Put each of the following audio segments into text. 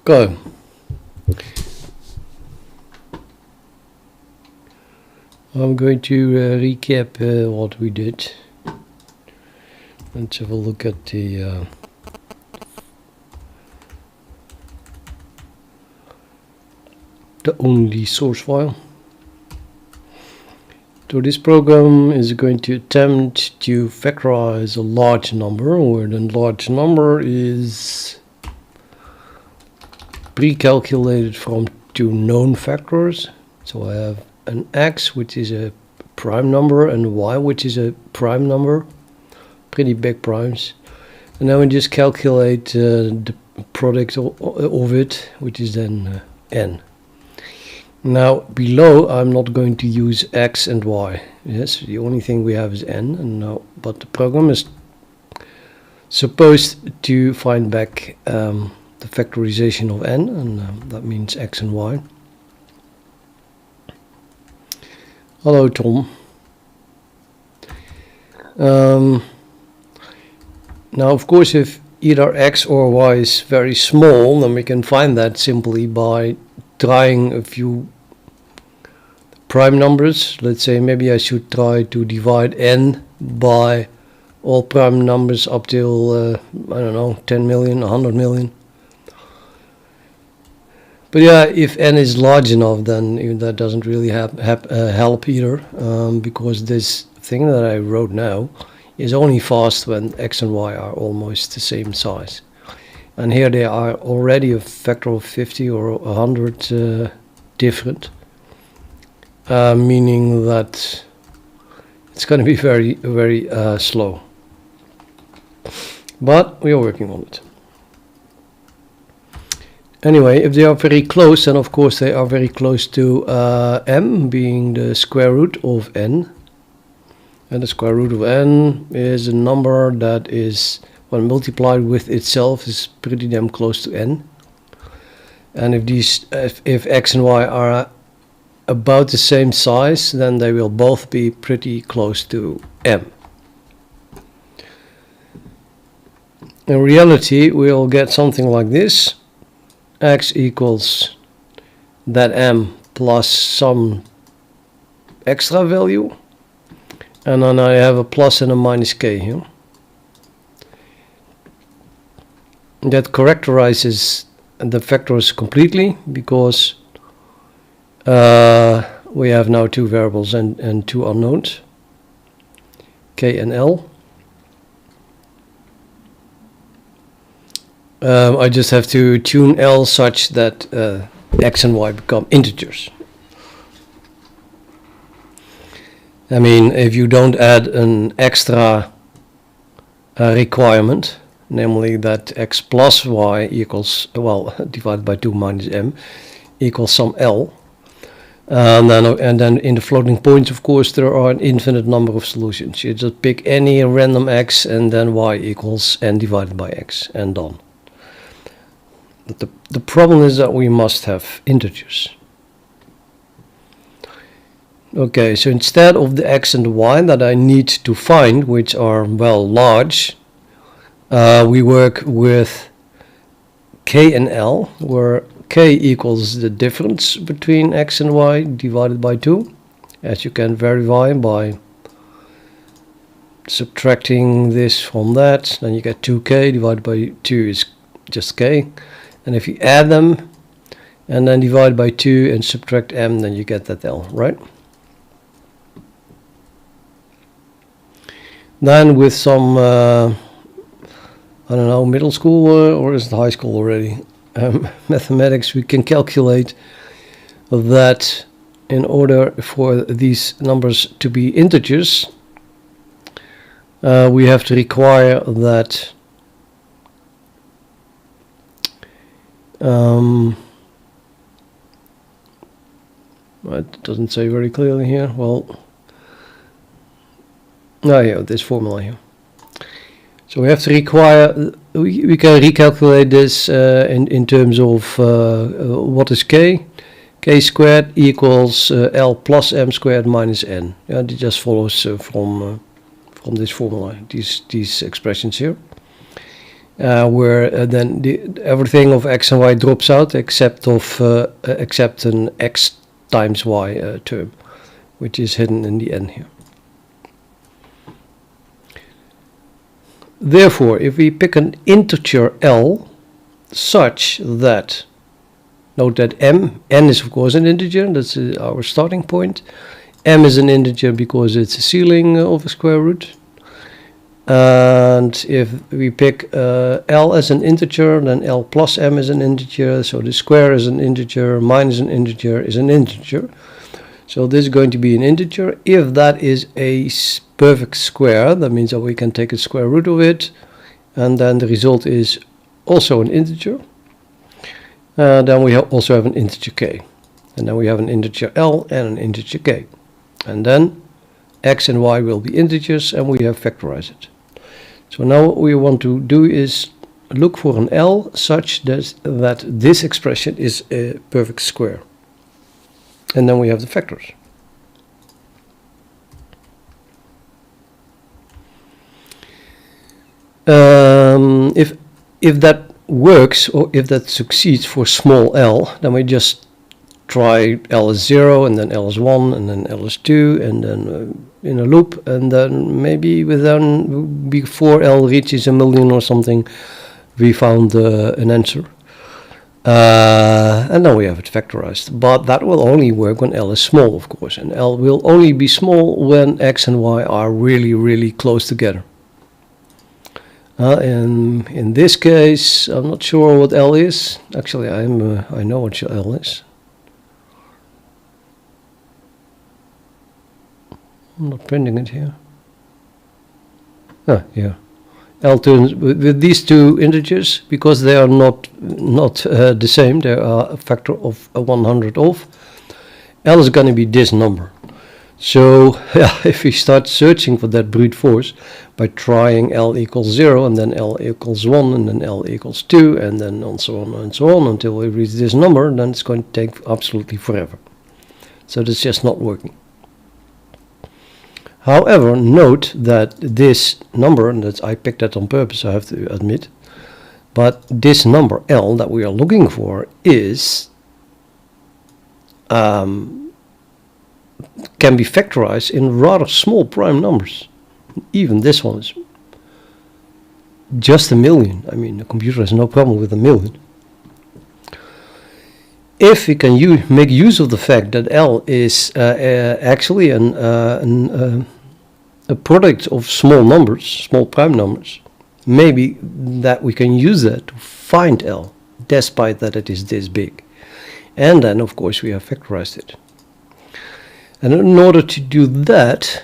Go. I'm going to recap what we did. Let's have a look at the only source file. So this program is going to attempt to factorize a large number, where the large number is pre-calculated from two known factors. So I have an x, which is a prime number, and y, which is a prime number, pretty big primes. And then we just calculate the product of it, which is then n. Now below I'm not going to use x and y. Yes, the only thing we have is n, and now, but the program is supposed to find back the factorization of n, and that means x and y. Hello Tom. Now of course, if either x or y is very small, then we can find that simply by trying a few prime numbers. Let's say maybe I should try to divide n by all prime numbers up till I don't know, 10 million, 100 million. But yeah, if n is large enough, then that doesn't really help either, because this thing that I wrote now is only fast when x and y are almost the same size. And here they are already a factor of 50 or 100 different, meaning that it's going to be very, very slow. But we are working on it. Anyway, if they are very close, then of course they are very close to m being the square root of n. And the square root of n is a number that is, when multiplied with itself, is pretty damn close to n. And if x and y are about the same size, then they will both be pretty close to m. In reality, we'll get something like this: x equals that m plus some extra value, and then I have a plus and a minus k here. That characterizes the factors completely, because we have now two variables and two unknowns, k and l. I just have to tune L such that x and y become integers. I mean, if you don't add an extra requirement, namely that x plus y equals, well, divided by 2 minus m equals some L, and then in the floating points, of course, there are an infinite number of solutions. You just pick any random x, and then y equals n divided by x, and done. But the problem is that we must have integers. Okay, so instead of the x and the y that I need to find, which are, well, large, we work with k and l, where k equals the difference between x and y divided by 2, as you can verify by subtracting this from that. Then you get 2k divided by 2 is just k. And if you add them and then divide by 2 and subtract m, then you get that L, right? Then with some, I don't know, middle school or is it high school already? Mathematics, we can calculate that in order for these numbers to be integers, we have to require that it doesn't say very clearly here. Well, yeah, this formula here. So we have to require, we can recalculate this in terms of what is k. K squared equals L plus m squared minus n. Yeah, it just follows from this formula, these expressions here. where then everything of x and y drops out except an x times y term, which is hidden in the n here. Therefore, if we pick an integer L such that, note that n is of course an integer, that's our starting point. M is an integer because it's a ceiling of a square root. And if we pick L as an integer, then L plus M is an integer, so the square is an integer, minus an integer is an integer. So this is going to be an integer. If that is a perfect square, that means that we can take a square root of it, and then the result is also an integer. Then we also have an integer k, and then we have an integer L and an integer k. And then x and y will be integers, and we have factorized it. So now what we want to do is look for an L such that this expression is a perfect square. And then we have the factors. If that works, or if that succeeds for small l, then we just try L is 0, and then L is 1, and then L is 2, and then in a loop, and then maybe before L reaches 1,000,000 or something, we found an answer. And then we have it factorized. But that will only work when L is small, of course, and L will only be small when x and y are really, really close together. And in this case, I'm not sure what L is. Actually, I know what L is. I'm not printing it here. Yeah. L turns with these two integers, because they are not the same. They are a factor of 100 of. L is going to be this number. So yeah, if we start searching for that brute force by trying L equals 0, and then L equals 1, and then L equals 2, and then on so on and so on until we reach this number, then it's going to take absolutely forever. So that's just not working. However, note that this number, and I picked that on purpose, I have to admit, but this number L that we are looking for is can be factorized in rather small prime numbers. Even this one is just 1,000,000. I mean, the computer has no problem with 1,000,000. If we can make use of the fact that L is actually a product of small numbers, small prime numbers, maybe that we can use that to find L, despite that it is this big. And then, of course, we have factorized it. And in order to do that,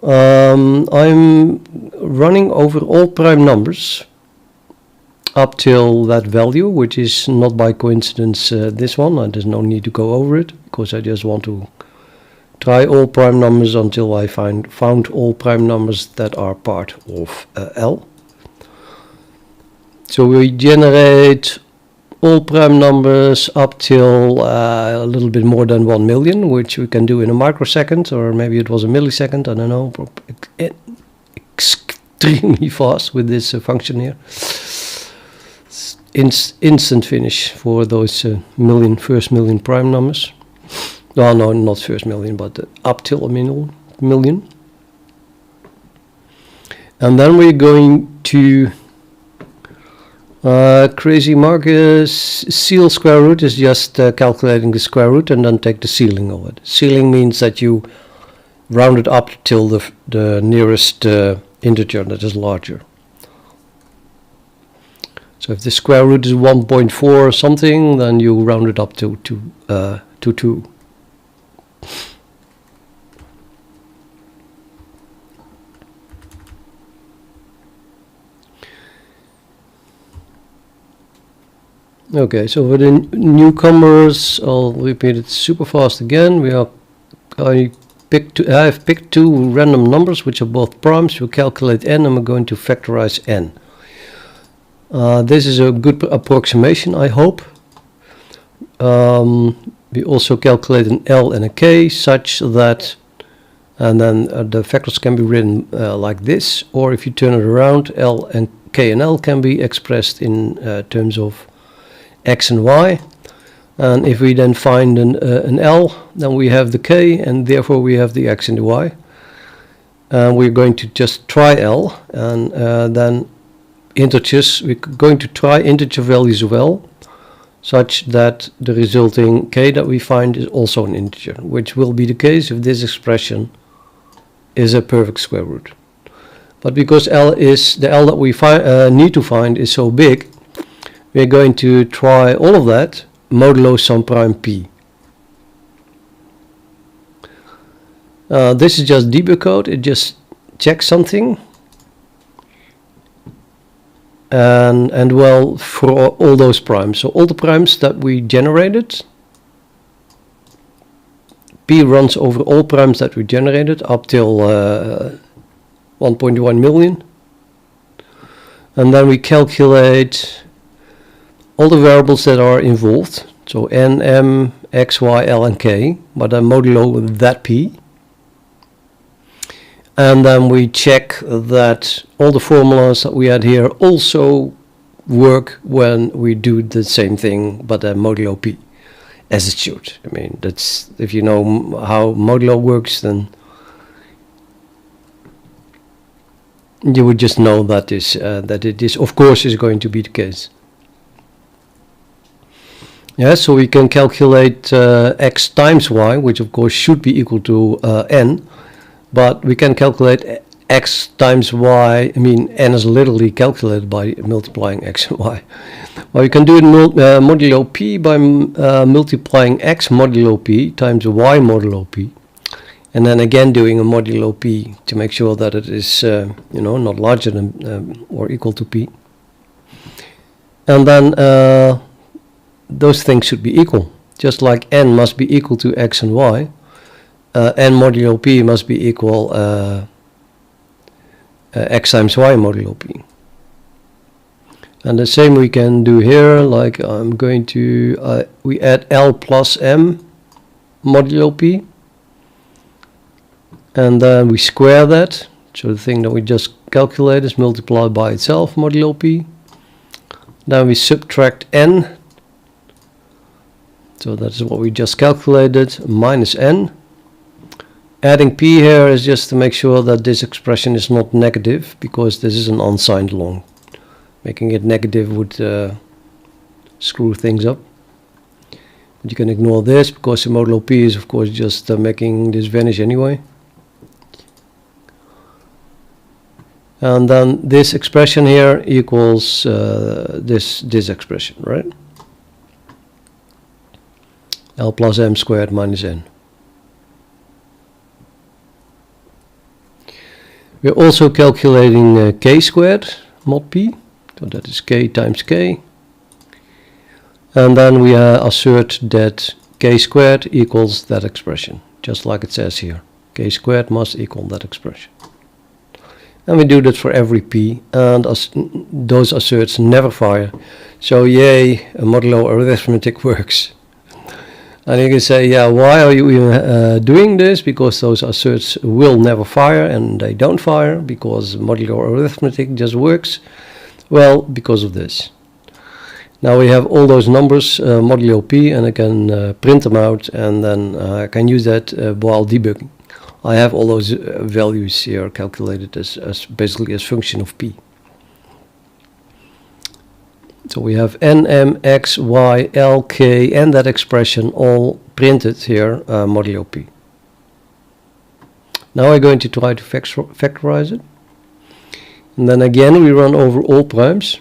I'm running over all prime numbers up till that value, which is not by coincidence this one. There's no need to go over it, because I just want to try all prime numbers until I found all prime numbers that are part of L. So we generate all prime numbers up till a little bit more than 1,000,000, which we can do in a microsecond, or maybe it was a millisecond, I don't know. Extremely fast with this function here. Instant finish for those first million prime numbers. Well, no, not first million, but up till a million. And then we're going to crazy Marcus. Seal square root is just calculating the square root and then take the ceiling of it. Ceiling means that you round it up till the nearest integer that is larger. So if the square root is 1.4 or something, then you round it up to 2. Okay, so for the newcomers, I'll repeat it super fast again. I have picked two random numbers which are both primes. We'll calculate n, and we're going to factorize n. This is a good approximation, I hope. We also calculate an L and a K such that, and then the factors can be written like this, or if you turn it around, L and k and l can be expressed in terms of x and y. And if we then find an L, then we have the k, and therefore we have the x and the y. And we're going to just try L, and then integers, we're going to try integer values as well, such that the resulting k that we find is also an integer, which will be the case if this expression is a perfect square root. But because L is the L that we need to find is so big, we're going to try all of that modulo some prime p. This is just debug code. It just checks something, and well, for all those primes. So all the primes that we generated, p runs over all primes that we generated up till 1.1 million, and then we calculate all the variables that are involved, so n, m, x, y, l, and k, but then modulo that p. And then we check that all the formulas that we had here also work when we do the same thing, but then modulo p, as it should. I mean, that's, if you know how modulo works, then you would just know that it is, of course, is going to be the case. Yeah, so we can calculate x times y, which of course should be equal to n, but we can calculate x times y. I mean, n is literally calculated by multiplying x and y. Well, you can do it modulo p by multiplying x modulo p times y modulo p, and then again doing a modulo p to make sure that it is not larger than or equal to p, and then those things should be equal. Just like n must be equal to x and y, n modulo p must be equal x times y modulo p. And the same we can do here, like I'm going to, we add L plus M modulo p, and then we square that, so the thing that we just calculated is multiplied by itself modulo p. Then we subtract n, so that's what we just calculated, minus n. Adding p here is just to make sure that this expression is not negative, because this is an unsigned long. Making it negative would screw things up. But you can ignore this, because the modulo p is of course just making this vanish anyway. And then this expression here equals this expression, right? L plus m squared minus n. We're also calculating k squared mod p, so that is k times k. And then we assert that k squared equals that expression, just like it says here. K squared must equal that expression. And we do that for every p, and those asserts never fire. So yay, a modulo arithmetic works. And you can say, yeah, why are you even doing this? Because those asserts will never fire, and they don't fire because modulo arithmetic just works. Well, because of this. Now we have all those numbers modulo p, and I can print them out, and then I can use that while debugging. I have all those values here calculated as basically as function of p. So we have n, m, x, y, l, k, and that expression all printed here modulo p. Now I'm going to try to factorize it. And then again we run over all primes.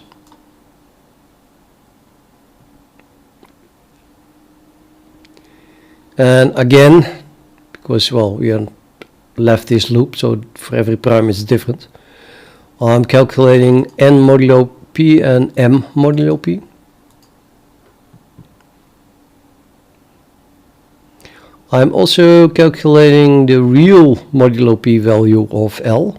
And again, because, well, we are left this loop, so for every prime it's different. I'm calculating n modulo p and m modulo p. I'm also calculating the real modulo p value of L.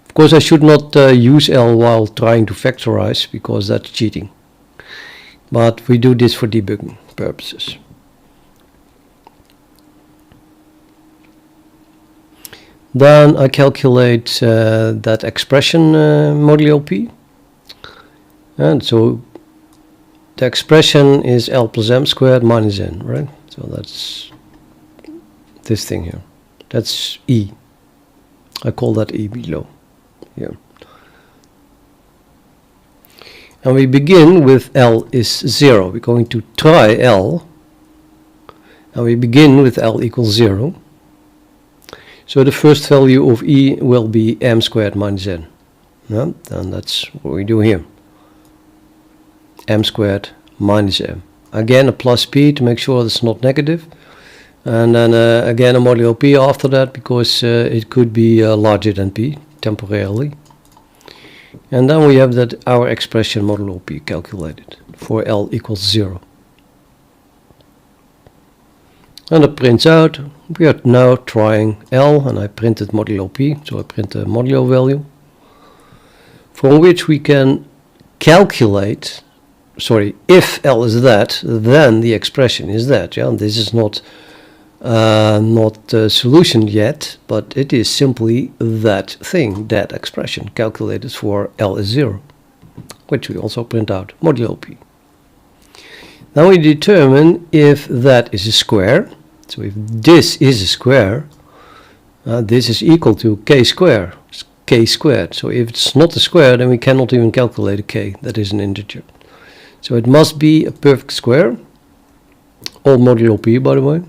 Of course, I should not use L while trying to factorize, because that's cheating. But we do this for debugging purposes. Then I calculate that expression modulo p. And so the expression is L plus M squared minus N, right? So that's this thing here. That's E. I call that E below here. And we begin with L is 0. We're going to try L. And we begin with L equals 0. So the first value of E will be M squared minus N. Yeah? And that's what we do here. M squared minus M. Again a plus P to make sure it's not negative. And then again a modulo P after that, because it could be larger than P temporarily. And then we have that our expression modulo P calculated for L equals 0. And it prints out. We are now trying L, and I printed modulo P, so I print the modulo value, from which we can calculate. Sorry, if L is that, then the expression is that. Yeah, and this is not the solution yet, but it is simply that thing, that expression calculated for L is 0, which we also print out modulo P. Now we determine if that is a square. So if this is a square, this is equal to k squared. K squared. So if it's not a square, then we cannot even calculate a k. That is an integer. So it must be a perfect square. All modulo P, by the way.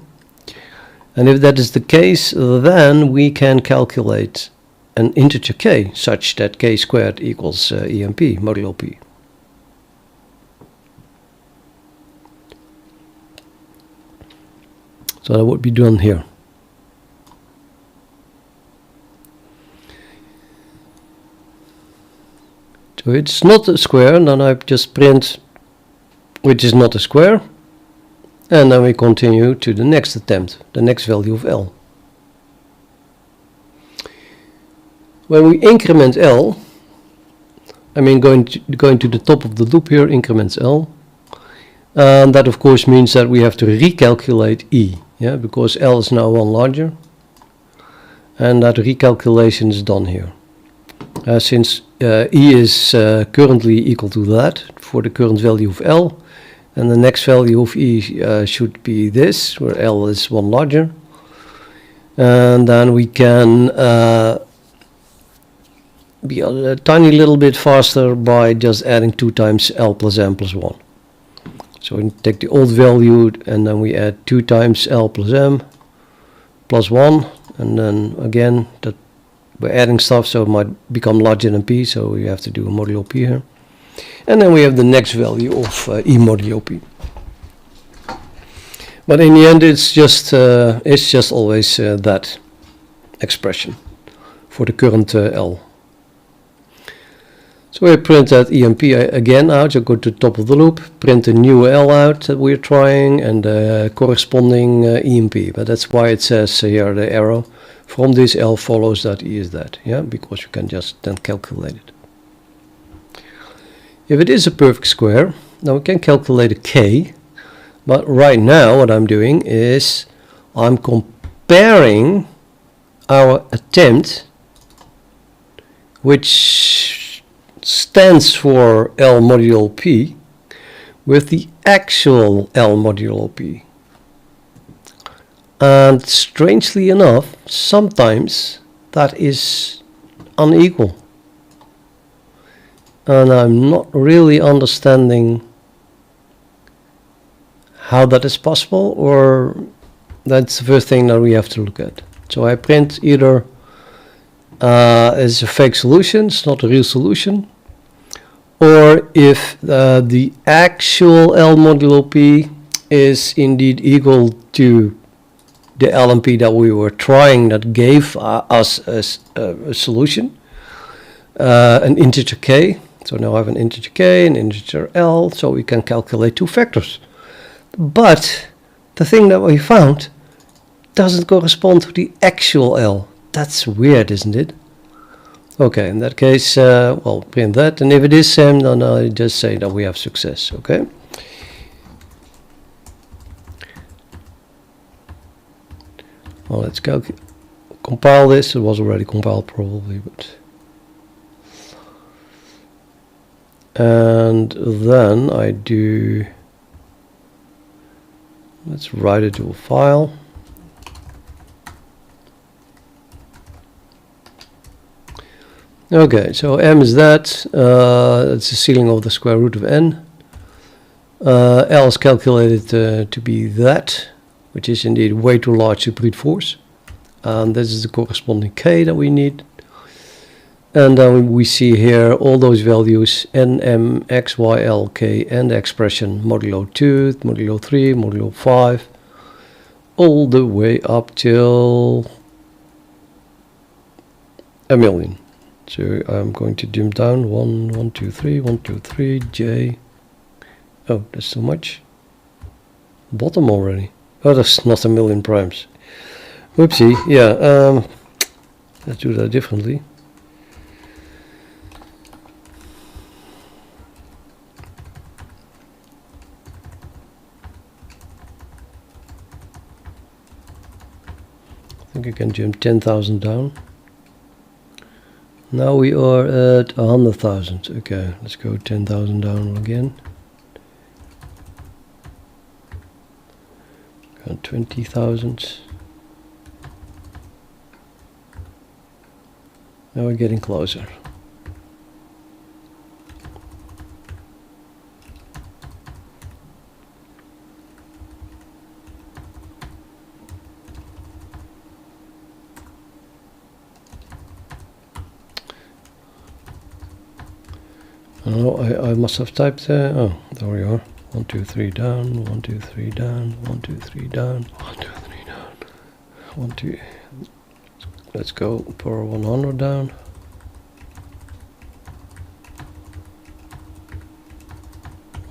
And if that is the case, then we can calculate an integer k such that k squared equals EMP, modulo P. So that would be done here. So it's not a square, and then I just print which is not a square. And then we continue to the next attempt, the next value of L. When we increment L, I mean going to the top of the loop here, increments L. And that of course means that we have to recalculate E, yeah, because L is now one larger. And that recalculation is done here. Since E is currently equal to that for the current value of L, and the next value of E should be this, where L is one larger. And then we can be a tiny little bit faster by just adding 2 times L plus M plus 1. So we take the old value and then we add 2 times L plus M plus 1. And then again, that we're adding stuff, so it might become larger than P, so we have to do a modulo P here. And then we have the next value of E modulo P. But in the end, it's just always that expression for the current L. So we print that EMP again out. So go to the top of the loop, print a new L out that we're trying, and the corresponding EMP. But that's why it says here the arrow. From this L follows that E is that, yeah, because you can just then calculate it. If it is a perfect square, now we can calculate a k, but right now what I'm doing is I'm comparing our attempt, which stands for L modulo P, with the actual L modulo P. And strangely enough, sometimes that is unequal. And I'm not really understanding how that is possible, or that's the first thing that we have to look at. So I print either as a fake solution, it's not a real solution, or if the actual L modulo P is indeed equal to the LMP that we were trying, that gave us a solution, an integer k. So now I have an integer k, an integer L, so we can calculate 2 factors. But the thing that we found doesn't correspond to the actual L. That's weird, isn't it? Okay, in that case, well, print that, and if it is same, then I just say that we have success, okay? Well, let's compile this. It was already compiled probably, but and then I do, let's write it to a file. Okay, so m is that, it's the ceiling of the square root of n. L is calculated to be that, which is indeed way too large to brute force. And this is the corresponding k that we need. And then we see here all those values, n, m, x, y, l, k, and the expression modulo 2, modulo 3, modulo 5, all the way up till a million. So I'm going to jump down 1, 1, 2, 3, 1, 2, 3, j. Oh, that's too much. Bottom already. Oh, that's not a million primes. Whoopsie. Yeah, let's do that differently. I think I can jump 10,000 down. Now we are at 100,000. Okay, let's go 10,000 down again. 20,000. Now we're getting closer. Oh, I must have typed there. Oh, there we are. 1, 2, 3 down, 1, 2, 3 down, 1, 2, 3 down, 1, 2, 3 down, 1, 2. Let's go per 100 down.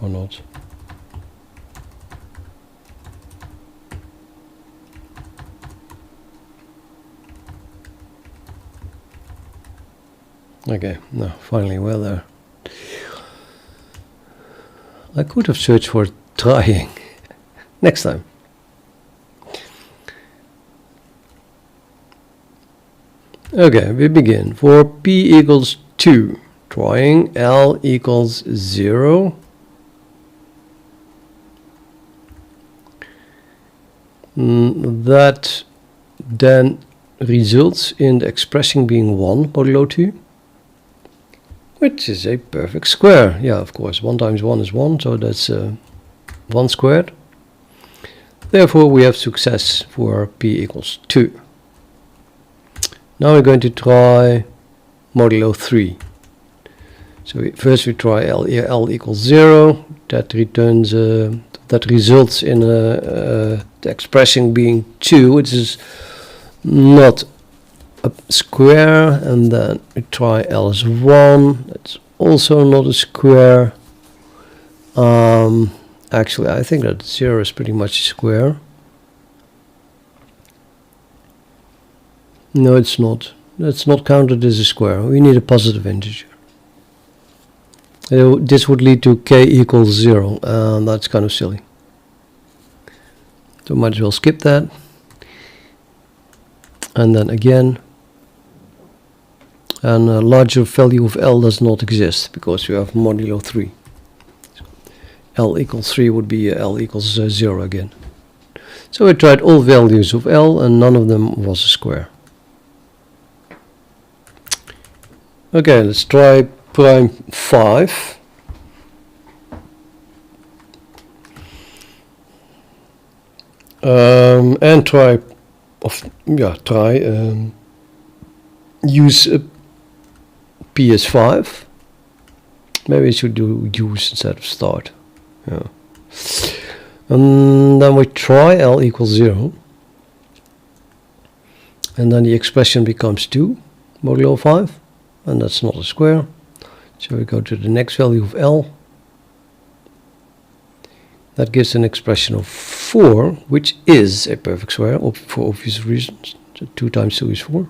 Or not. Okay, now finally we're there. I could have searched for trying. Next time. Okay, we begin. For p equals 2, trying L equals 0. That then results in the expression being 1 modulo 2. Which is a perfect square. Yeah, of course, 1 times 1 is 1, so that's 1 squared. Therefore, we have success for p equals 2. Now we're going to try modulo 3. So first we try L equals 0. That returns, that results in the expression being 2, which is not a square, and then we try L is 1. That's also not a square. Actually, I think that 0 is pretty much a square. No, it's not. That's not counted as a square. We need a positive integer. This would lead to k equals 0, and that's kind of silly. So might as well skip that. And then again. And a larger value of L does not exist because we have modulo 3. So L equals 3 would be L equals 0 again. So we tried all values of L and none of them was a square. Okay, let's try prime 5. And try use PS5. Maybe I should do use instead of start. Yeah. And then we try L equals 0. And then the expression becomes 2 modulo 5. And that's not a square. So we go to the next value of L. That gives an expression of 4, which is a perfect square for obvious reasons. So 2 times 2 is 4.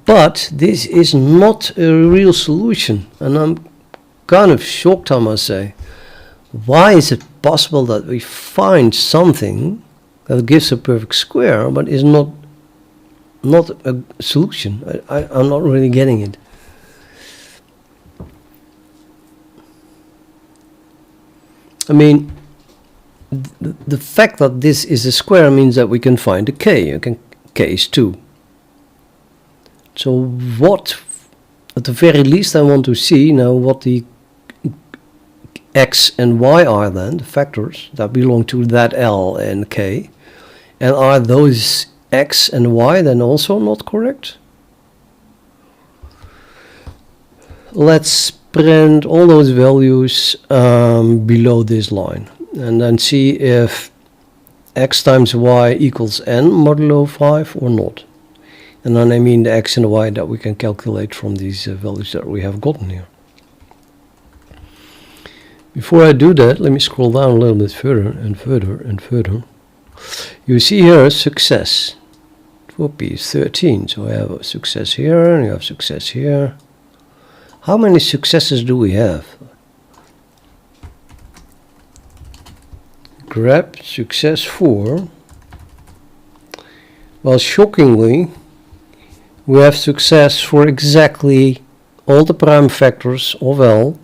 But this is not a real solution, and I'm kind of shocked, I must say. Why is it possible that we find something that gives a perfect square but is not a solution? I'm not really getting it. I mean, the fact that this is a square means that we can find a k. K is 2. So what, at the very least, I want to see now what the x and y are then, the factors that belong to that L and k. And are those x and y then also not correct? Let's print all those values below this line and then see if x times y equals n modulo 5 or not. And then I mean the x and the y that we can calculate from these values that we have gotten here. Before I do that, let me scroll down a little bit further and further and further. You see here success for p is 13. So I have a success here and you have success here. How many successes do we have? Grab success 4. Well, shockingly, we have success for exactly all the prime factors of L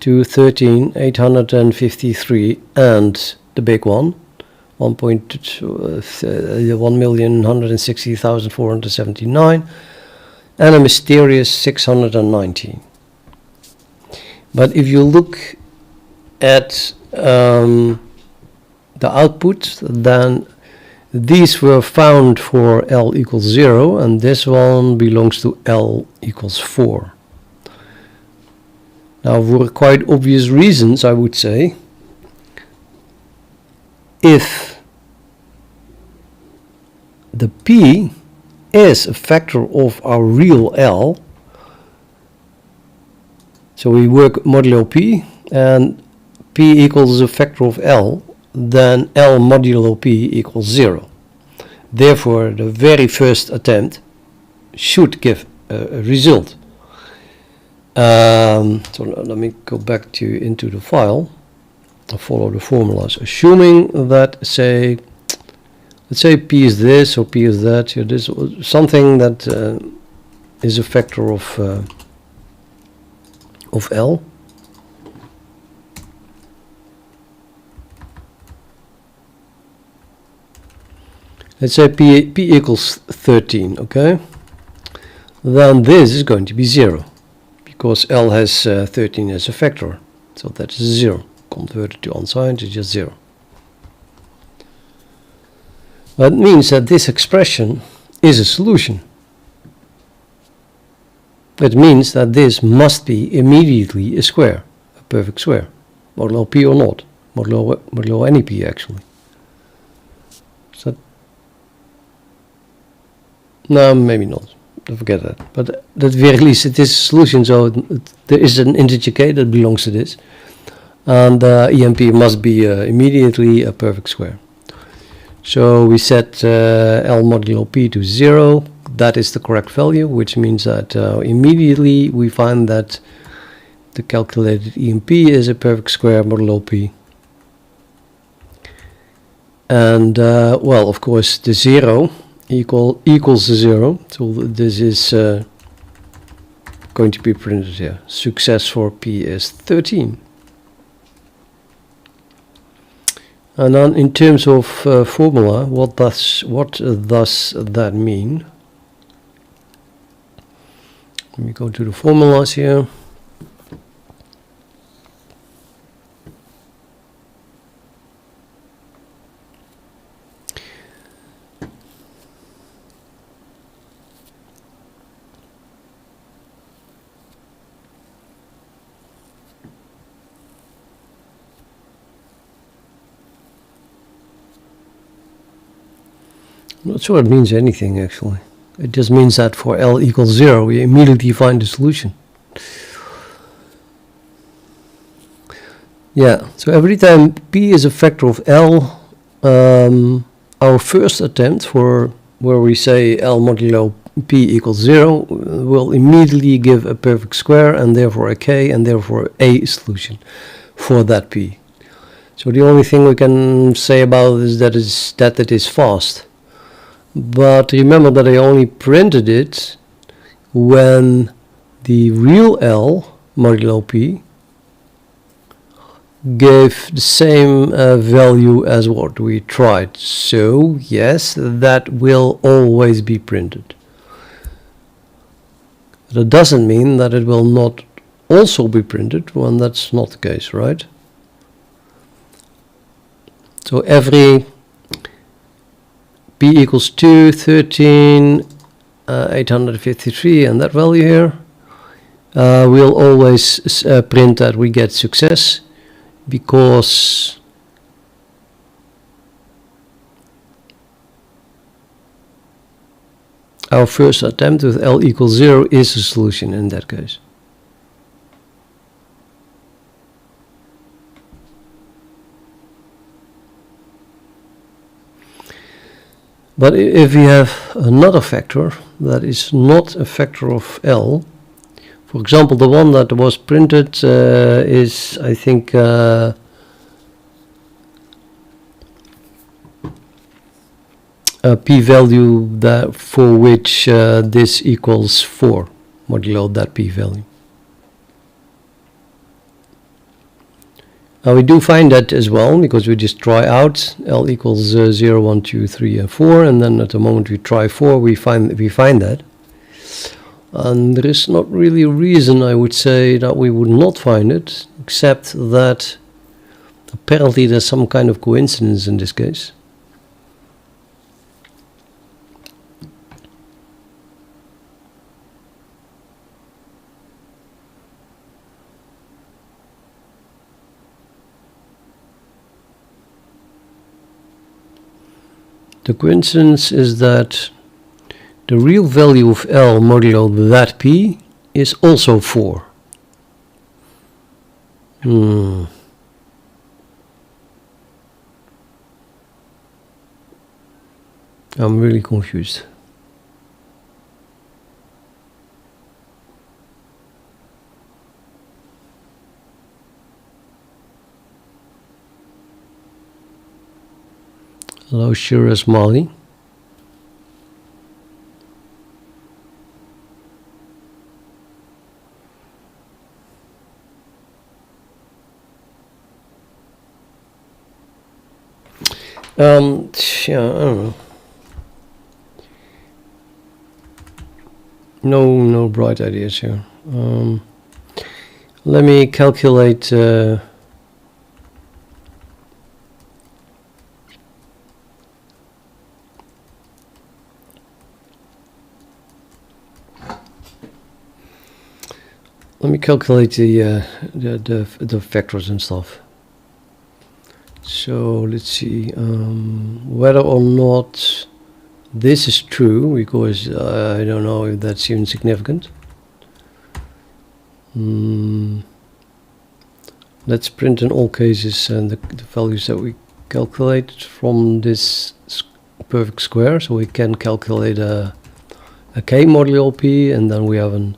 to 13, 853 and the big one, 1,160,479 and a mysterious 619. But if you look at the output, then these were found for L equals 0 and this one belongs to L equals 4. Now, for quite obvious reasons, I would say, if the P is a factor of our real L, so we work modulo P and P equals a factor of L, then L modulo P equals 0. Therefore, the very first attempt should give a result. So let me go back into the file and follow the formulas, assuming that let's say P is this or P is that. Here, this something that is a factor of L. Let's say P equals 13. Okay, then this is going to be 0. Because L has 13 as a factor, so that is 0. Converted to unsigned is just 0. That means that this expression is a solution. That means that this must be immediately a square, a perfect square, modulo P or not, modulo any P actually. So no, maybe not. Don't forget that. But at the very least it is a solution, so there is an integer k that belongs to this. And EMP must be immediately a perfect square. So we set L modulo P to 0. That is the correct value, which means that immediately we find that the calculated EMP is a perfect square modulo P. And well, of course, the 0 equals 0, so this is going to be printed here. Success for P is 13. And then in terms of formula, what does that mean? Let me go to the formulas here. I'm not sure it means anything actually. It just means that for L equals 0 we immediately find the solution. Yeah, so every time P is a factor of L, our first attempt for where we say L modulo P equals 0 will immediately give a perfect square and therefore a K and therefore a solution for that P. So the only thing we can say about it is that it is fast. But remember that I only printed it when the real L modulo P gave the same value as what we tried. So yes, that will always be printed. That doesn't mean that it will not also be printed when that's not the case, right? So every p equals 2, 13, 853 and that value here, we'll always print that we get success, because our first attempt with L equals 0 is a solution in that case. But if we have another factor that is not a factor of L, for example, the one that was printed is, I think, a p-value that for which this equals 4 modulo that p-value. Now we do find that as well, because we just try out L equals 0, 1, 2, 3 and 4, and then at the moment we try 4 we find that. And there is not really a reason, I would say, that we would not find it, except that apparently there's some kind of coincidence in this case. The coincidence is that the real value of L modulo that P is also 4. I'm really confused. Hello, Shiraz Mali. Yeah, I don't know. No bright ideas here. Let me calculate. Let me calculate the vectors and stuff. So let's see whether or not this is true, because I don't know if that's even significant. Let's print in all cases and the values that we calculate from this perfect square, so we can calculate a k modulo p, and then we have an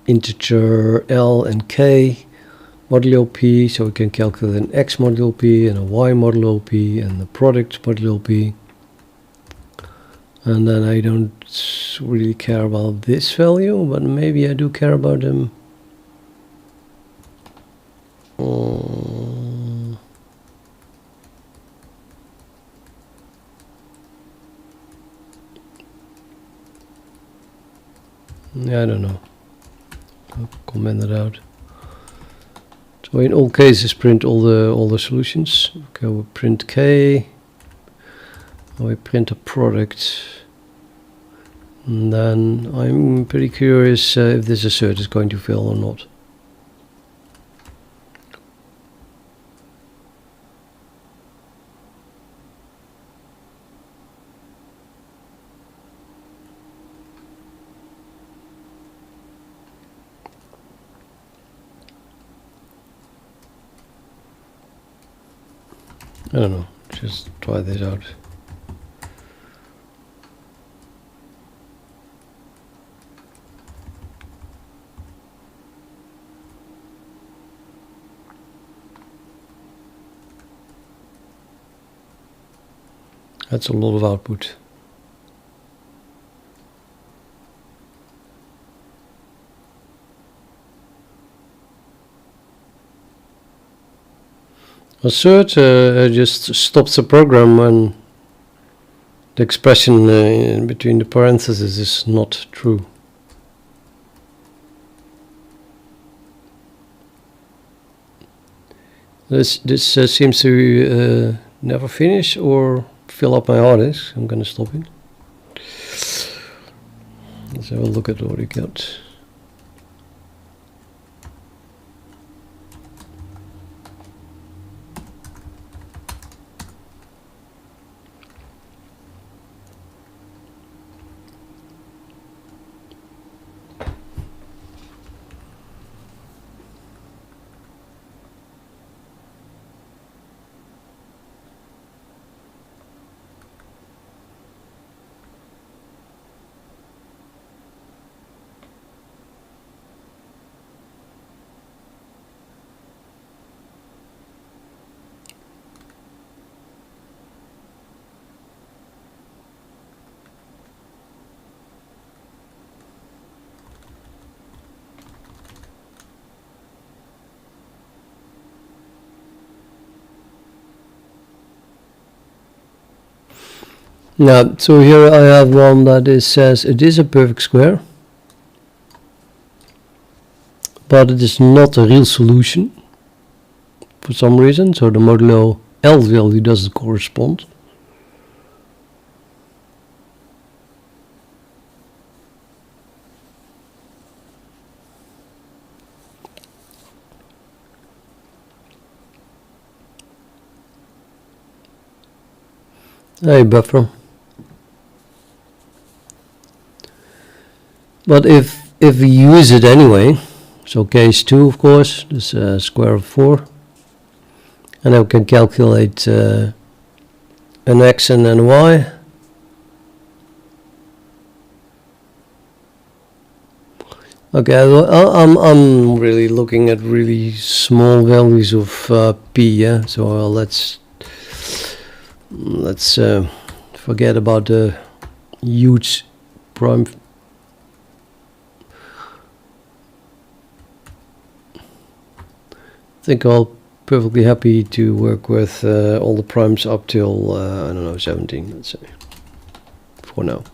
integer L and k modulo p, so we can calculate an x modulo p and a y modulo p and the product modulo p. And then I don't really care about this value, but maybe I do care about them. Yeah, I don't know. I'll comment it out. So in all cases, print all the solutions. Okay, we print k. We print a product. And then I'm pretty curious if this assert is going to fail or not. I don't know, just try this out. That's a lot of output. Assert, I just stopped the program when the expression in between the parentheses is not true. This seems to never finish or fill up my hard disk. I'm gonna stop it. Let's have a look at what we got. Now, so here I have one that says it is a perfect square, but it is not a real solution for some reason, so the modulo L value doesn't correspond. Hey, buffer. But if we use it anyway, so case 2 of course, this square of 4, and then we can calculate an x and an y. Okay, well, I'm really looking at really small values of p, yeah, so let's forget about the huge prime. I think I'll perfectly happy to work with all the primes up till I don't know, 17, let's say, for now.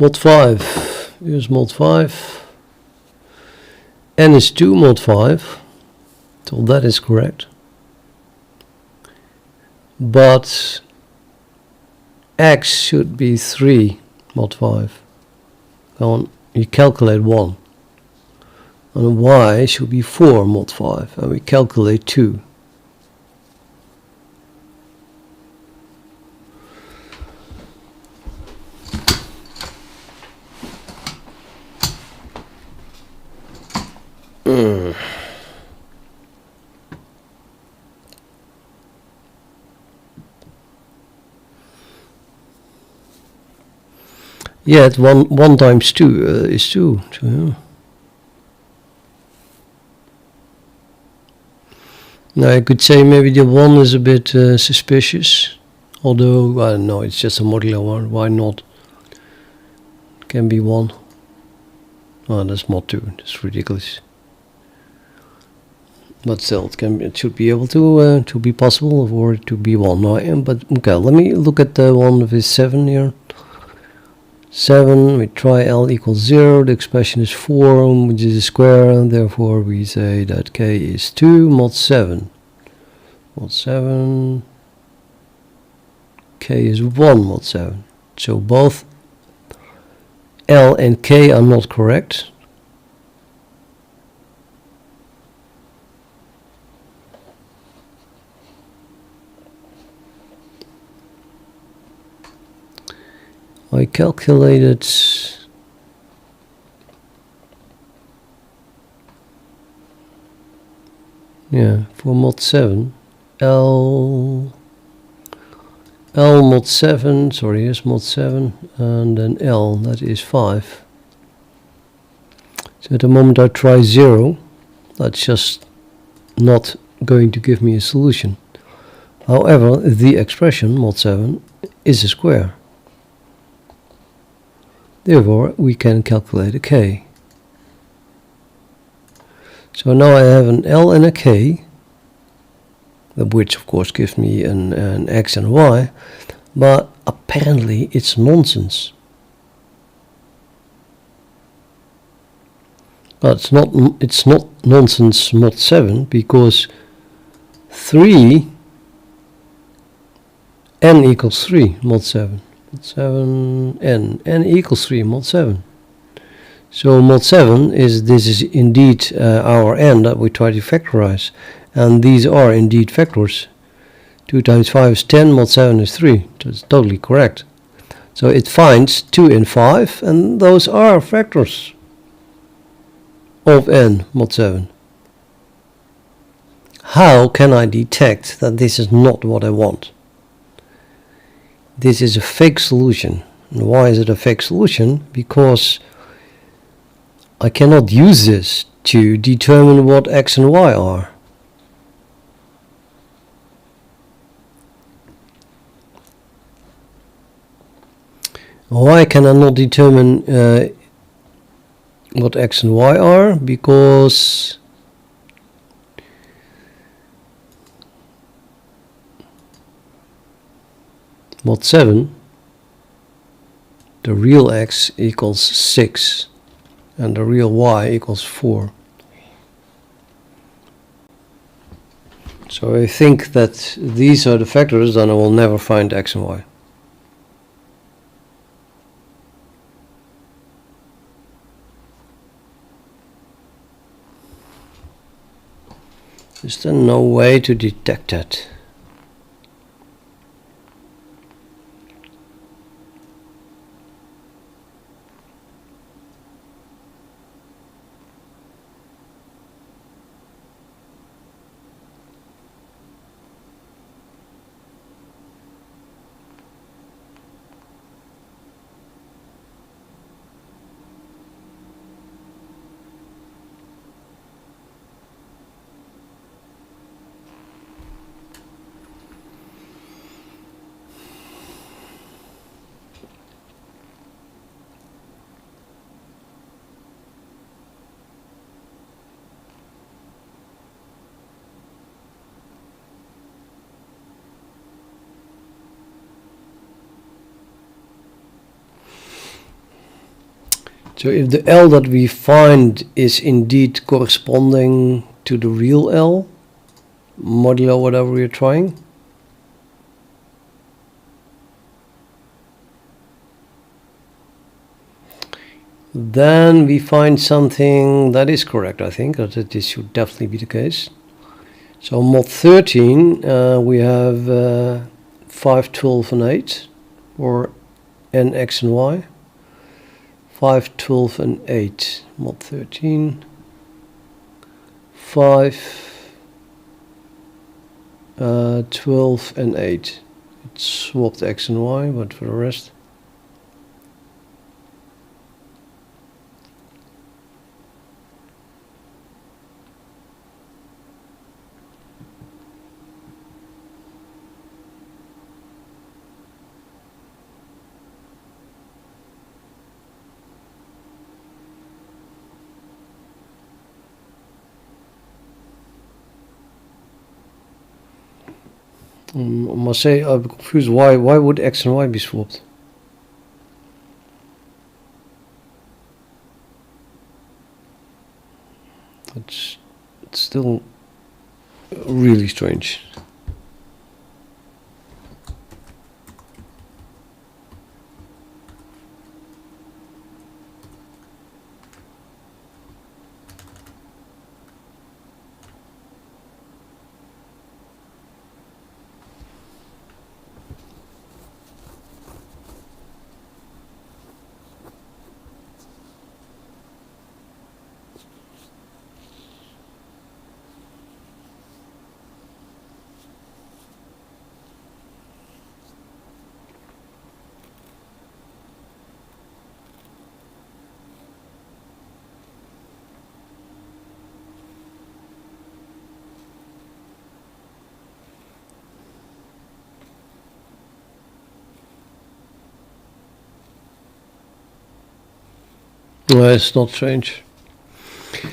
Mod 5, here's mod 5, n is 2 mod 5, so that is correct, but x should be 3 mod 5, go on, you calculate 1, and y should be 4 mod 5, and we calculate 2. Yeah, it's 1 times 2 is 2. So, yeah. Now I could say maybe the 1 is a bit suspicious, although I don't know, it's just a modular one. Why not? It can be 1. Oh, that's mod 2. That's ridiculous. But still, it should be able to be possible for it to be 1. No, but okay, let me look at the one with 7 here. 7, we try L equals 0, the expression is 4, which is a square, and therefore we say that K is 2 mod 7. Mod 7, K is 1 mod 7. So both L and K are not correct. I calculated Yeah, for mod 7, L mod 7, sorry, here's mod 7, and then L, that is 5. So at the moment I try 0, that's just not going to give me a solution. However, the expression mod 7 is a square. Therefore, we can calculate a k. So now I have an L and a k, which of course gives me an x and a y, but apparently it's nonsense. But it's not nonsense mod 7, because 3 n equals 3 mod 7. Mod 7 n equals 3 mod 7. So mod 7 this is indeed our n that we try to factorize, and these are indeed factors. 2 times 5 is 10, mod 7 is 3. That's totally correct. So it finds 2 and 5, and those are factors of n mod 7. How can I detect that this is not what I want? This is a fake solution. And why is it a fake solution? Because I cannot use this to determine what x and y are. Why can I not determine what x and y are? Because mod 7, the real x equals 6 and the real y equals 4. So I think that these are the factors, then I will never find x and y. Is there no way to detect that? So if the L that we find is indeed corresponding to the real L, modulo whatever we're trying, then we find something that is correct, I think, that this should definitely be the case. So mod 13, we have 5, 12 and 8, or n, x and y. 5, 12 and 8, mod 13, 5, 12 and 8. It swapped x and y, but for the rest. I must say I'm confused. Why would x and y be swapped? It's still really strange. No, it's not strange.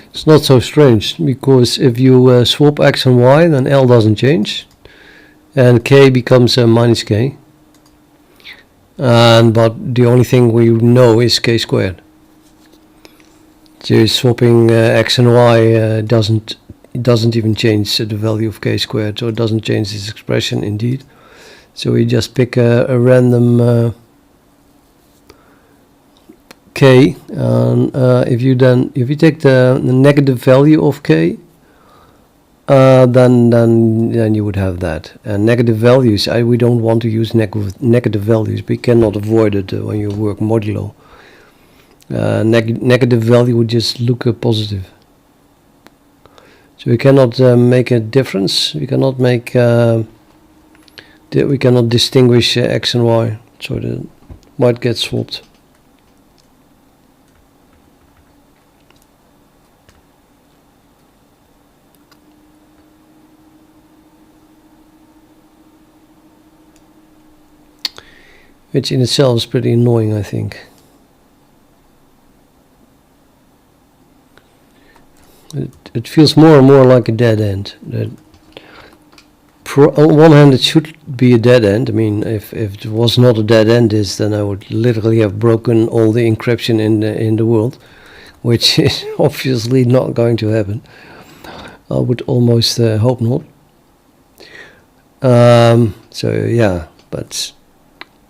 It's not so strange, because if you swap x and y, then L doesn't change, and k becomes minus k. But the only thing we know is k squared. So swapping x and y doesn't even change the value of k squared, so it doesn't change this expression indeed. So we just pick a random k, and if you take the negative value of k, then you would have that. And negative values, we don't want to use negative values. We cannot avoid it when you work modulo. Negative value would just look positive. So we cannot make a difference. We cannot make we cannot distinguish x and y, so that might get swapped. Which in itself is pretty annoying, I think. It feels more and more like a dead end. On one hand, it should be a dead end. I mean, if it was not a dead end, then I would literally have broken all the encryption in the world, which is obviously not going to happen. I would almost hope not. So yeah, but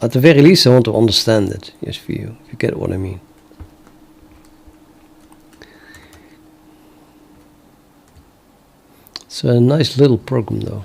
at the very least, I want to understand it. Yes, for you, if you get what I mean. It's a nice little program, though.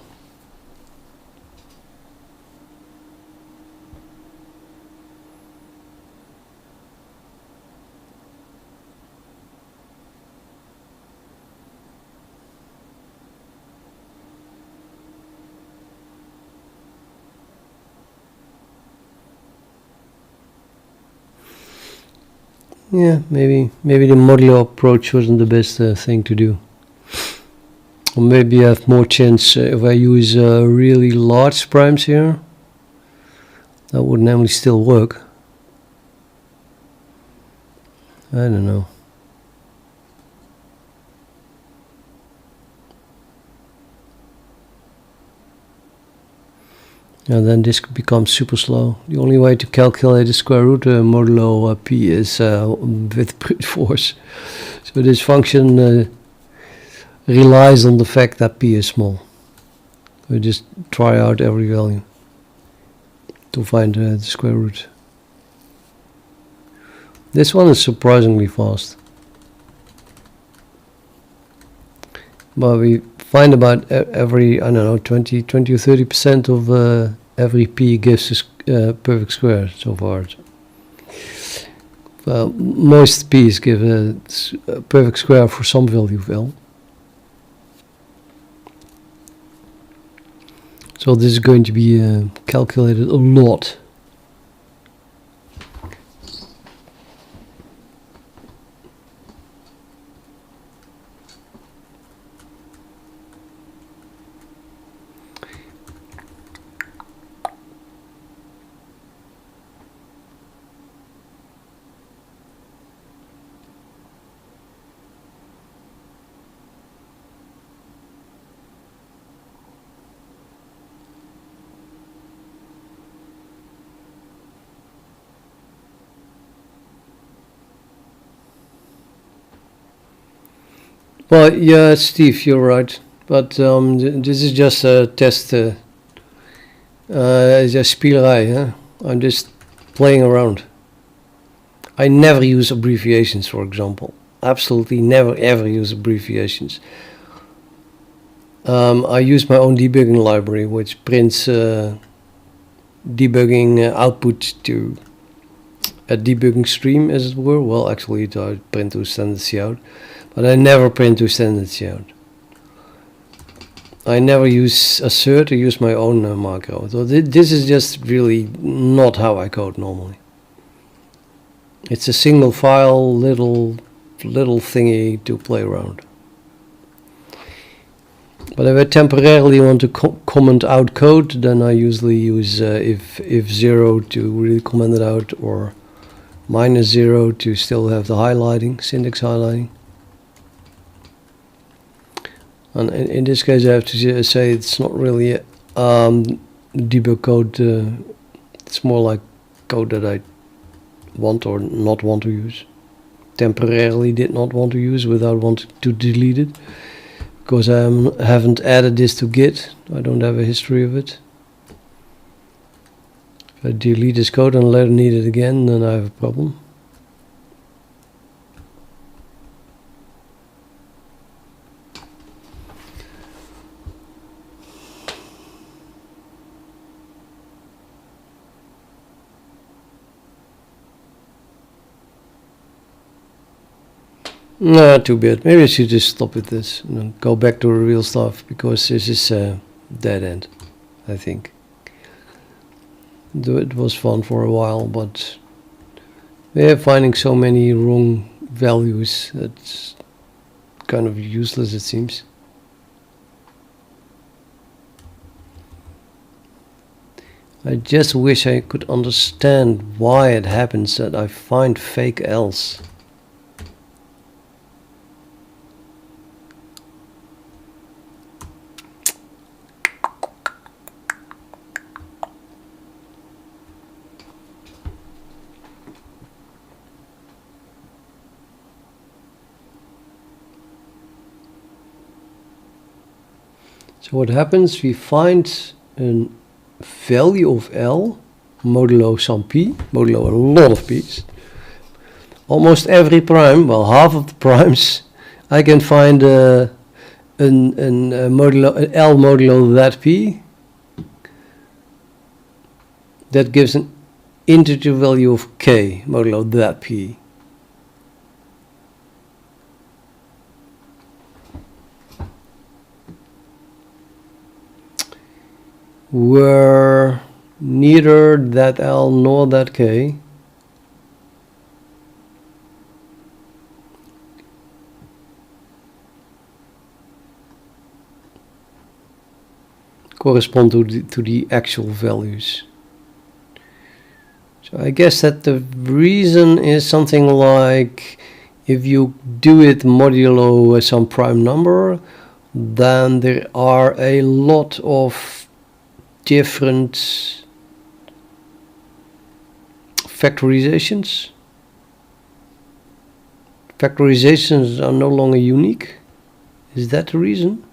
Yeah, maybe the modulo approach wasn't the best thing to do. Or maybe I have more chance if I use really large primes here. That would normally still work. I don't know. And then this becomes super slow. The only way to calculate the square root modulo p is with brute force. So this function relies on the fact that p is small. We just try out every value to find the square root. This one is surprisingly fast. But we find about every, I don't know, 20 or 30% of every p gives a perfect square so far. Well, most p's give a perfect square for some value of L. So this is going to be calculated a lot. Well, yeah, Steve, you're right. But this is just a test. Just spielerij. Huh? I'm just playing around. I never use abbreviations, for example. Absolutely never ever use abbreviations. I use my own debugging library, which prints debugging output to a debugging stream, as it were. Well, actually, I print to standard cout. But I never print to standard cout. I never use assert. I use my own macro. So this is just really not how I code normally. It's a single file, little thingy to play around. But if I temporarily want to comment out code, then I usually use if 0 to really comment it out, or -0 to still have the highlighting, syntax highlighting. And in this case I have to say it's not really debug code, it's more like code that I want or not want to use. Temporarily did not want to use without wanting to delete it. Because I haven't added this to Git, I don't have a history of it. If I delete this code and later need it again, then I have a problem. Nah, too bad. Maybe I should just stop with this and go back to the real stuff, because this is a dead end, I think. It was fun for a while, but we're finding so many wrong values, it's kind of useless, it seems. I just wish I could understand why it happens that I find fake else. So what happens, we find a value of L modulo some P, modulo a lot of P's. Almost every prime, well, half of the primes, I can find a modulo, an L modulo that P that gives an integer value of K modulo that P. Where neither that L nor that K correspond to the actual values. So I guess that the reason is something like, if you do it modulo some prime number, then there are a lot of different factorizations. Factorizations are no longer unique. Is that the reason?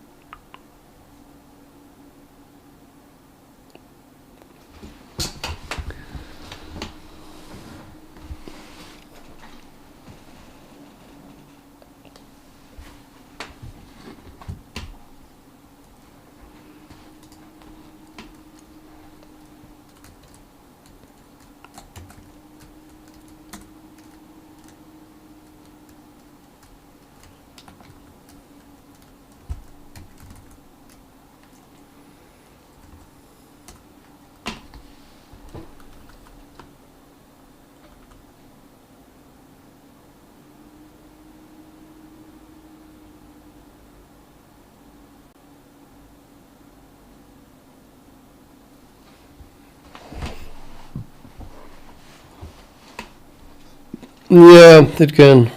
Yeah, it can.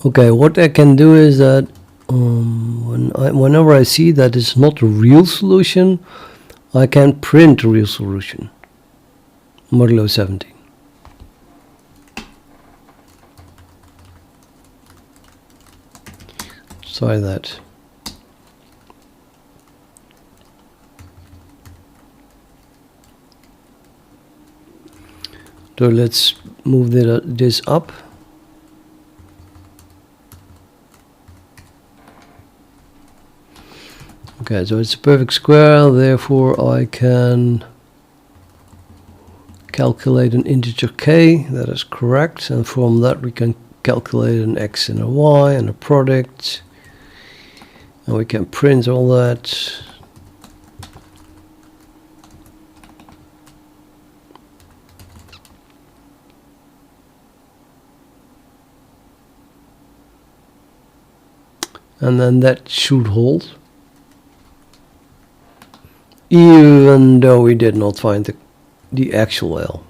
Okay, what I can do is that whenever I see that it's not a real solution, I can print a real solution, modulo 17. Try that. So let's move this up. Okay, so it's a perfect square, therefore I can calculate an integer k, that is correct, and from that we can calculate an x and a y and a product. And we can print all that. And then that should hold. Even though we did not find the actual L.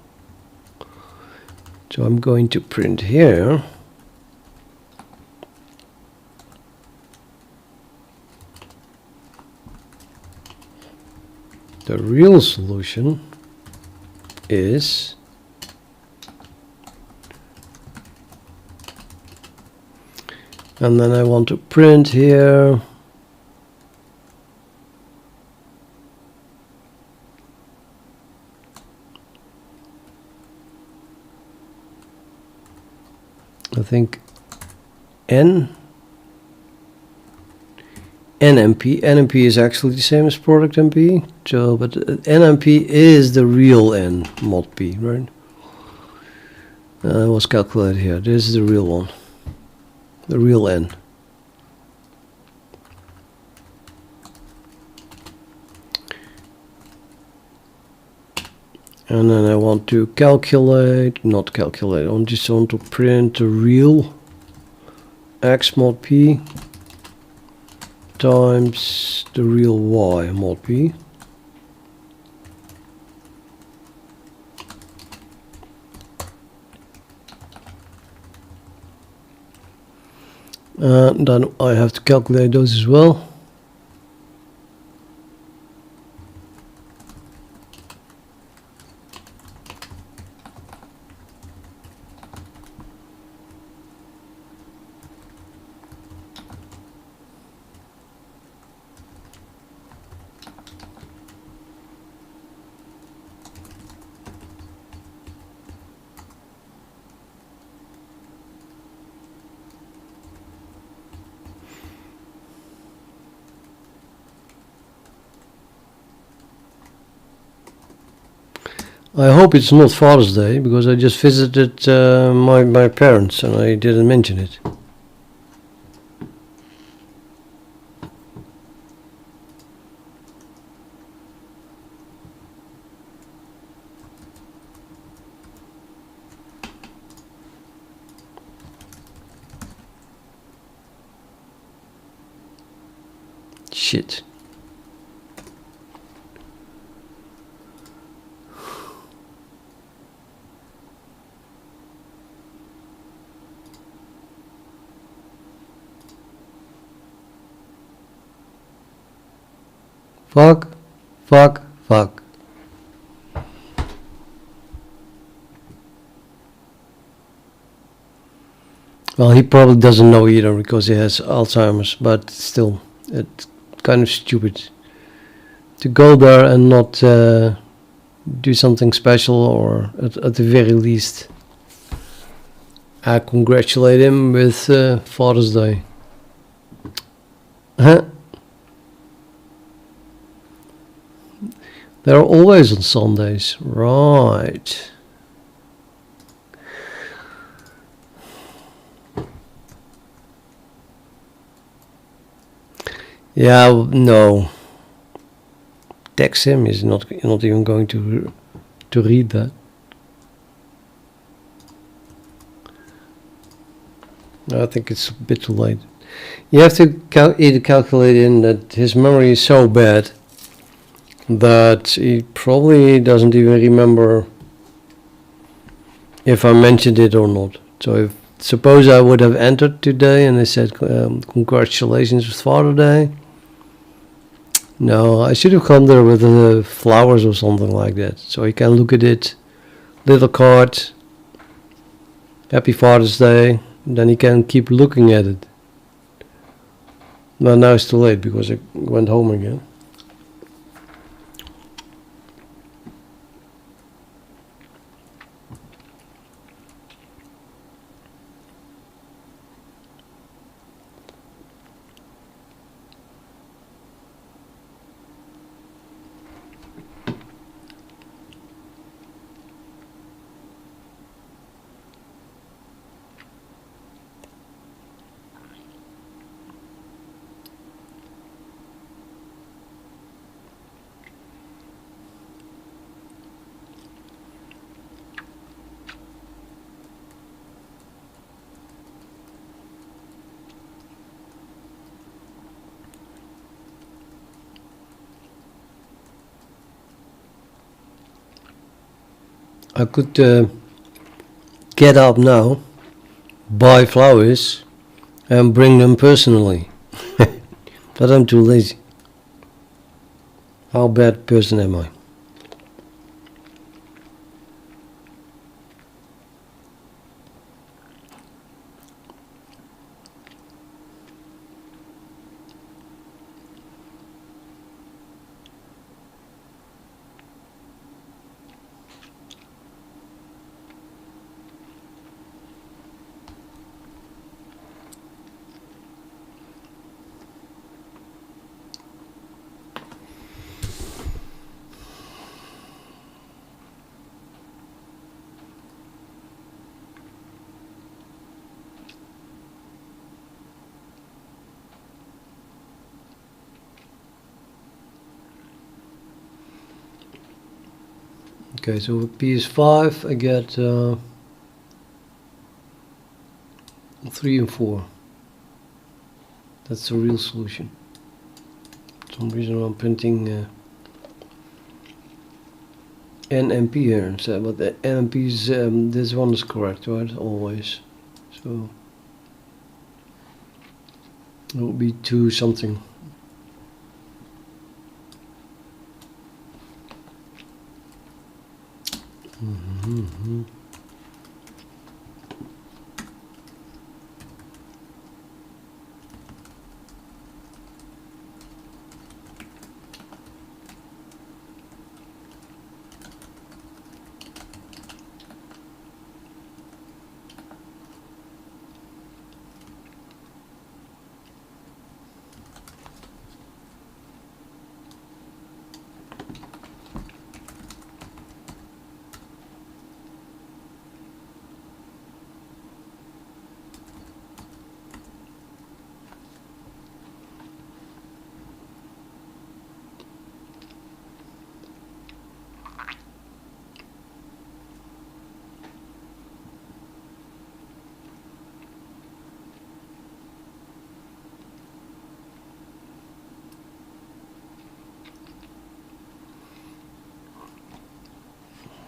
So I'm going to print here. The real solution is and then I want to print here I think NMP is actually the same as product MP, so but NMP is the real N mod P, right? Was calculated here. This is the real one, the real N. And then I want to calculate, not calculate, I just want to print the real X mod P times the real Y mod P. And then I have to calculate those as well. I hope it's not Father's Day, because I just visited my parents and I didn't mention it. Shit. Fuck. Well, he probably doesn't know either because he has Alzheimer's, but still, it's kind of stupid to go there and not do something special, or at the very least I congratulate him with Father's Day. Huh? They're always on Sundays, right? Yeah, no. Text him, is not even going to read that. I think it's a bit too late. You have to either calculate in that his memory is so bad that he probably doesn't even remember if I mentioned it or not. So if suppose I would have entered today and I said congratulations with Father's Day. No, I should have come there with flowers or something like that, so he can look at it, little card, Happy Father's Day, then he can keep looking at it. But now it's too late because I went home again. I could get up now, buy flowers, and bring them personally. But I'm too lazy. How bad a person am I? Okay, so with P is 5, I get 3 and 4. That's the real solution. For some reason I'm printing N and P here instead, but the N and P is, this one is correct, right? Always. So it will be 2 something.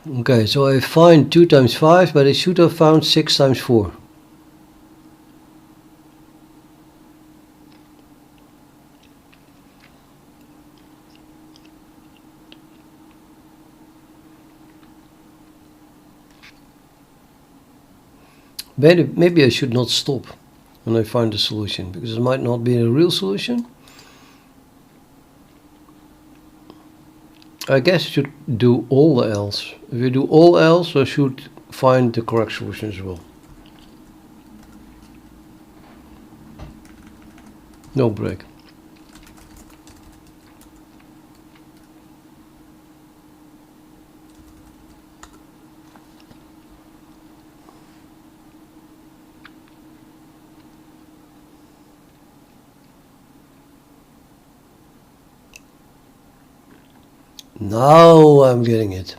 Okay, so I find 2 times 5, but I should have found 6 times 4. Maybe I should not stop when I find a solution, because it might not be a real solution. I guess I should do all else. If you do all else, I should find the correct solution as well. No break. Now I'm getting it.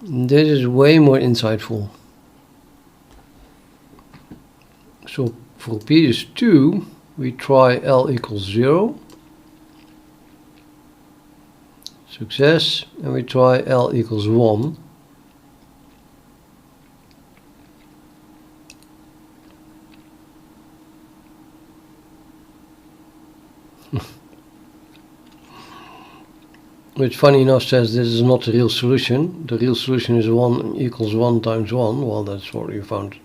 This is way more insightful. So for P is 2, we try L equals 0. Success. And we try L equals 1. Which funny enough says this is not the real solution. The real solution is 1 equals 1 times 1. Well, that's what you found.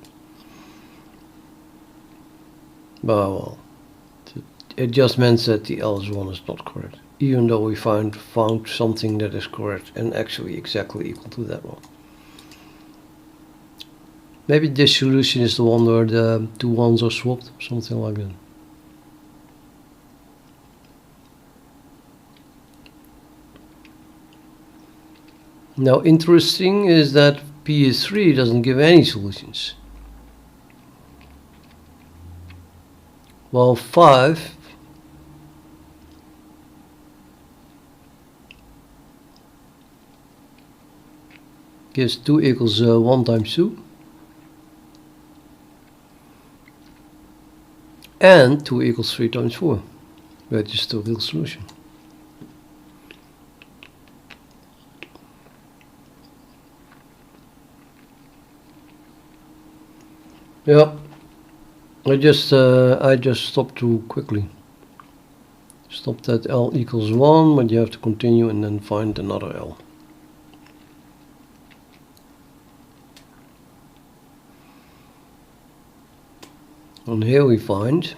Well, it just means that the L is 1 is not correct. Even though we found something that is correct and actually exactly equal to that one. Maybe this solution is the one where the 2 1s are swapped, something like that. Now interesting is that P is 3 doesn't give any solutions. Well, 5 gives 2 equals 1 times 2. And 2 equals 3 times 4, which is the real solution. Yeah, I just stopped too quickly. Stopped at L equals 1, but you have to continue and then find another L. And here we find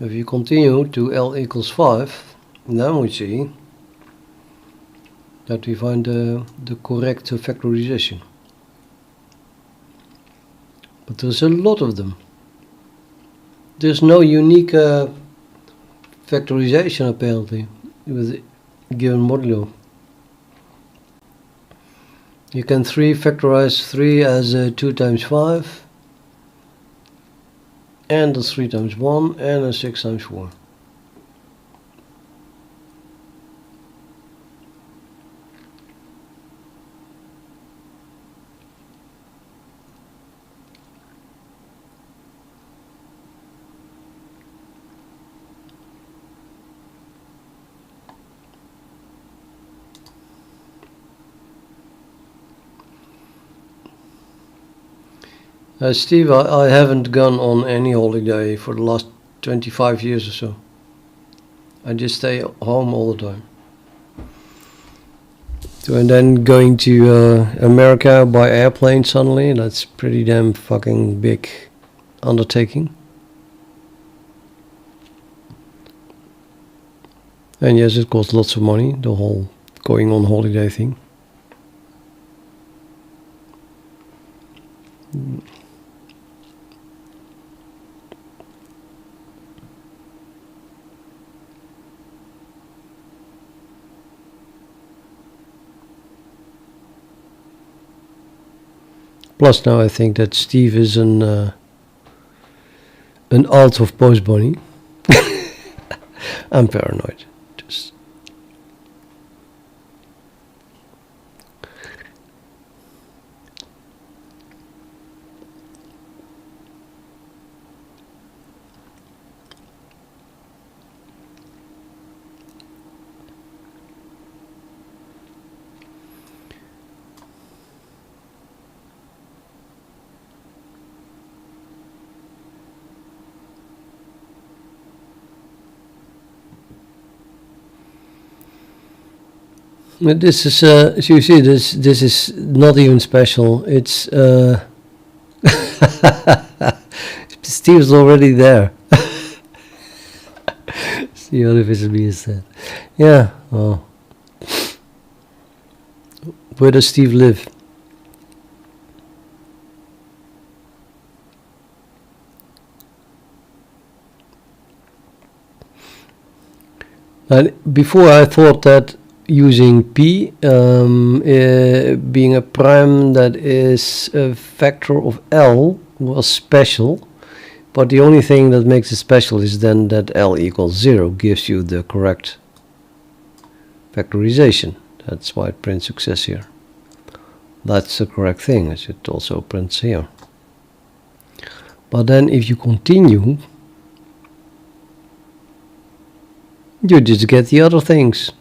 if you continue to L equals 5, then we see that we find the correct factorization. But there's a lot of them. There's no unique factorization apparently with a given modulo. You can factorize 3 as 2 times 5, and a 3 times 1, and a 6 times 4. Steve, I haven't gone on any holiday for the last 25 years or so. I just stay home all the time. So, and then going to America by airplane suddenly, that's pretty damn fucking big undertaking. And yes, it costs lots of money, the whole going on holiday thing. Plus now I think that Steve is an alt of Post Bunny. I'm paranoid. Just but this is you see this is not even special. It's Steve's already there. See what if it's being said. Yeah, well, where does Steve live? And before I thought that using P being a prime that is a factor of L was special, but the only thing that makes it special is then that L equals 0 gives you the correct factorization. That's why it prints success here. That's the correct thing, as it also prints here. But then if you continue, you just get the other things.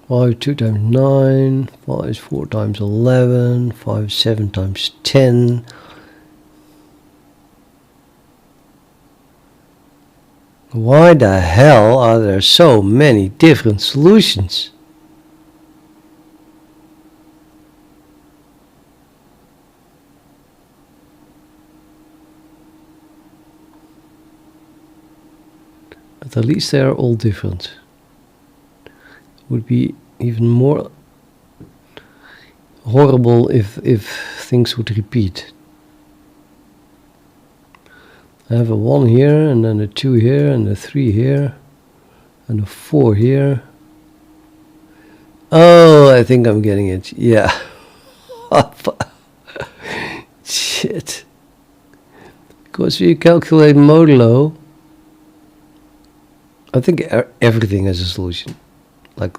Five 2 times 9, 5 is 4 times 11, 5 7 times 10. Why the hell are there so many different solutions? But at least they are all different. Would be even more horrible if things would repeat. I have a 1 here, and then a 2 here, and a 3 here, and a 4 here. Oh, I think I'm getting it. Yeah. Shit. Because we calculate modulo, I think everything has a solution. Like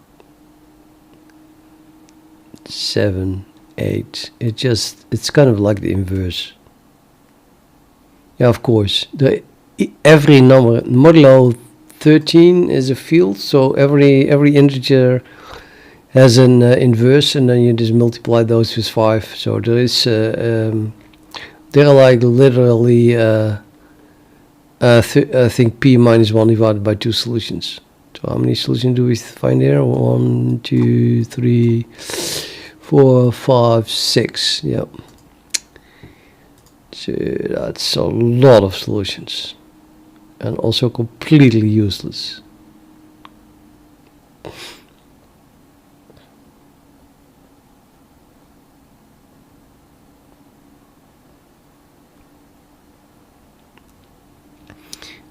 7, 8. It's kind of like the inverse. Yeah, of course. Every number modulo 13 is a field, so every integer has an inverse, and then you just multiply those with 5. So there is there are like literally I think p minus 1 divided by 2 solutions. So how many solutions do we find there? 1, 2, 3, 4, 5, 6. Yep. So that's a lot of solutions, and also completely useless.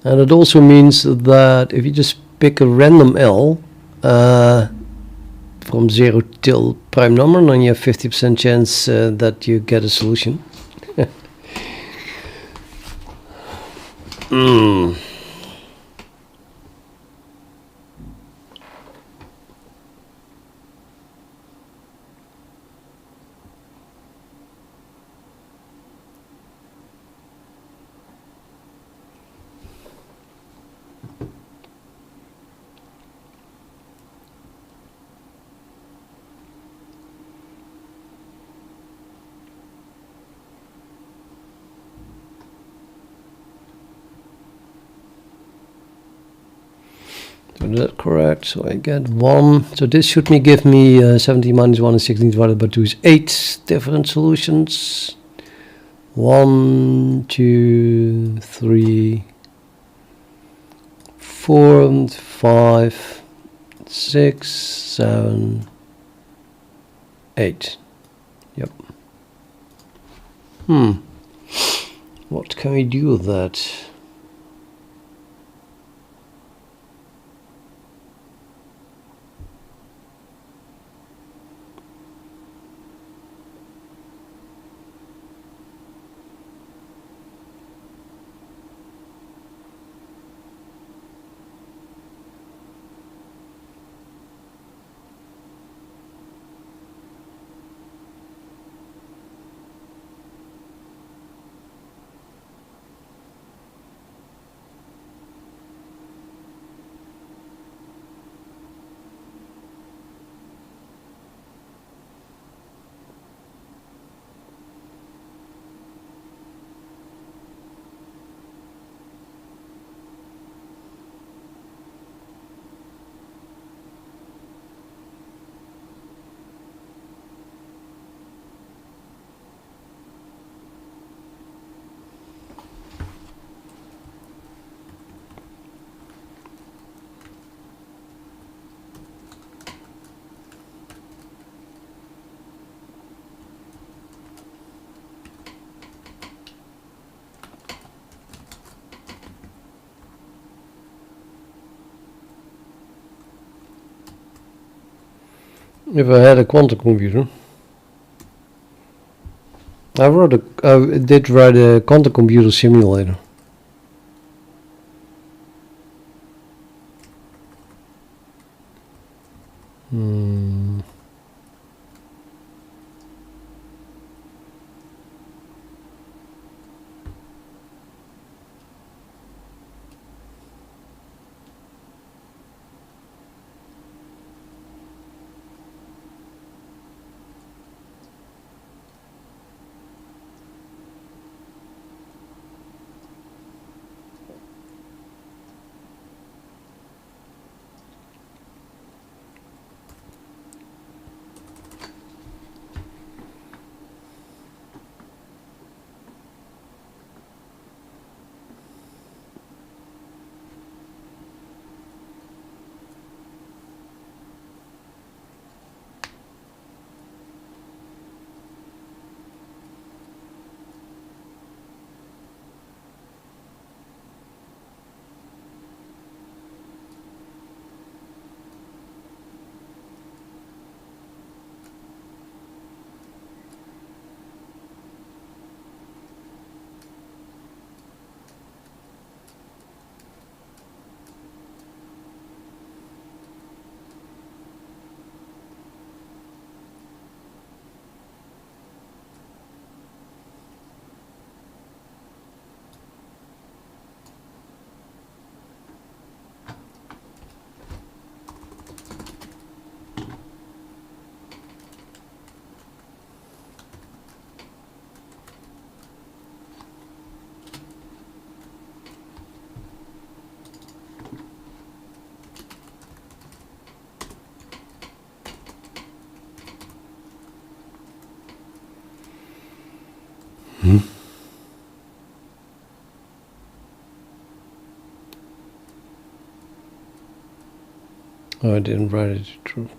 And it also means that if you just pick a random L from 0 till prime number, then you have 50% chance that you get a solution. So that's correct. So I get 1. So this should give me 17 minus 1 is 16 divided by 2 is 8 different solutions. 1, 2, 3, 4, 5, 6, 7, 8. Yep. What can we do with that? If I had a quantum computer, I did write a quantum computer simulator. Oh, I didn't write it true.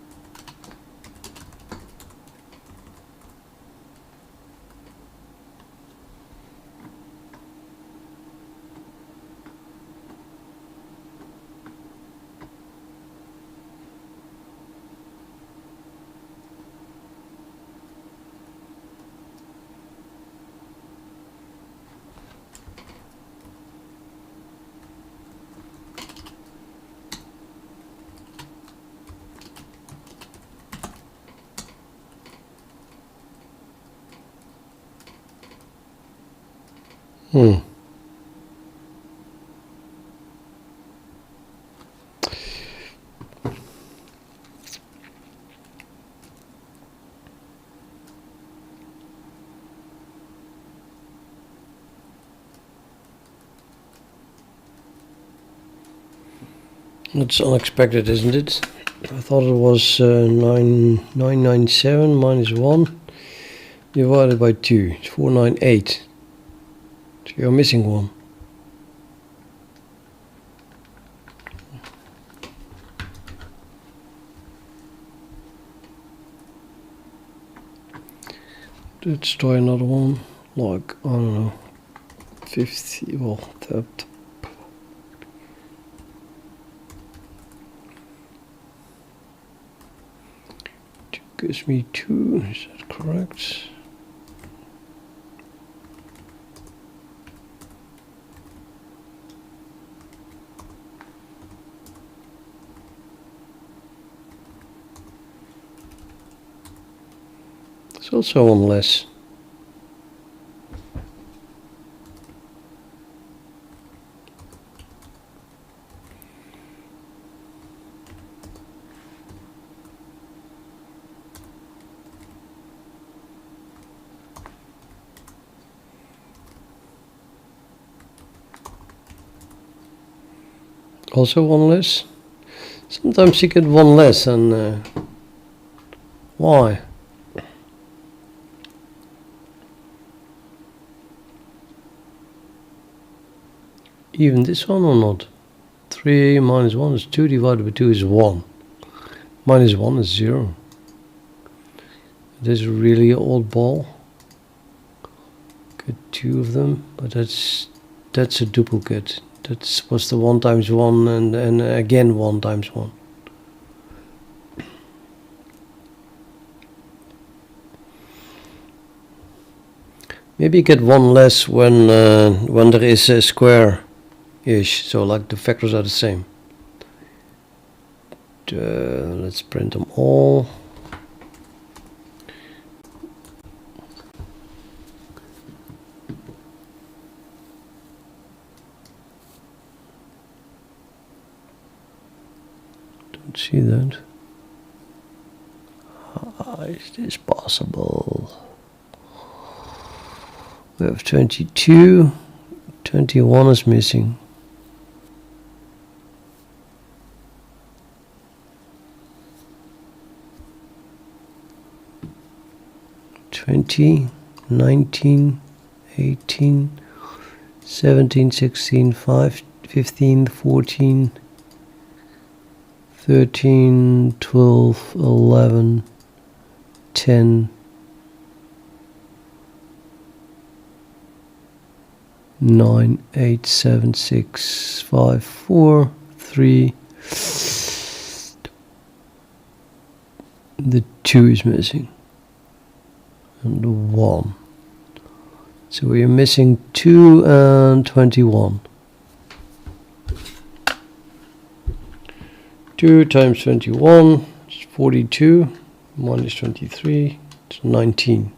That's unexpected, isn't it? I thought it was 997 minus 1 divided by 2. It's 498. So you're missing one. Let's try another one. Like, I don't know, 50. Well, that. Gives me 2, is that correct? It's also one less. Also one less. Sometimes you get one less, and why? Even this one or not? 3 minus 1 is 2 divided by 2 is 1. Minus 1 is 0. This is really an old ball. Get 2 of them, but that's a duplicate. That was the 1 times 1 and again 1 times 1. Maybe get 1 less when there is a square-ish, so like the factors are the same. Let's print them all. Don't see that. How is this possible? We have 22, 21 is missing. 20, 19, 18, 17, 16, 15, 14, 13, 12, 11, 10, 9, 8, 7, 6, 5, 4, 3. The 2 is missing. And the 1. So we are missing 2 and 21. 2 times 21 is 42. Minus 23. It's 19.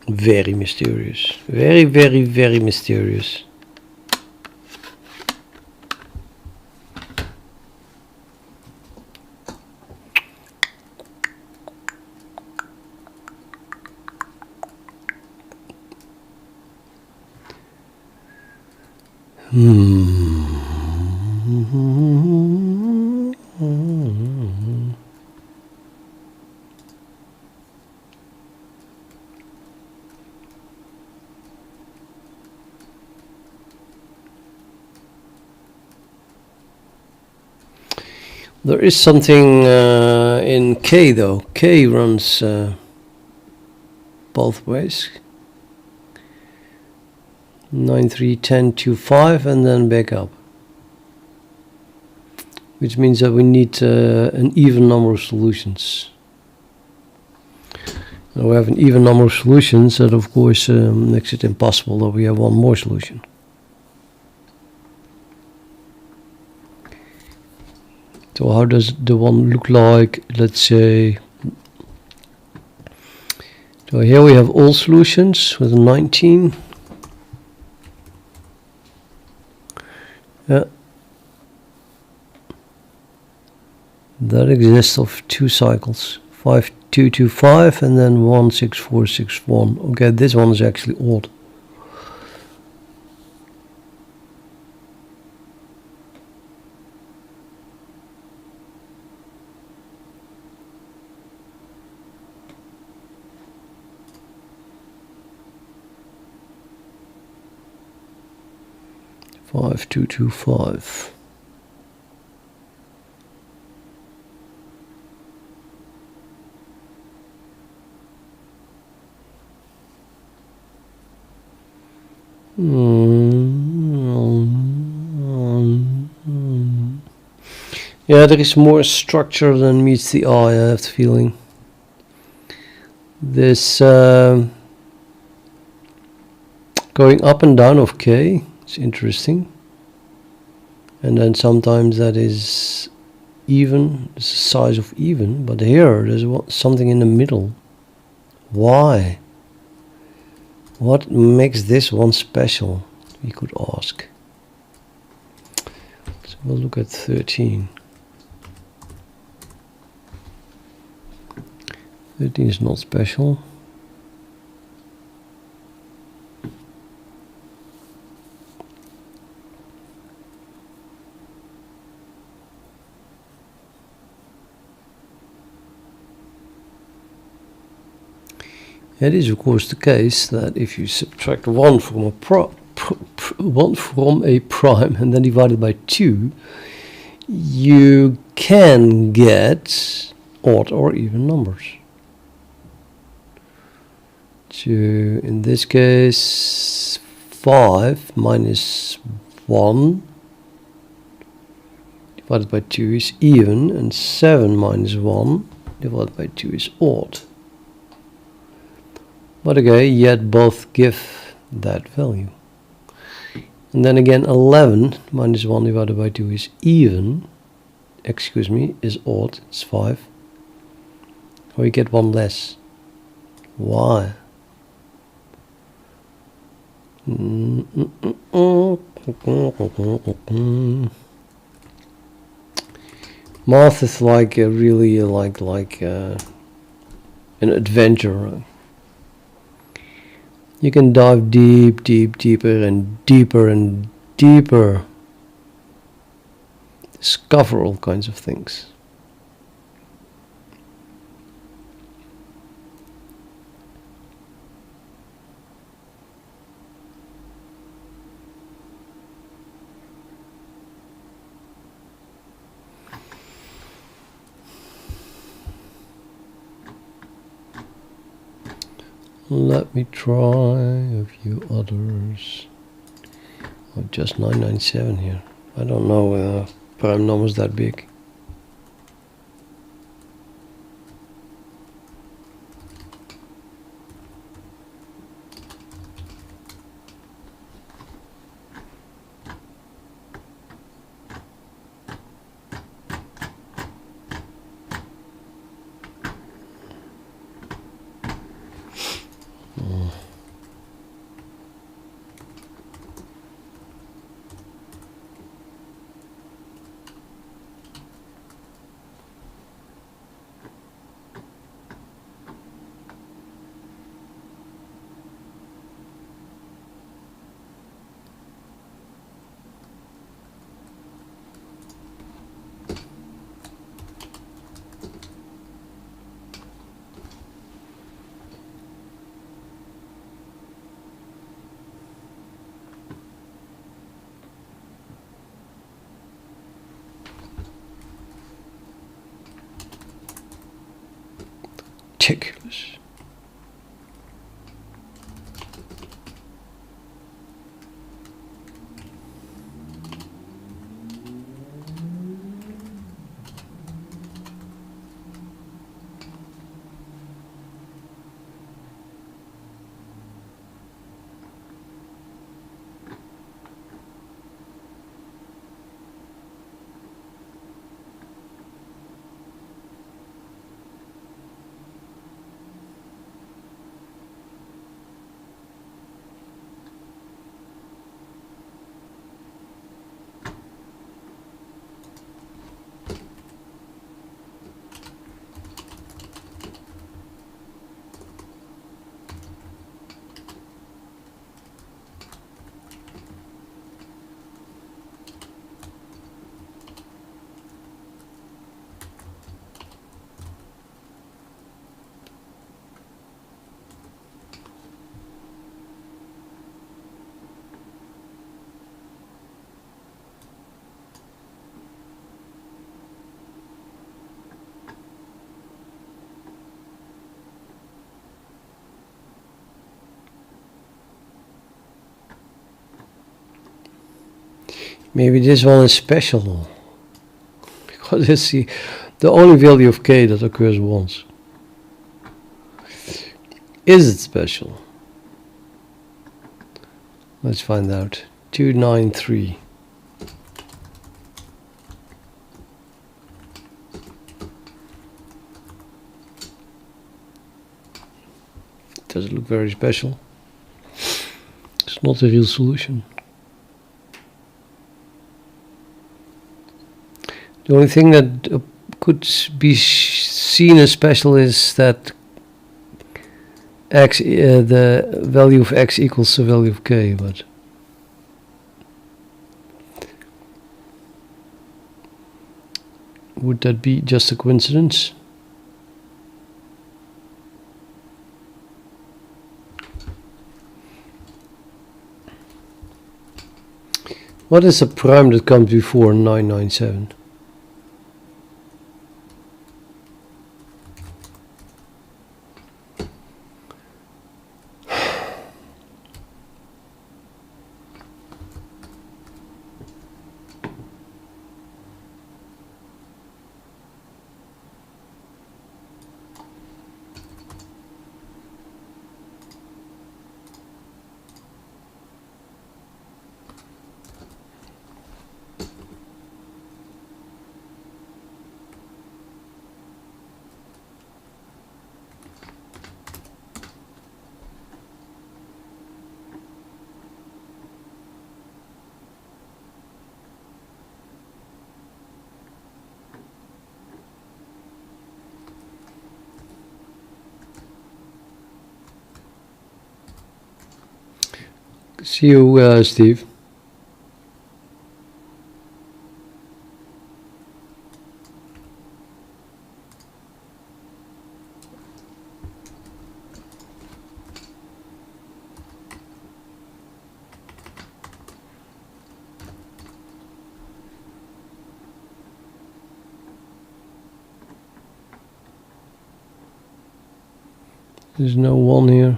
Very mysterious. Very, very, very mysterious. There is something in K though. K runs both ways. 9, 3, 10, 2, 5 and then back up. Which means that we need an even number of solutions. Now we have an even number of solutions, that of course makes it impossible that we have one more solution. So how does the one look like? Let's say, so here we have all solutions with a 19. Yeah. That exists of 2 cycles, 5, 2, 2, 5 and then 1, 6, 4, 6, 1. Okay, this one is actually odd. Five, 2, 2, 5. Yeah, there is more structure than meets the eye, I have the feeling. This going up and down of K is interesting. And then sometimes that is even, it's the size of even, but here there's something in the middle. Why? What makes this one special? We could ask. So we'll look at 13. 13 is not special. It is of course the case that if you subtract 1 from a prime and then divide it by 2, you can get odd or even numbers. So in this case 5 minus 1 divided by 2 is even, and 7 minus 1 divided by 2 is odd. But okay, yet both give that value. And then again 11 minus 1 divided by 2 is even, is odd, it's 5. Or you get one less. Why? Math is like really like an adventure. You can dive deeper and deeper and deeper. Discover all kinds of things. Let me try a few others. Oh, just 997 here. I don't know prime numbers that big. ridiculous. Maybe this one is special, because it's the only value of k that occurs once. Is it special? Let's find out. 293. Does it look very special? It's not a real solution. The only thing that could be seen as special is that x, the value of x equals the value of k, but would that be just a coincidence? What is a prime that comes before 997? See you, Steve. There's no one here.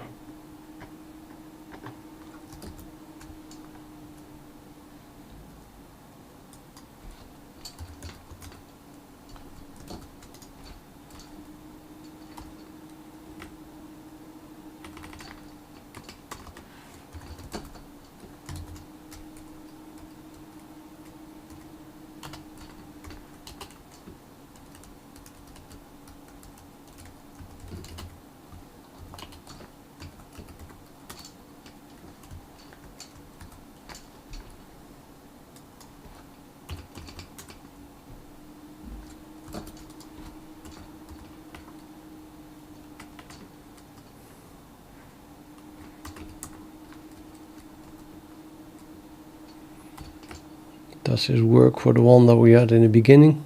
Does this work for the one that we had in the beginning?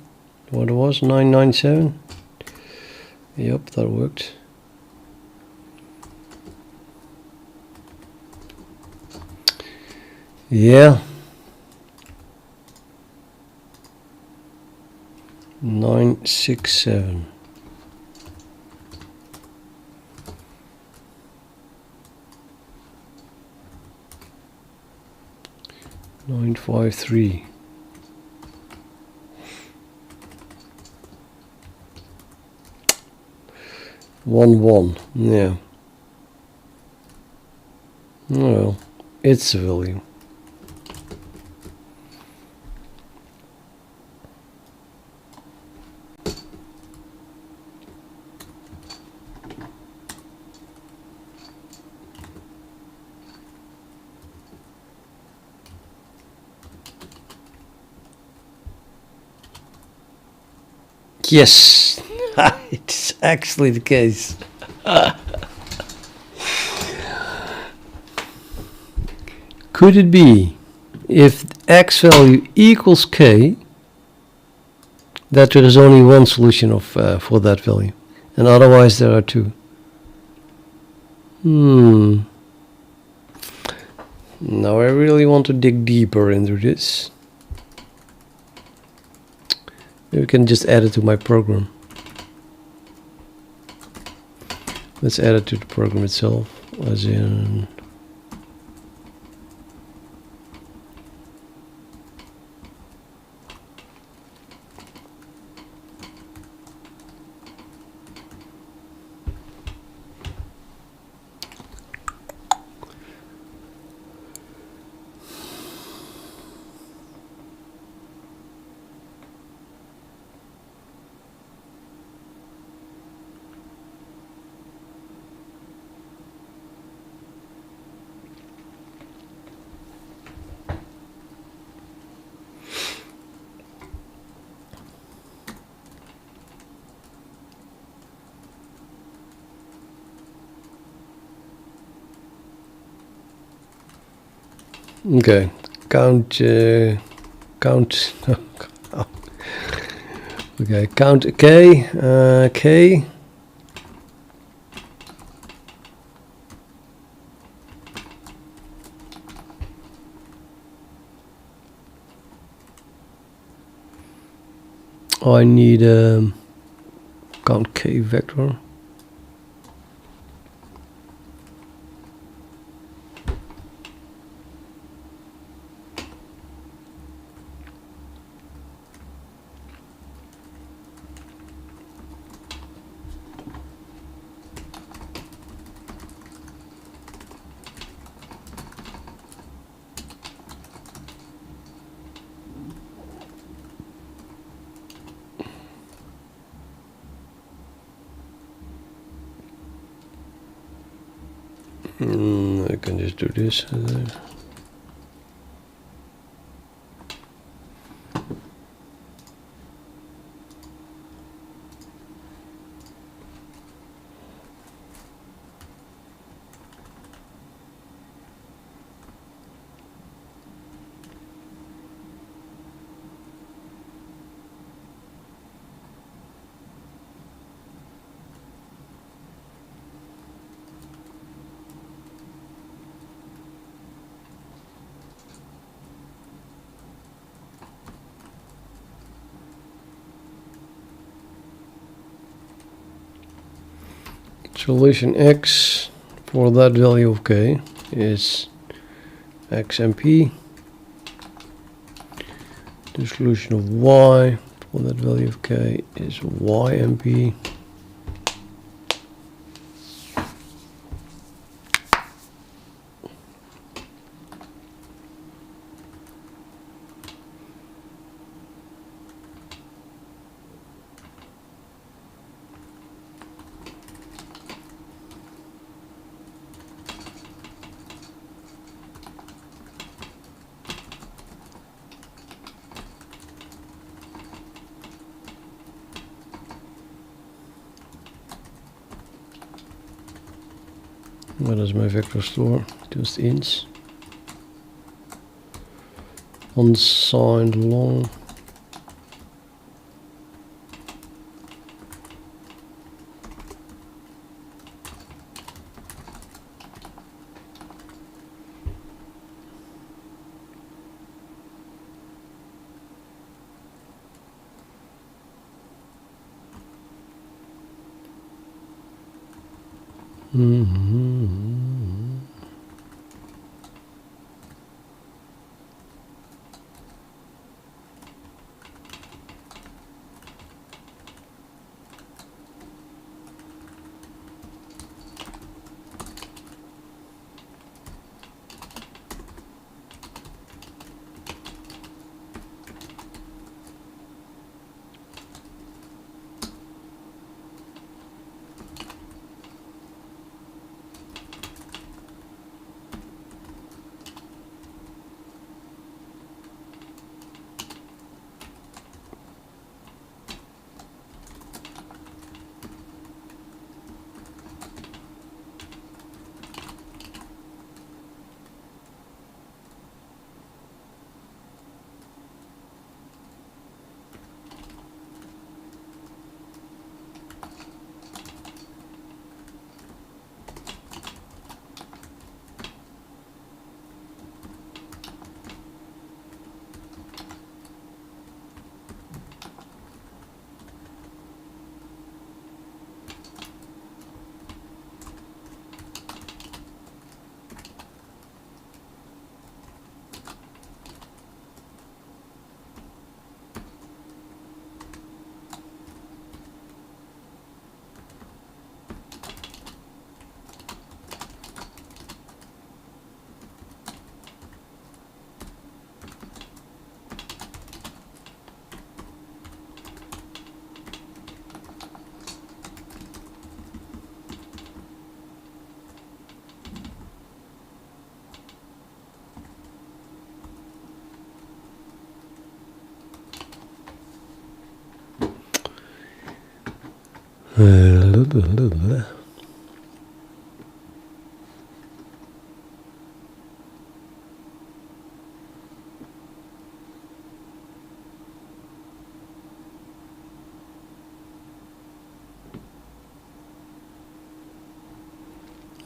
What it was, 997? Yep, that worked. Yeah. 967. 0.53. One. Yeah. Well, it's a value. Yes, it's actually the case. Could it be, if x value equals k, that there is only one solution of for that value, and otherwise there are two? Now I really want to dig deeper into this. Maybe we can just add it to my program. Let's add it to the program itself, as in okay, count okay, count k, k. Oh, I need count k vector. I can just do this. Solution x for that value of k is xmp. The solution of y for that value of k is ymp. What is my vector store? Just ints. Unsigned long.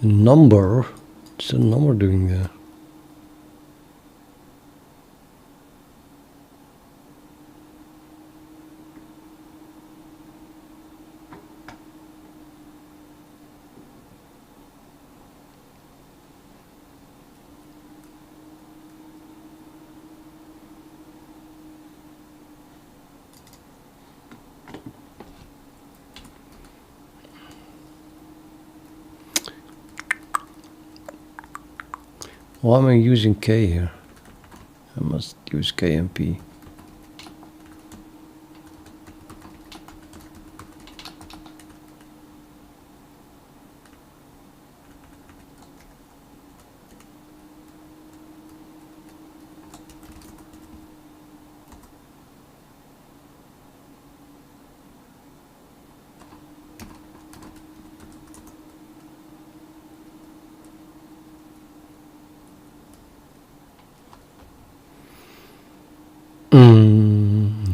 Number. What's the number doing there? Why am I using K here? I must use K and P.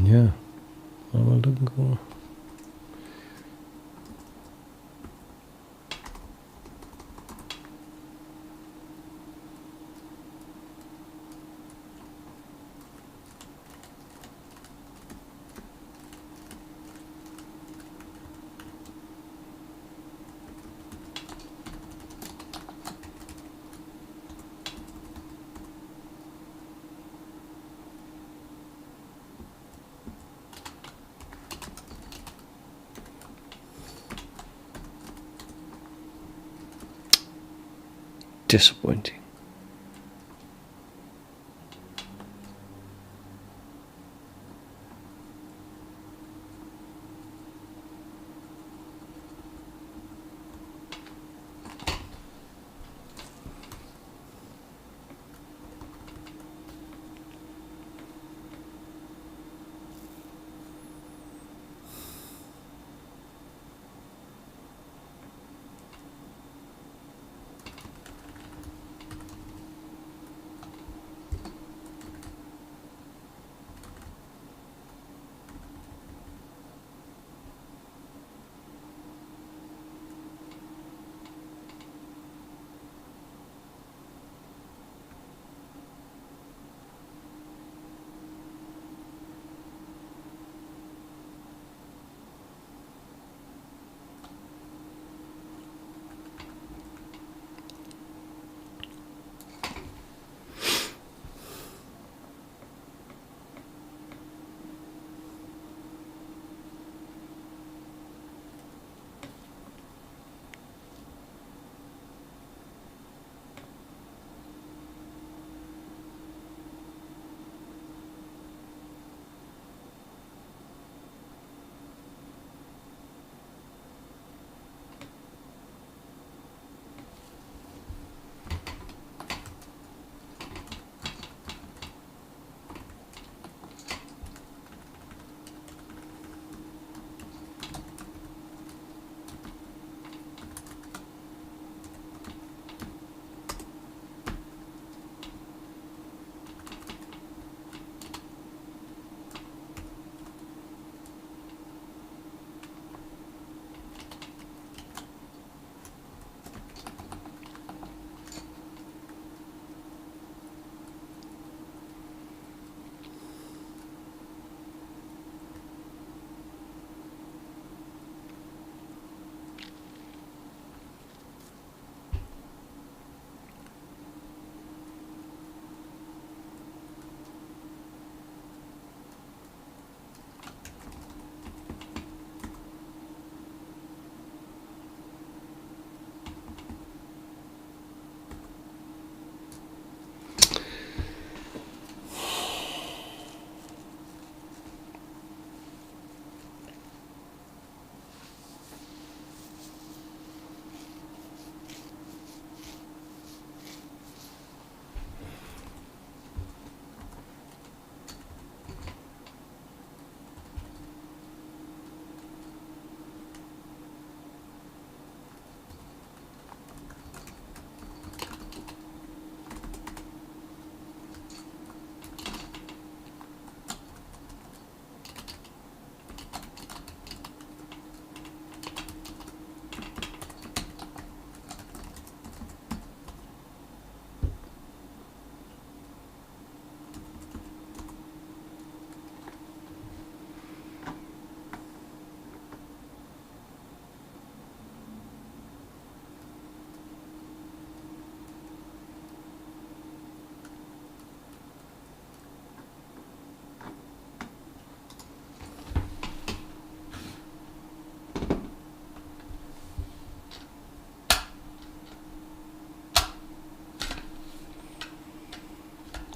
Yeah. What am I looking for? Disappointing.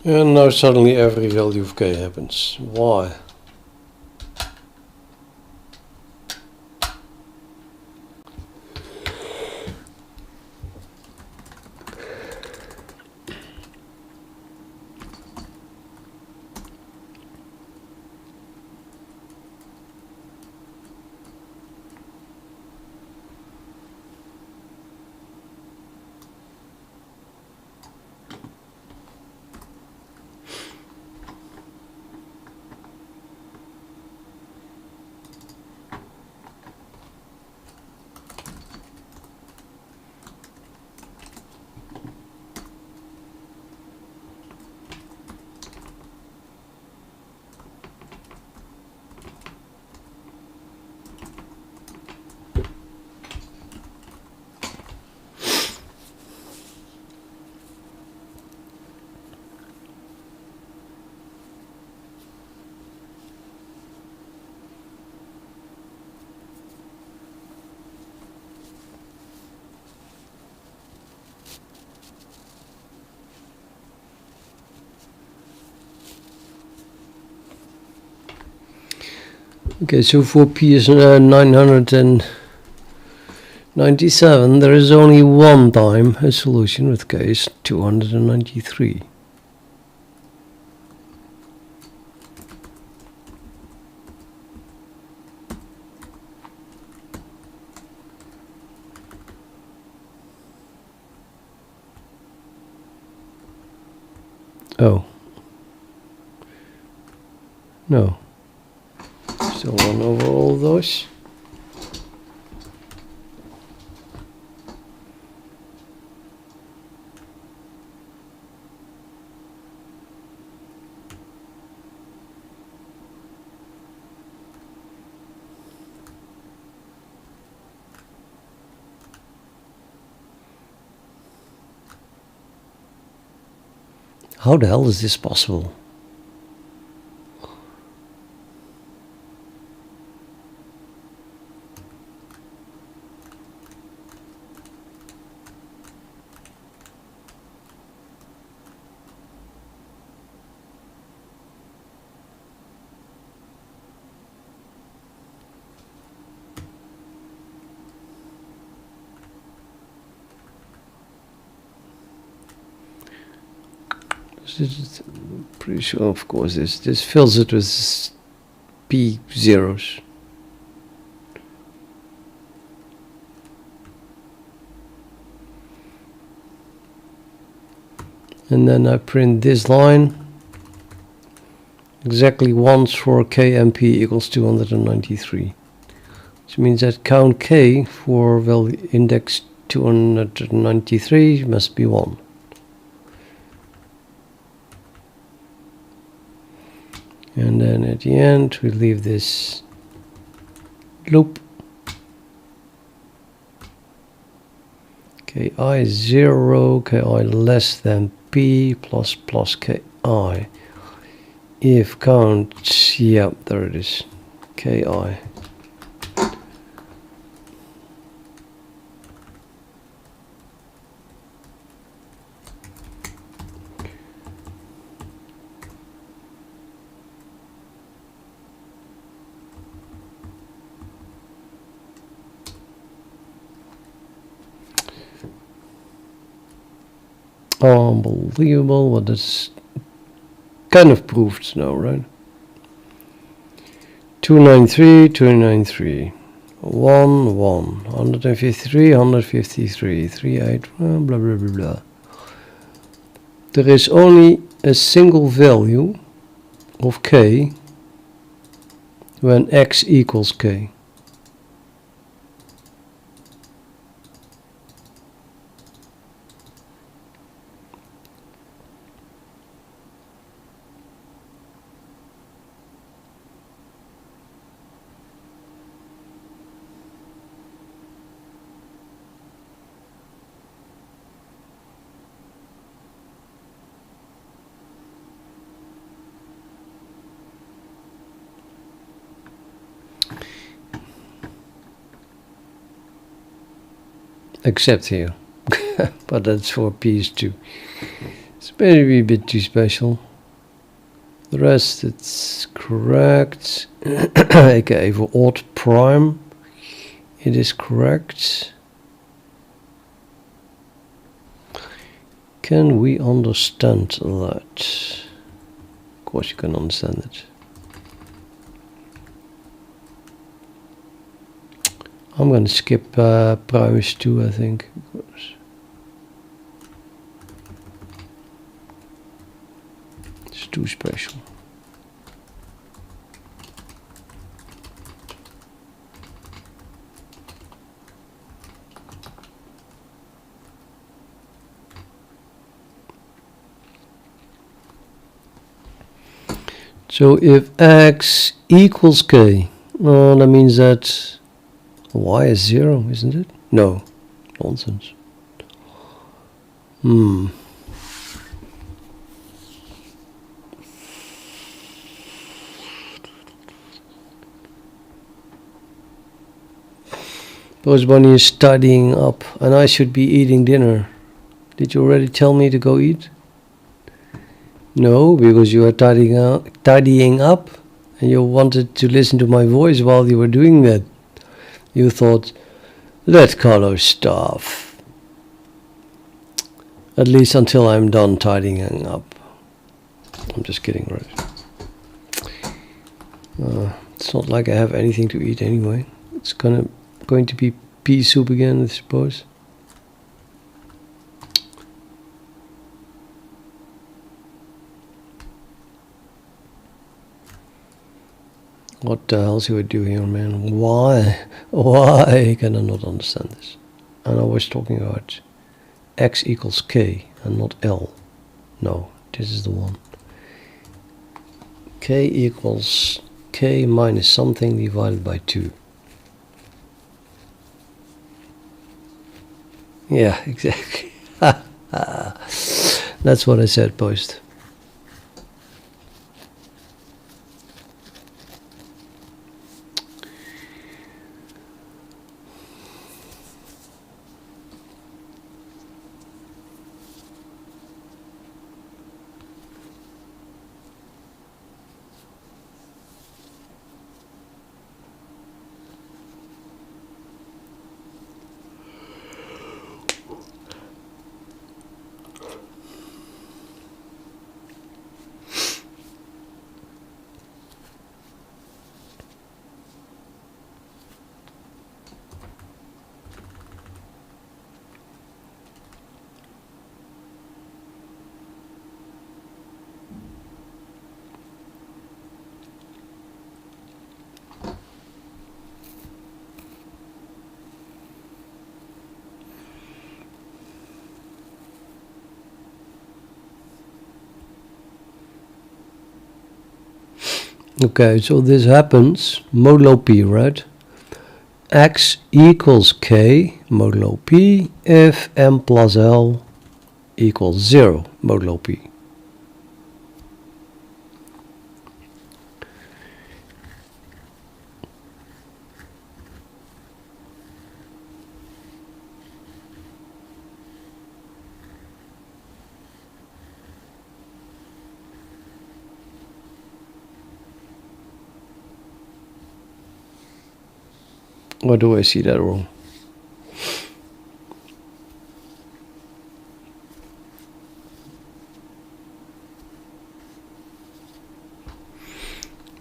And now suddenly every value of k happens. Why? Okay, so for P is 997, there is only one time a solution with K is 293. Oh. No. Still 1 over all those. How the hell is this possible? Pretty sure, of course, this fills it with p zeros. And then I print this line exactly once for k and p equals 293, which means that count k for value index 293 must be 1. And then at the end we leave this loop. Ki is 0, ki less than p plus plus ki. If count, yeah, there it is, ki. Unbelievable what is kind of proved now, right? 293, 293, 1, 1, 153, 153, 38, blah blah blah blah. There is only a single value of k when x equals k. Except here, but that's for P is 2. It's maybe a bit too special. The rest, it's correct. Okay, for odd prime, it is correct. Can we understand that? Of course you can understand it. I'm gonna skip primes 2, I think. Because it's too special. So if x equals k, that means that y is 0, isn't it? No, nonsense. Because Bonnie is studying up and I should be eating dinner. Did you already tell me to go eat? No, because you are tidying up and you wanted to listen to my voice while you were doing that. You thought, let Carlos stuff. At least until I'm done tidying up. I'm just kidding, right? It's not like I have anything to eat anyway. It's going to be pea soup again, I suppose. What the hell should I do here, man? Why? Why can I not understand this? And I was talking about x equals k and not L. No, this is the one. K equals k minus something divided by 2. Yeah, exactly. That's what I said, post. Okay, so this happens modulo p, right? X equals k modulo p if m plus l equals 0 modulo p. Or do I see that wrong?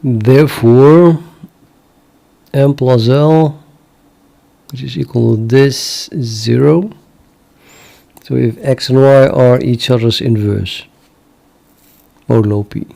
Therefore, m plus l, which is equal to this, is 0. So if x and y are each other's inverse, modulo p.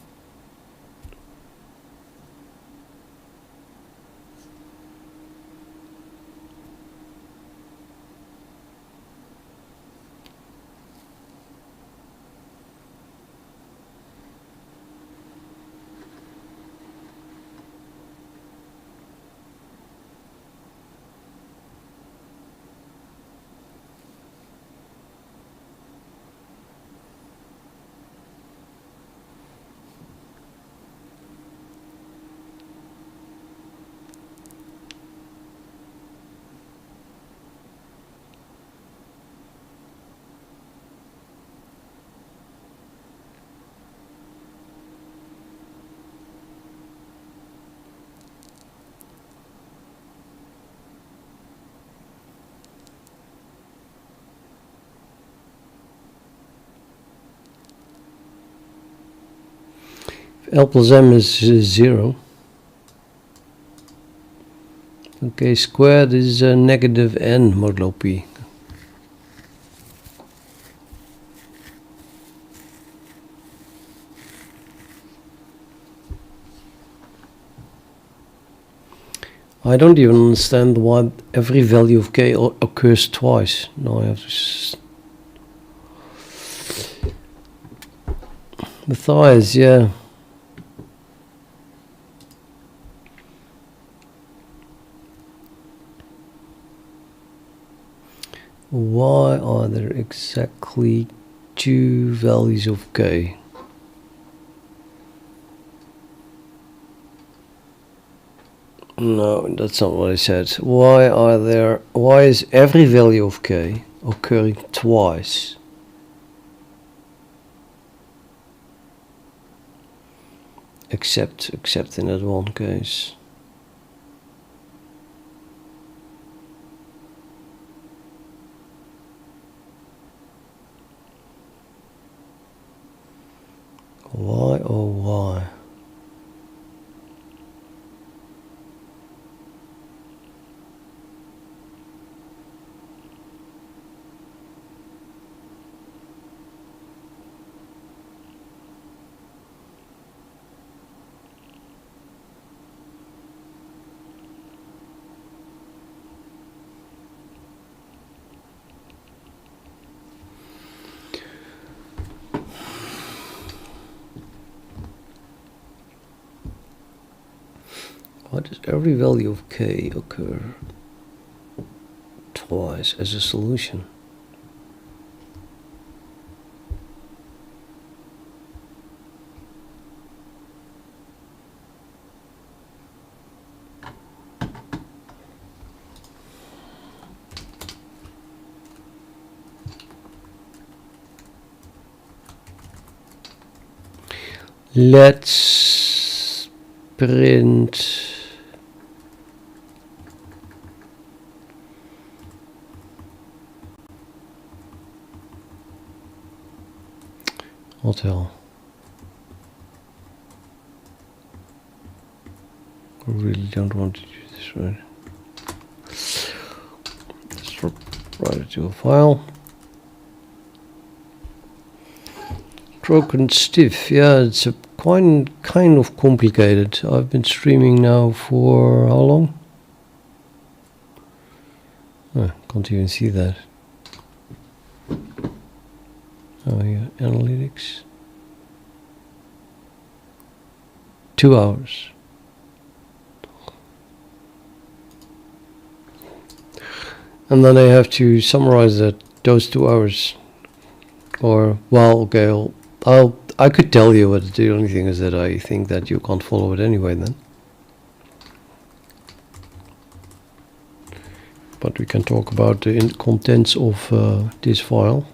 L plus m is 0. Okay, squared is negative n modulo p. I don't even understand why every value of k occurs twice. Now I have to... Factorize, yeah. Why are there exactly two values of k? No, that's not what I said. Why is every value of k occurring twice? Except in that one case. Why, oh why? Why does every value of k occur twice as a solution? Let's print what hell? I really don't want to do this right. Let's write it to a file. Broken stiff, yeah, it's a kind of complicated. I've been streaming now for how long? Oh, can't even see that. Oh yeah, analytics. 2 hours. And then I have to summarize those 2 hours. Or, well, okay, I could tell you, but the only thing is that I think that you can't follow it anyway then. But we can talk about the contents of this file.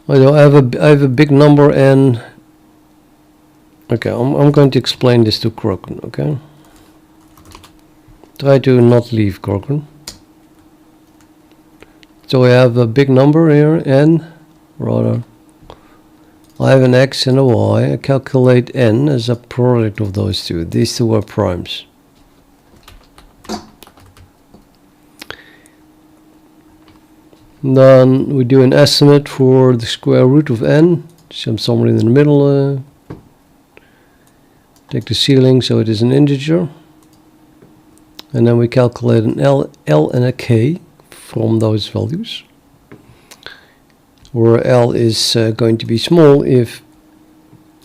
I have a big number and okay, I'm going to explain this to Kroken, okay? Try to not leave Kroken. So I have a big number here, n, rather. I have an x and a y. I calculate n as a product of those two. These two are primes. Then we do an estimate for the square root of n. So I'm somewhere in the middle. Take the ceiling so it is an integer. And then we calculate an L and a K from those values. Where L is going to be small if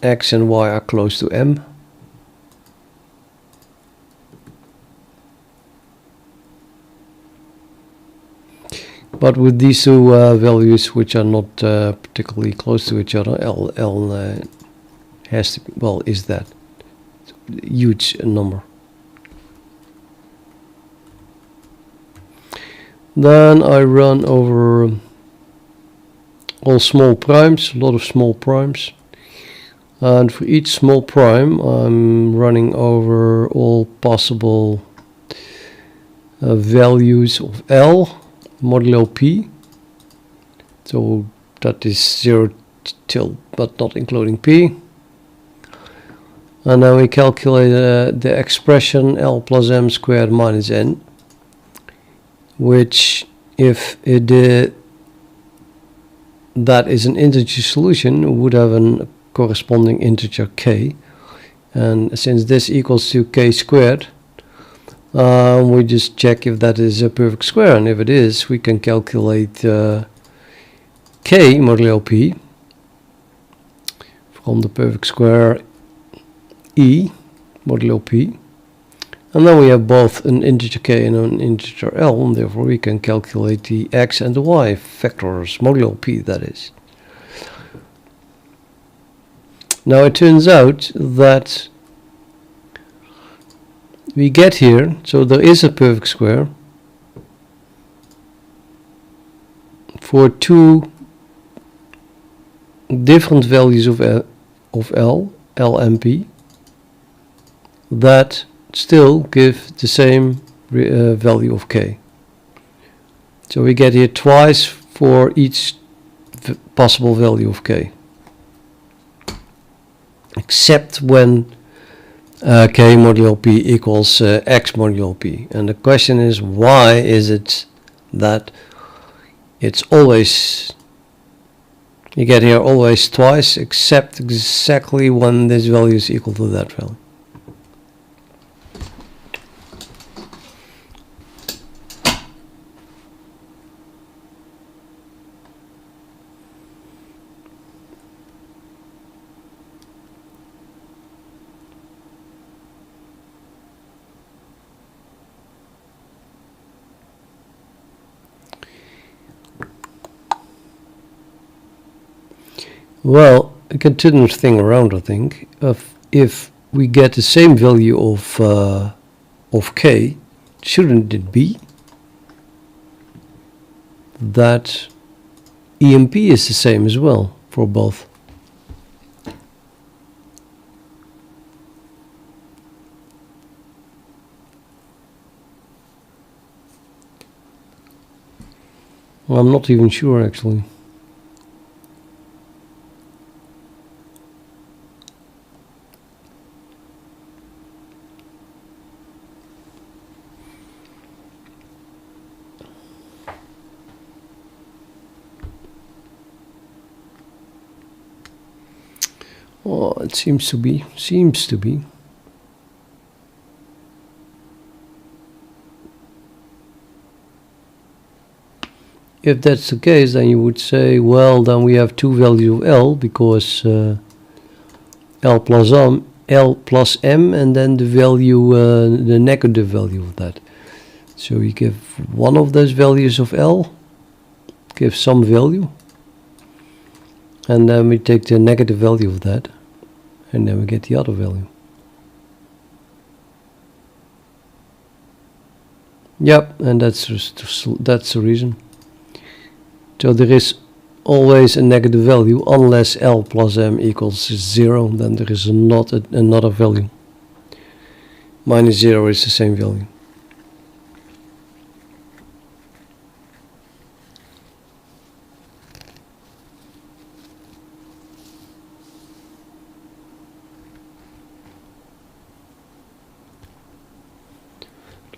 x and y are close to m. But with these two values, which are not particularly close to each other, L has to be, well, is that huge number. Then I run over all small primes, a lot of small primes. And for each small prime, I'm running over all possible values of L modulo P So that is 0 till, but not including p. And then we calculate the expression L plus m squared minus n, which if that is an integer solution, would have a corresponding integer k. And since this equals to k squared, we just check if that is a perfect square, and if it is, we can calculate k modulo p from the perfect square e modulo p, and then we have both an integer k and an integer l, and therefore we can calculate the x and the y factors modulo p, that is. Now it turns out that we get here, so there is a perfect square for two different values of L and P that still give the same value of k. So we get here twice for each possible value of k, except when k modulo p equals x modulo p. And the question is, why is it that it's always, you get here always twice, except exactly when this value is equal to that value? Well, a continuous thing around, I think, if we get the same value of k, shouldn't it be that EMP is the same as well for both? Well, I'm not even sure actually. Oh, it seems to be. If that's the case, then you would say, well, then we have two values of L, because L plus m, and then the value, the negative value of that. So we give one of those values of L, give some value, and then we take the negative value of that, and then we get the other value. Yep, and that's the reason. So there is always a negative value unless L plus m equals 0, then there is not another value. Minus 0 is the same value.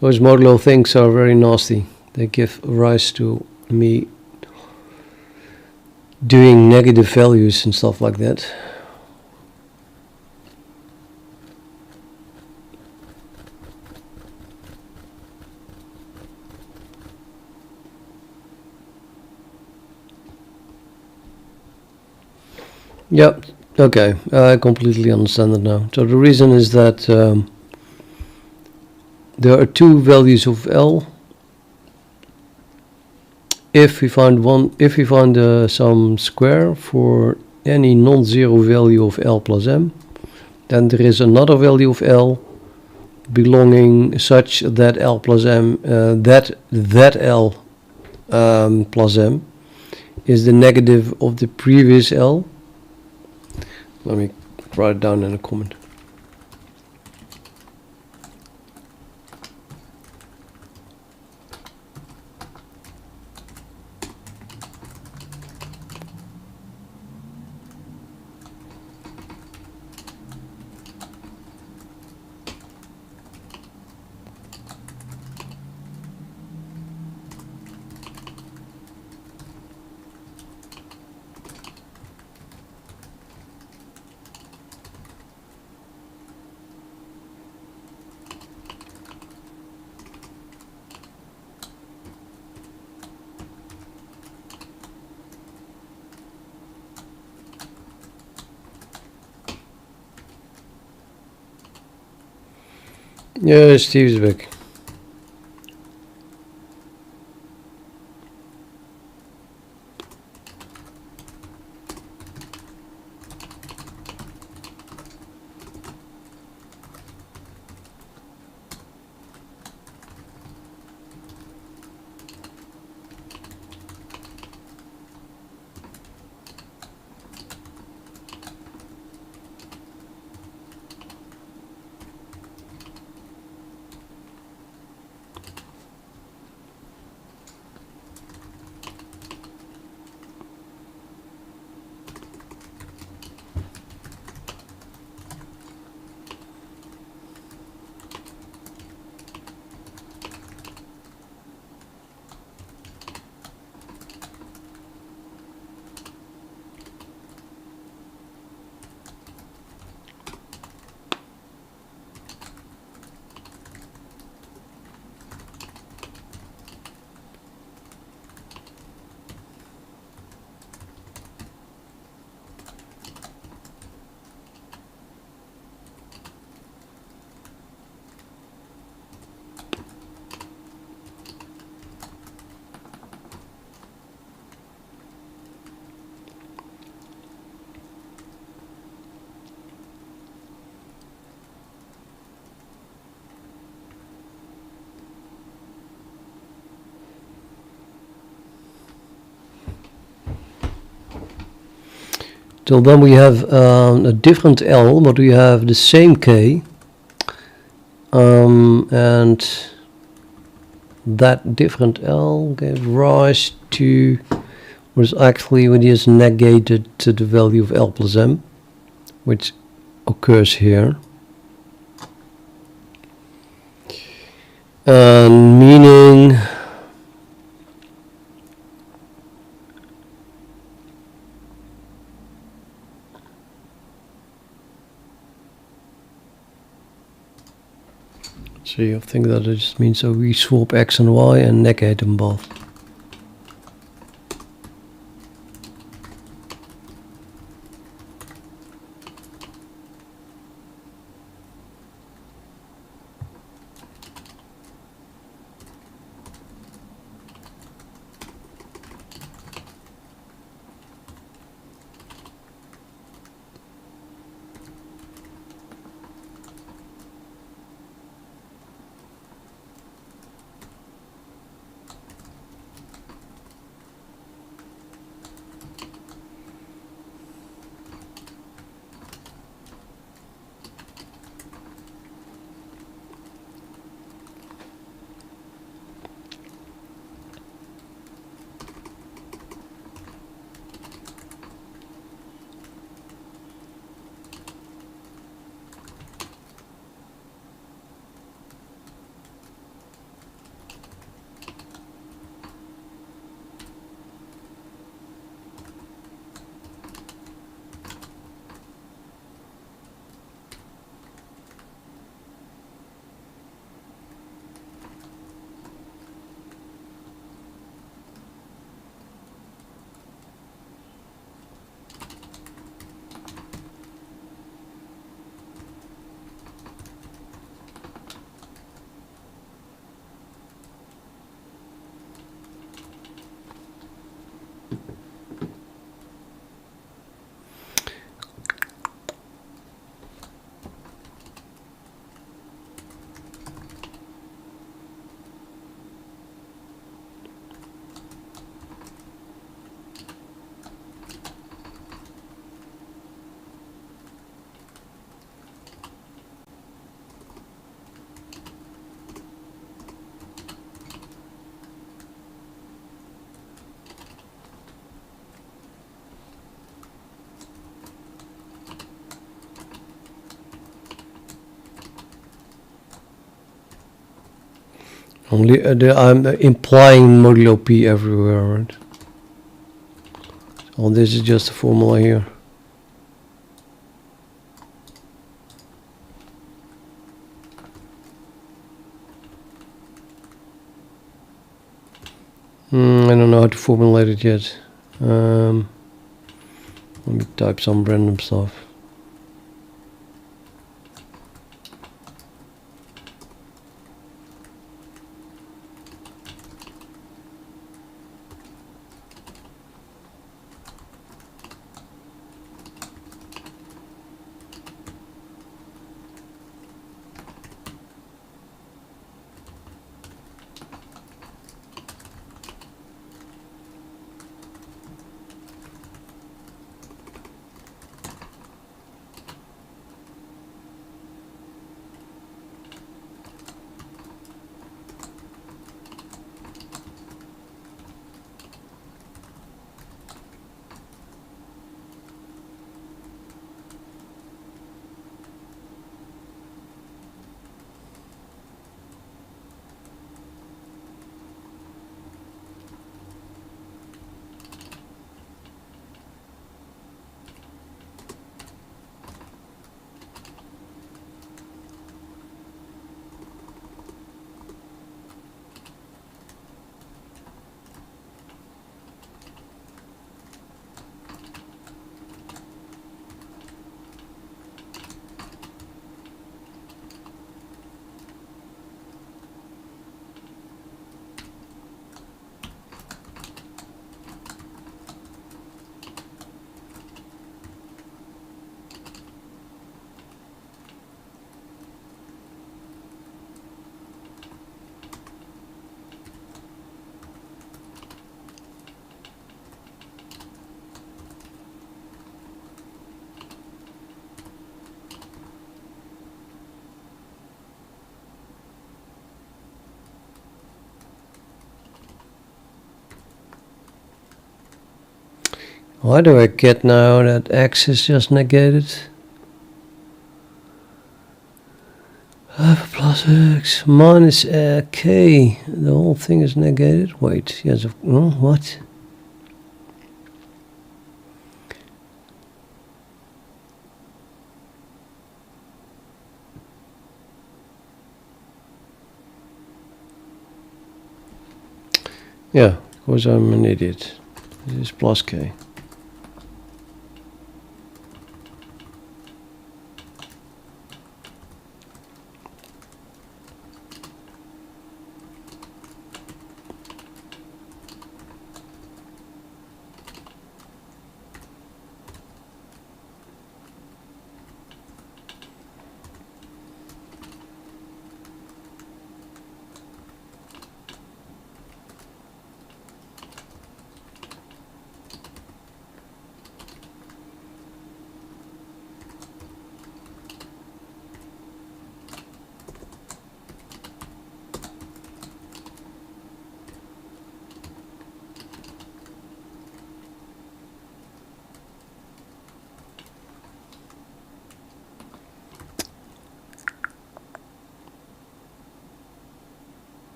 Those modulo things are very nasty. They give rise to me doing negative values and stuff like that. Yep, okay, I completely understand it now. So the reason is that there are two values of L. If we find some square for any non-zero value of L plus m, then there is another value of L belonging such that L plus m, that L plus m is the negative of the previous L. Let me write it down in a comment. Yeah, Steve's back. Till then we have a different L, but we have the same K. And that different L gave rise to was actually when it is negated to the value of L plus M, which occurs here. Meaning see, I think that it just means so we swap X and Y and negate them both. Only I'm implying modulo P everywhere, right? All this is just a formula here. I don't know how to formulate it yet. Let me type some random stuff. Why do I get now that x is just negated? Plus x minus k. The whole thing is negated. Wait, yes, what? Yeah, because I'm an idiot. This is plus k.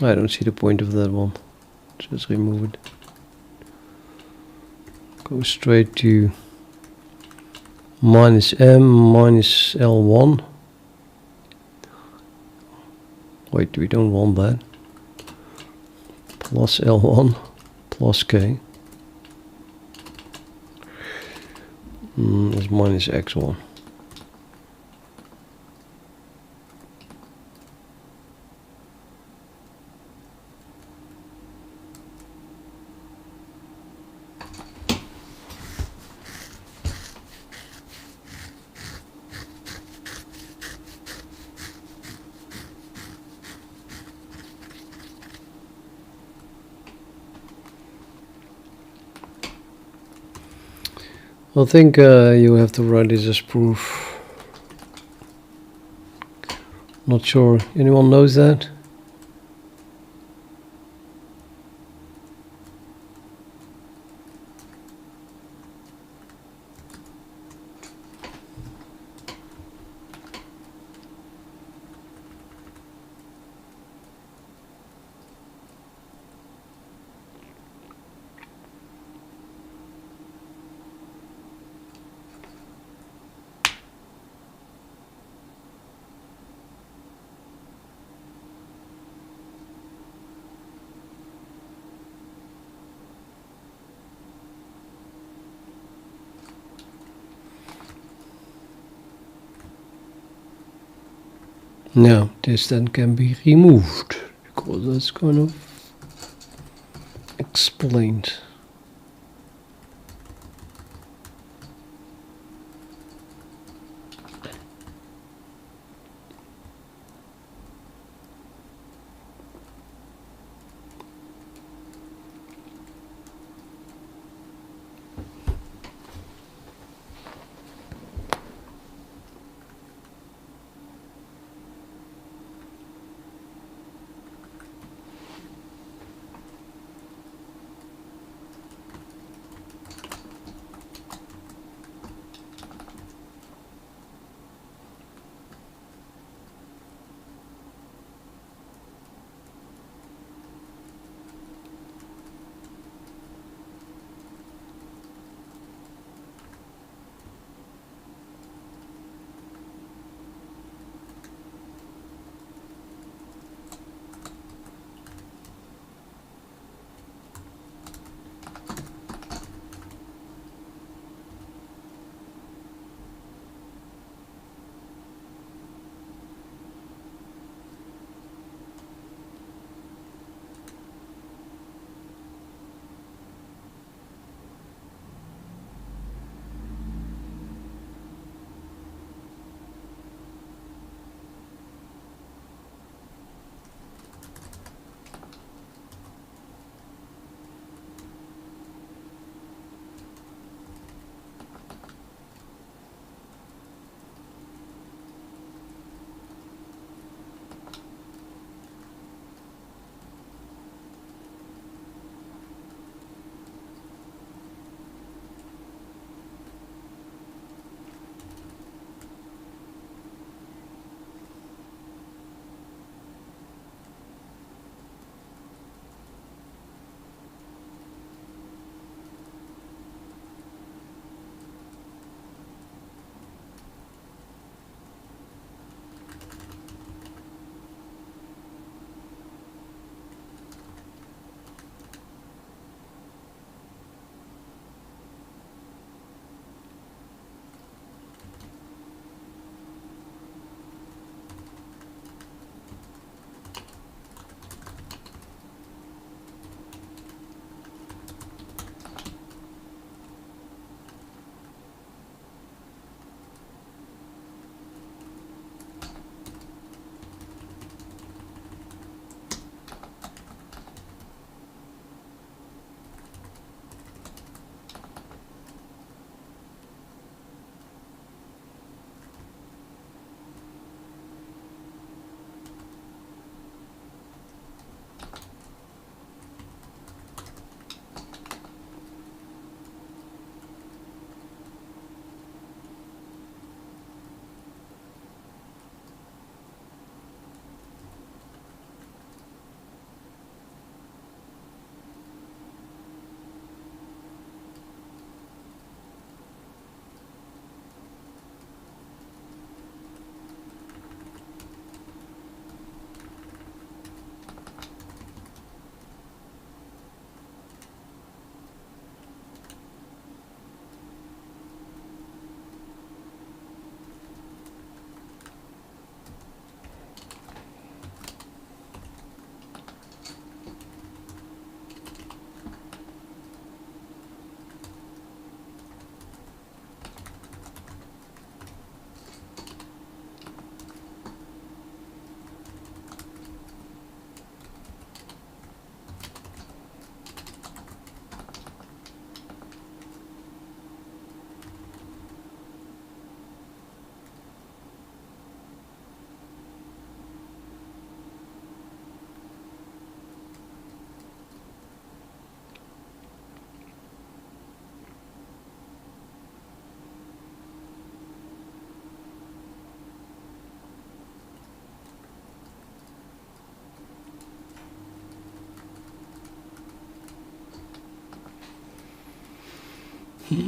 I don't see the point of that one. Just remove it. Go straight to minus m minus L1. Wait, we don't want that. Plus L1 plus k. That's minus x1. I think you have to write this as proof. Not sure. Anyone knows that? Now this then can be removed because that's kind of explained. Yeah,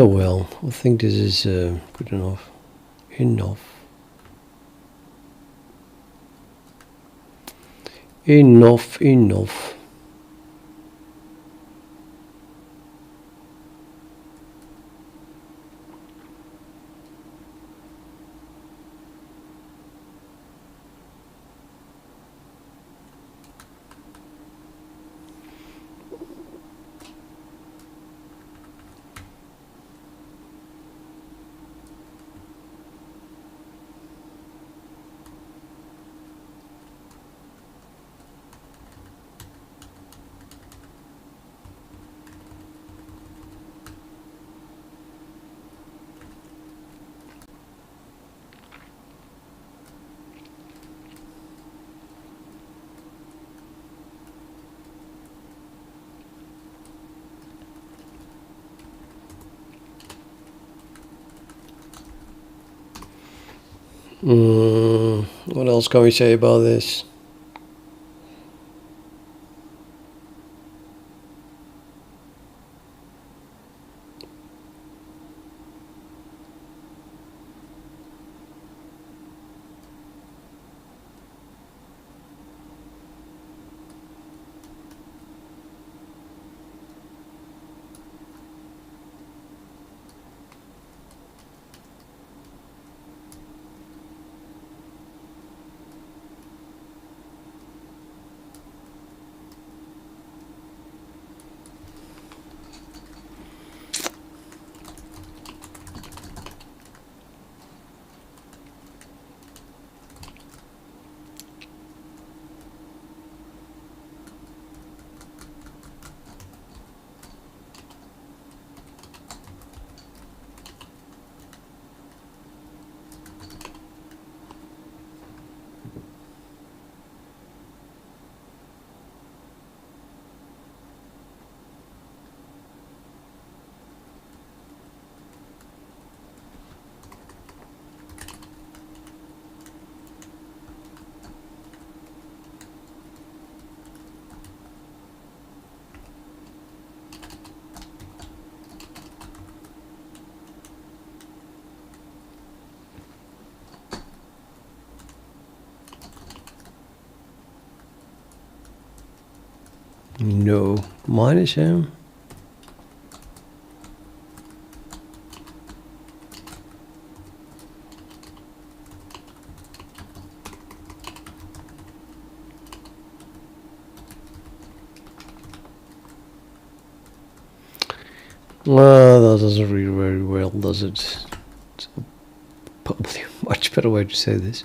well, I think this is good enough. Enough. What else can we say about this? No. Minus him. Well, that doesn't read very well, does it? It's probably a much better way to say this.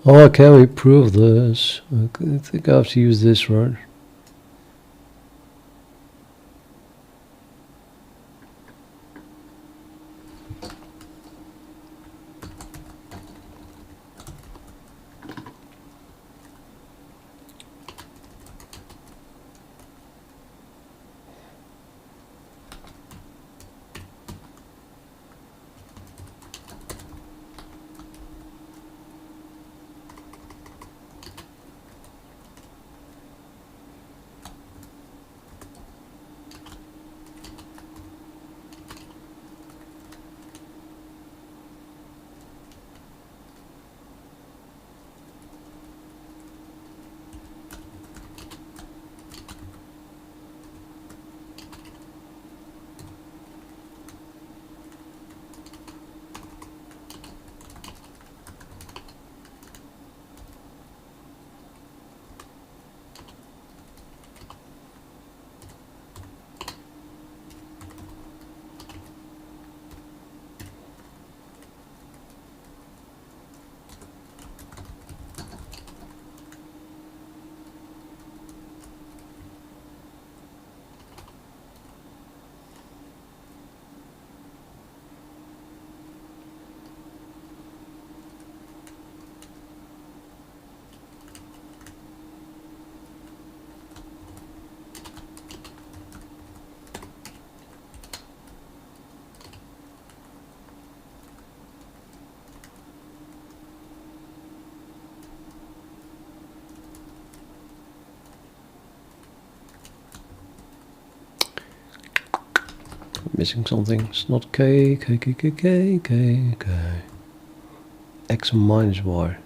Oh, can we prove this? I think I have to use this, right? Missing something. It's not K, K, K, K, K, K, K. X minus Y.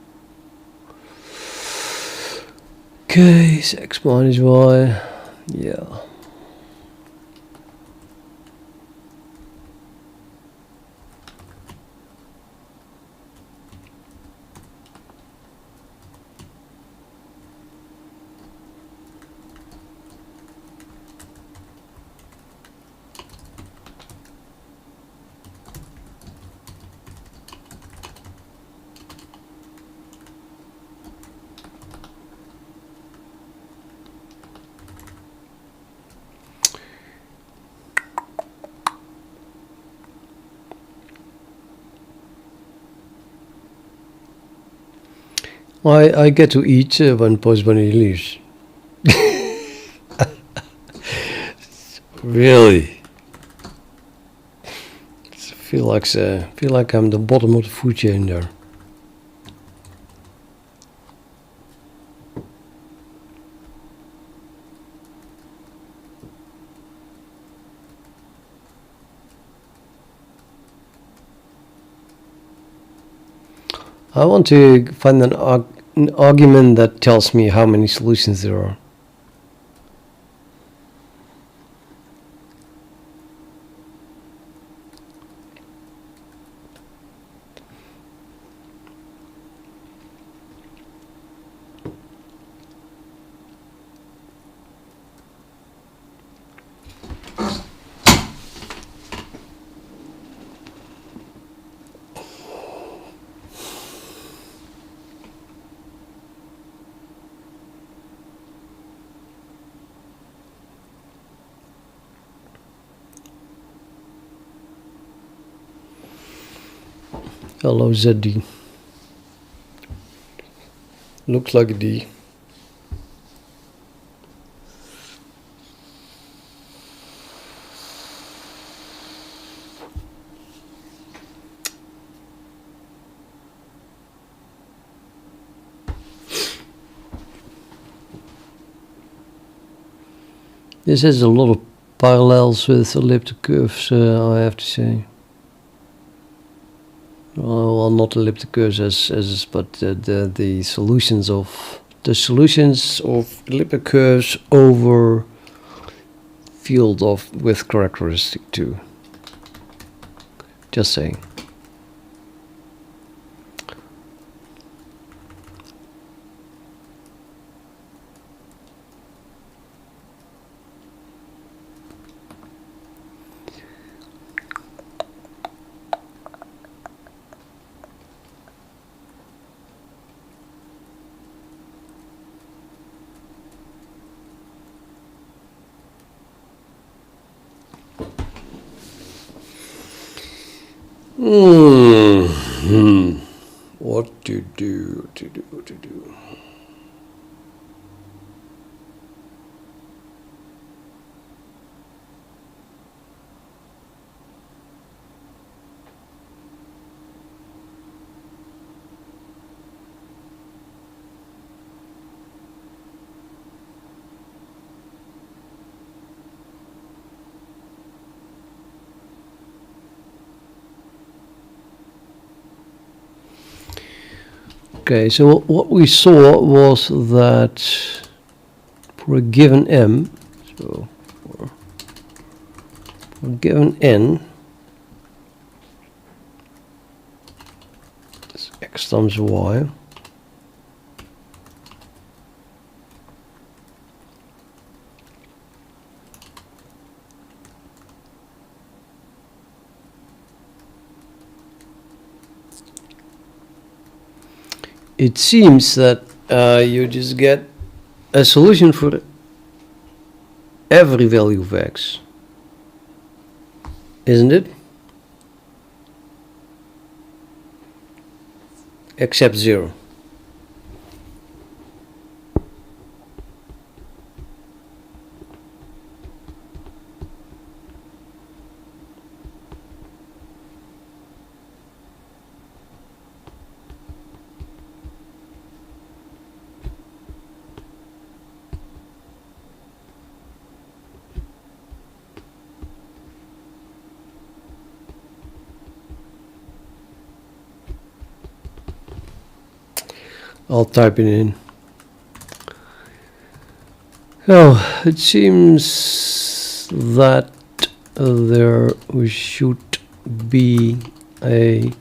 K is X minus Y. Yeah. I get to eat when Post Bunny leaves. Really? Feel like I'm the bottom of the food chain there. I want to find an argument that tells me how many solutions there are. Hello ZD. Looks like a D. This has a lot of parallels with elliptic curves, I have to say. Well, not elliptic curves but the solutions of elliptic curves over field with characteristic 2. Just saying. What to do, what to do. Okay, so what we saw was that for a given m, so for a given n, that's x times y, it seems that you just get a solution for every value of x, isn't it? Except 0. I'll type it in. Oh, it seems that there should be a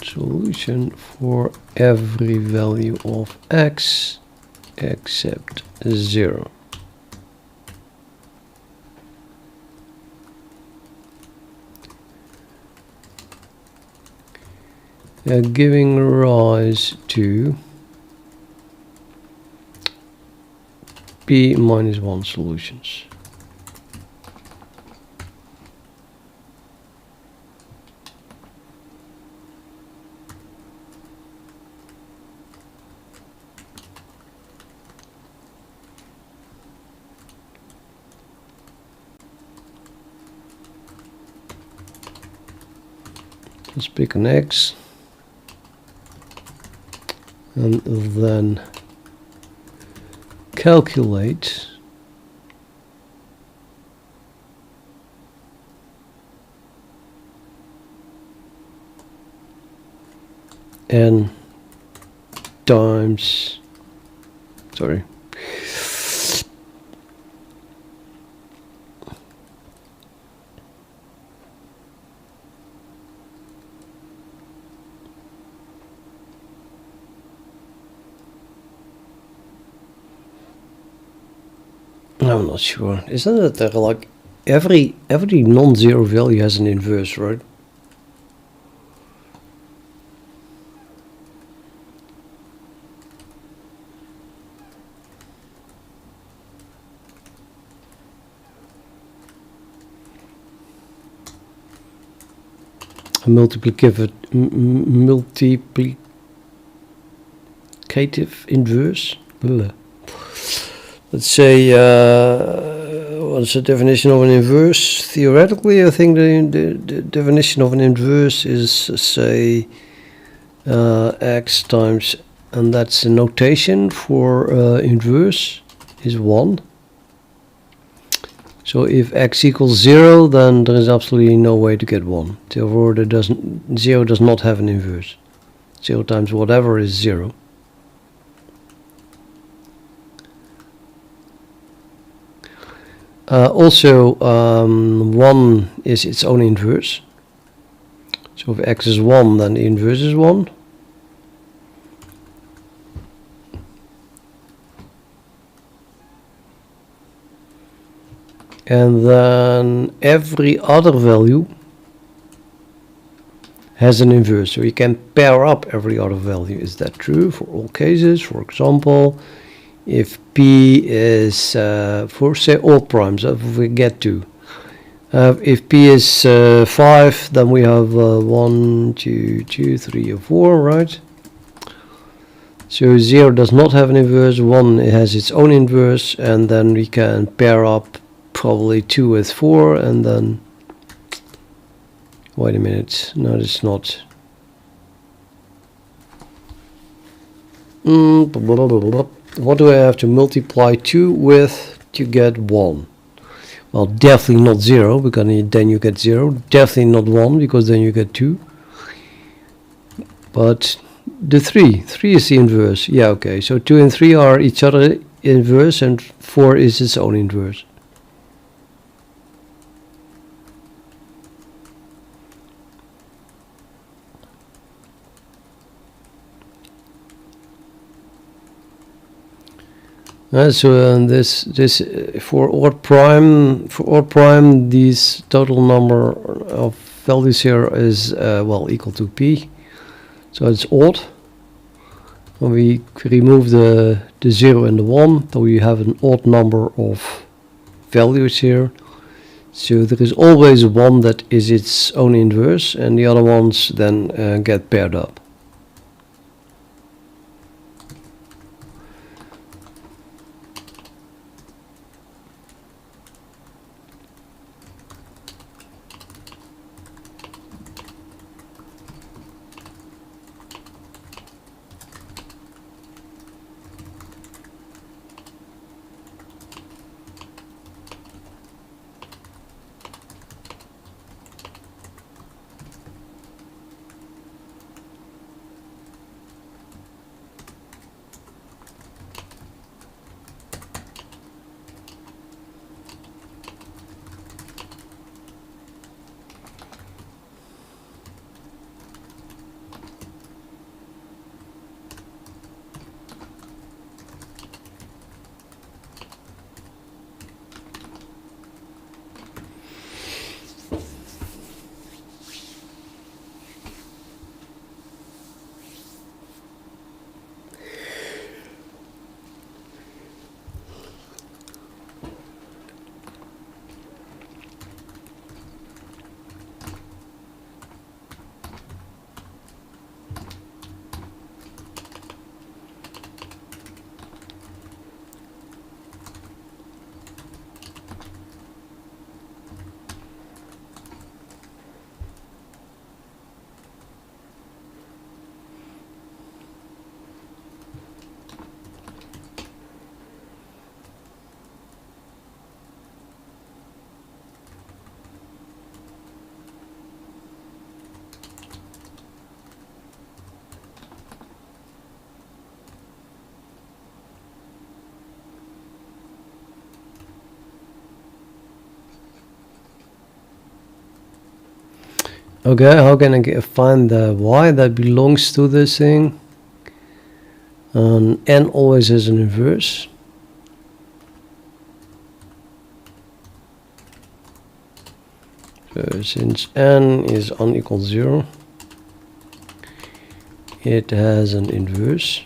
solution for every value of x except 0. Giving rise to p minus 1 solutions. Let's pick an x. And then calculate n times, sorry, I'm not sure. Isn't it that like every non-zero value has an inverse, right? A multiplicative inverse. Blah. Let's say, what's the definition of an inverse? Theoretically, I think the definition of an inverse is, say, x times, and that's the notation for inverse, is 1. So if x equals 0, then there is absolutely no way to get 1. Therefore, 0 does not have an inverse. 0 times whatever is 0. Also, 1 is its own inverse. So if x is 1, then the inverse is 1. And then every other value has an inverse. So you can pair up every other value. Is that true for all cases? For example, if p is, for say all primes, if we get to, If p is 5, then we have 1, 2, 2, 3, or 4, right? So 0 does not have an inverse, 1 has its own inverse, and then we can pair up probably 2 with 4, and then... Wait a minute, no, it's not. What do I have to multiply 2 with to get 1? Well, definitely not 0, because then you get 0. Definitely not 1, because then you get 2. But the 3 is the inverse. Yeah, okay, so 2 and 3 are each other inverse, and 4 is its own inverse. So this for odd prime, this total number of values here is well equal to p, so it's odd. When we remove the 0 and the 1, so we have an odd number of values here. So there is always one that is its own inverse, and the other ones then get paired up. Okay, how can I find the y that belongs to this thing? N always has an inverse. So since n is unequal 0, it has an inverse.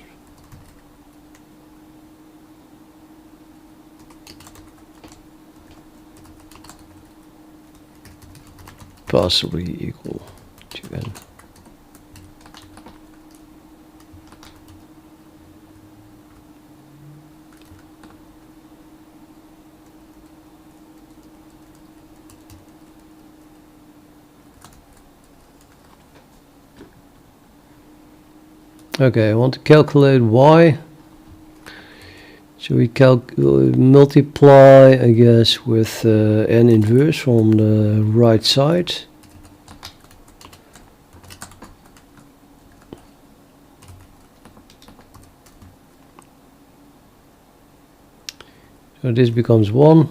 Possibly equal to n. Okay, I want to calculate y. So we multiply, I guess, with n inverse from the right side. So this becomes 1.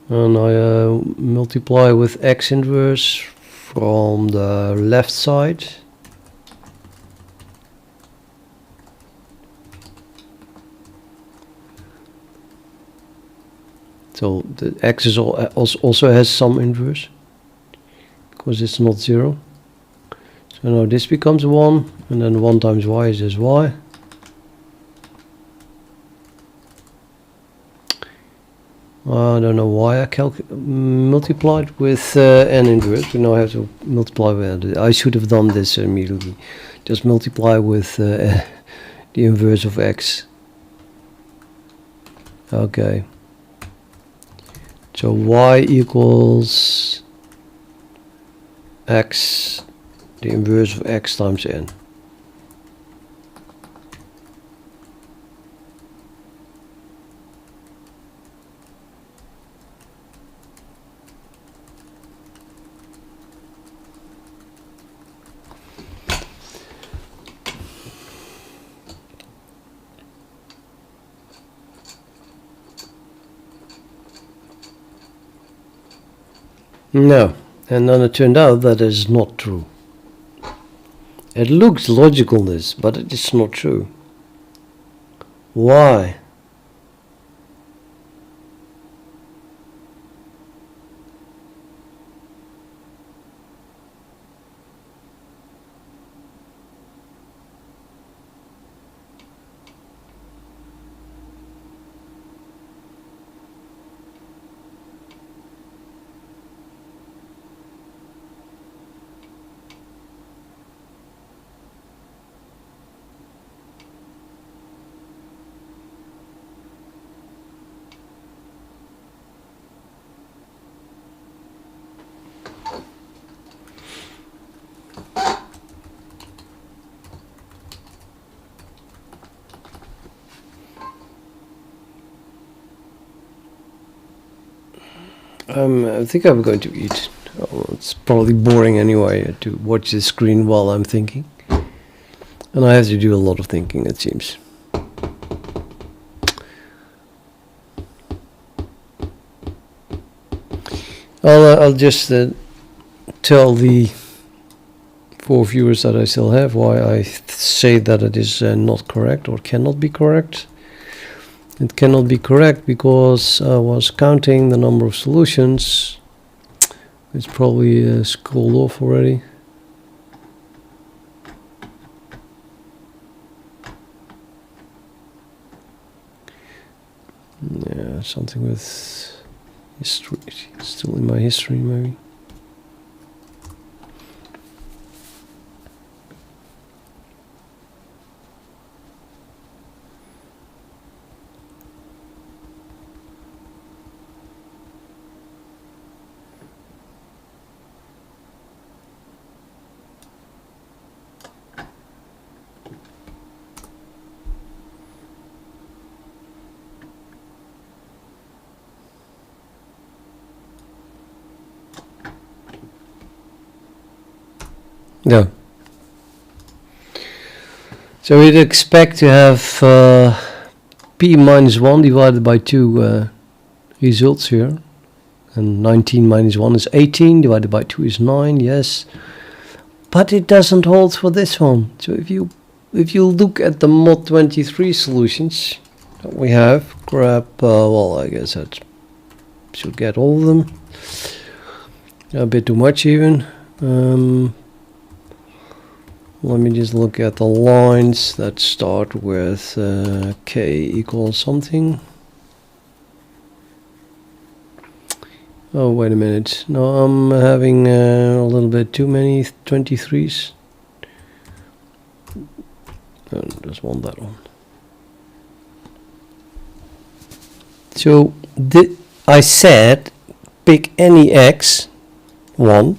And I multiply with x inverse from the left side. So the x is also has some inverse, because it's not 0. So now this becomes 1, and then 1 times y is just y. I don't know why I multiplied with n inverse, but now I have to multiply with it. I should have done this immediately. Just multiply with the inverse of x. Okay. So y equals x, the inverse of x times n. No, and then it turned out that is not true. It looks logical, this, but it is not true. Why? I think I'm going to eat. Oh, it's probably boring anyway to watch the screen while I'm thinking. And I have to do a lot of thinking, it seems. I'll just tell the 4 viewers that I still have why I say that it is not correct or cannot be correct. It cannot be correct because I was counting the number of solutions. It's probably scrolled off already. Yeah, something with history. Still in my history, maybe. Yeah. So we'd expect to have p minus 1 divided by 2 results here. And 19 minus 1 is 18, divided by 2 is 9, yes. But it doesn't hold for this one. So if you look at the mod 23 solutions that we have, grab, well, I guess that should get all of them. A bit too much even. Let me just look at the lines that start with k equals something. Oh, wait a minute. No, I'm having a little bit too many 23s. I just want that one. So I said pick any x, 1,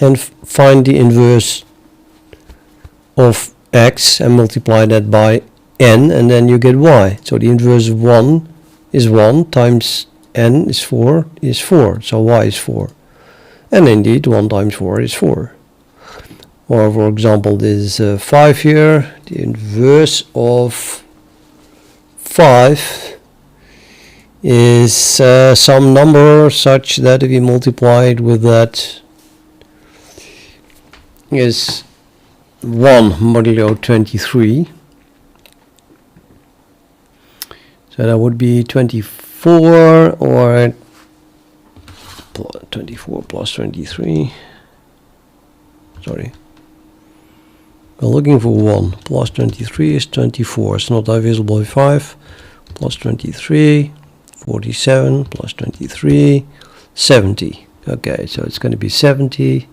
and find the inverse of x and multiply that by n, and then you get y. So the inverse of 1 is 1 times n is 4 is 4. So y is 4. And indeed 1 times 4 is 4. Or for example this is 5 here. The inverse of 5 is some number such that if you multiply it with that is 1 modulo 23. So that would be 24 or 24 plus 23. Sorry. We're looking for 1. Plus 23 is 24. It's not divisible by 5. Plus 23. 47 plus 23, 70. Okay, so it's going to be 70.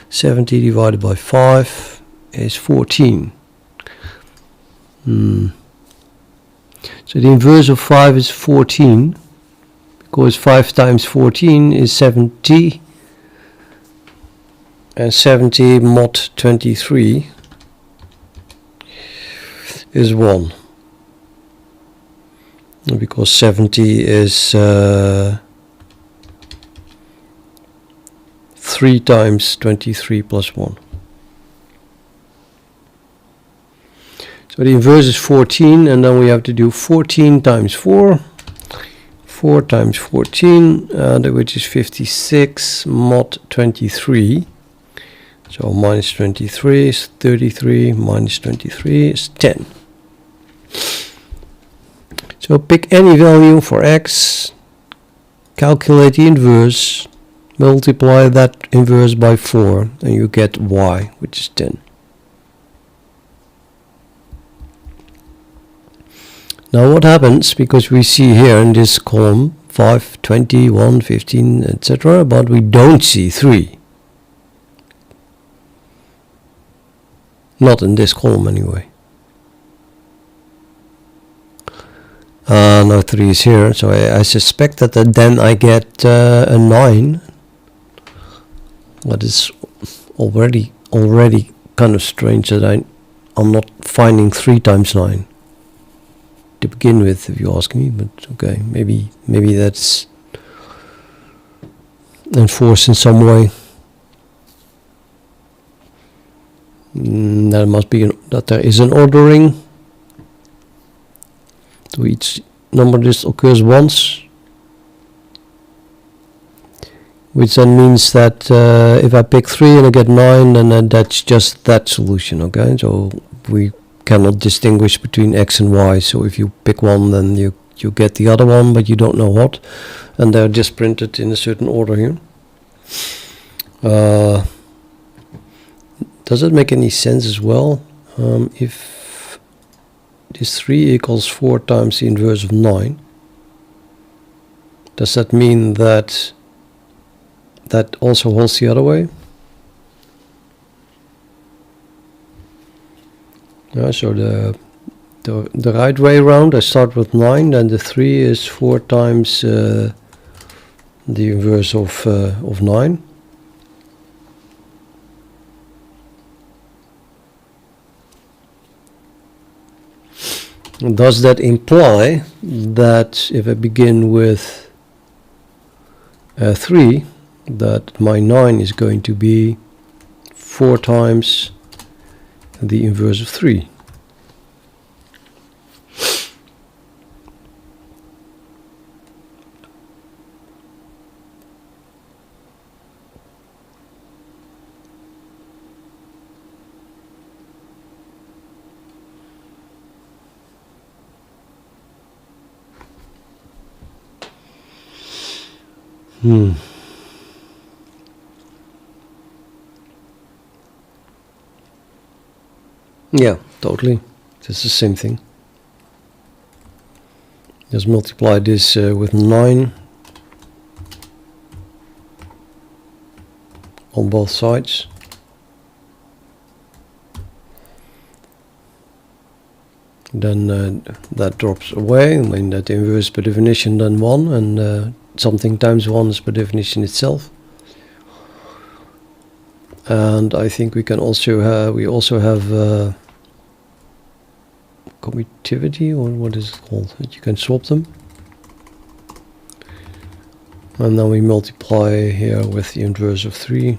70 divided by 5 is 14. So the inverse of 5 is 14, because 5 times 14 is 70, and 70 mod 23 is 1. Because 70 is 3 times 23 plus 1. So the inverse is 14, and then we have to do 14 times 4. 4 times 14, which is 56 mod 23. So minus 23 is 33, minus 23 is 10. So pick any value for x, calculate the inverse, multiply that inverse by 4, and you get y, which is 10. Now what happens, because we see here in this column 5, 20, 1, 15, etc., but we don't see 3. Not in this column anyway. No 3 is here, so I suspect that then I get a 9. That is already kind of strange that I'm not finding 3 times 9. To begin with, if you ask me, but okay, maybe that's enforced in some way. There must be that there is an ordering to each number. This occurs once, which then means that if I pick 3 and I get 9, then that's just that solution. Okay, so we cannot distinguish between x and y, so if you pick one, then you get the other one, but you don't know what, and they're just printed in a certain order here. Does it make any sense as well? If this 3 equals 4 times the inverse of 9, does that mean that that also holds the other way? So the right way around, I start with 9, then the 3 is 4 times the inverse of 9. Does that imply that if I begin with 3, that my 9 is going to be 4 times the inverse of 3? Yeah, totally. It's the same thing. Just multiply this with 9 on both sides. Then that drops away. I mean, that inverse per definition then 1, and something times 1 is per definition itself. And I think we can also have, commutativity, or what is it called? That you can swap them. And then we multiply here with the inverse of 3.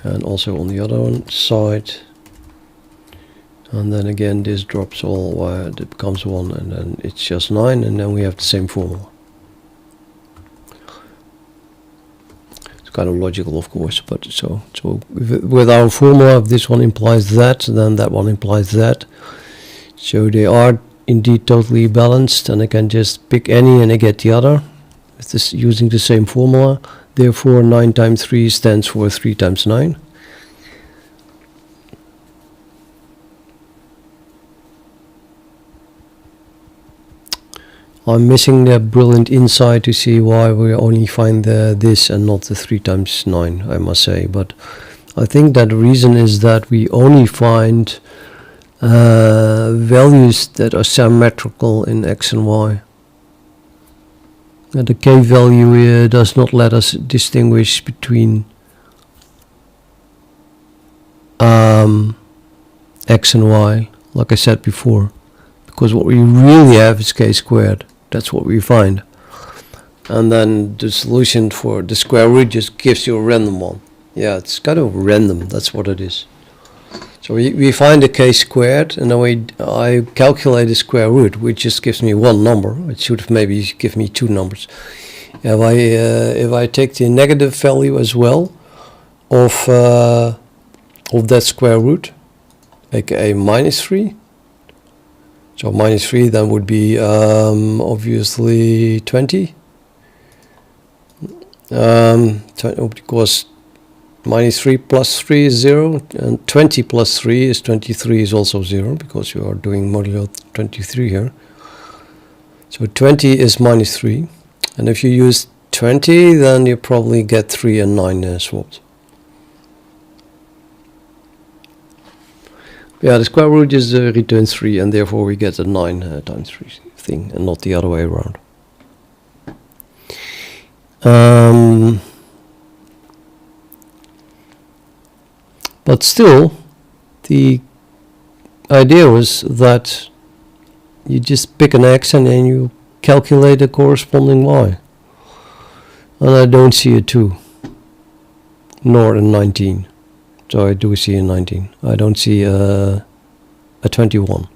And also on the other side. And then again this drops all, it becomes 1, and then it's just 9, and then we have the same formula. Kind of logical, of course, but so with our formula, if this one implies that, then that one implies that. So they are indeed totally balanced, and I can just pick any and I get the other with this, using the same formula. Therefore 9 times 3 stands for 3 times 9. I'm missing the brilliant insight to see why we only find this and not the 3 times 9, I must say. But I think that the reason is that we only find values that are symmetrical in x and y. And the k value does not let us distinguish between x and y, like I said before, because what we really have is k squared. That's what we find. And then the solution for the square root just gives you a random one. Yeah, it's kind of random, that's what it is. So we find the k squared, and then I calculate the square root, which just gives me one number. It should have maybe give me 2 numbers. If I take the negative value as well of that square root, aka minus 3. So minus 3 then would be obviously 20. Because minus 3 plus 3 is 0, and 20 plus 3 is 23 is also 0, because you are doing modulo 23 here. So 20 is minus 3, and if you use 20, then you probably get 3 and 9 swapped. Yeah, the square root just returns 3, and therefore we get a 9 times 3 thing, and not the other way around. But still, the idea was that you just pick an x and then you calculate the corresponding y. And I don't see a 2, nor a 19. So I do see a 19. I don't see a 21.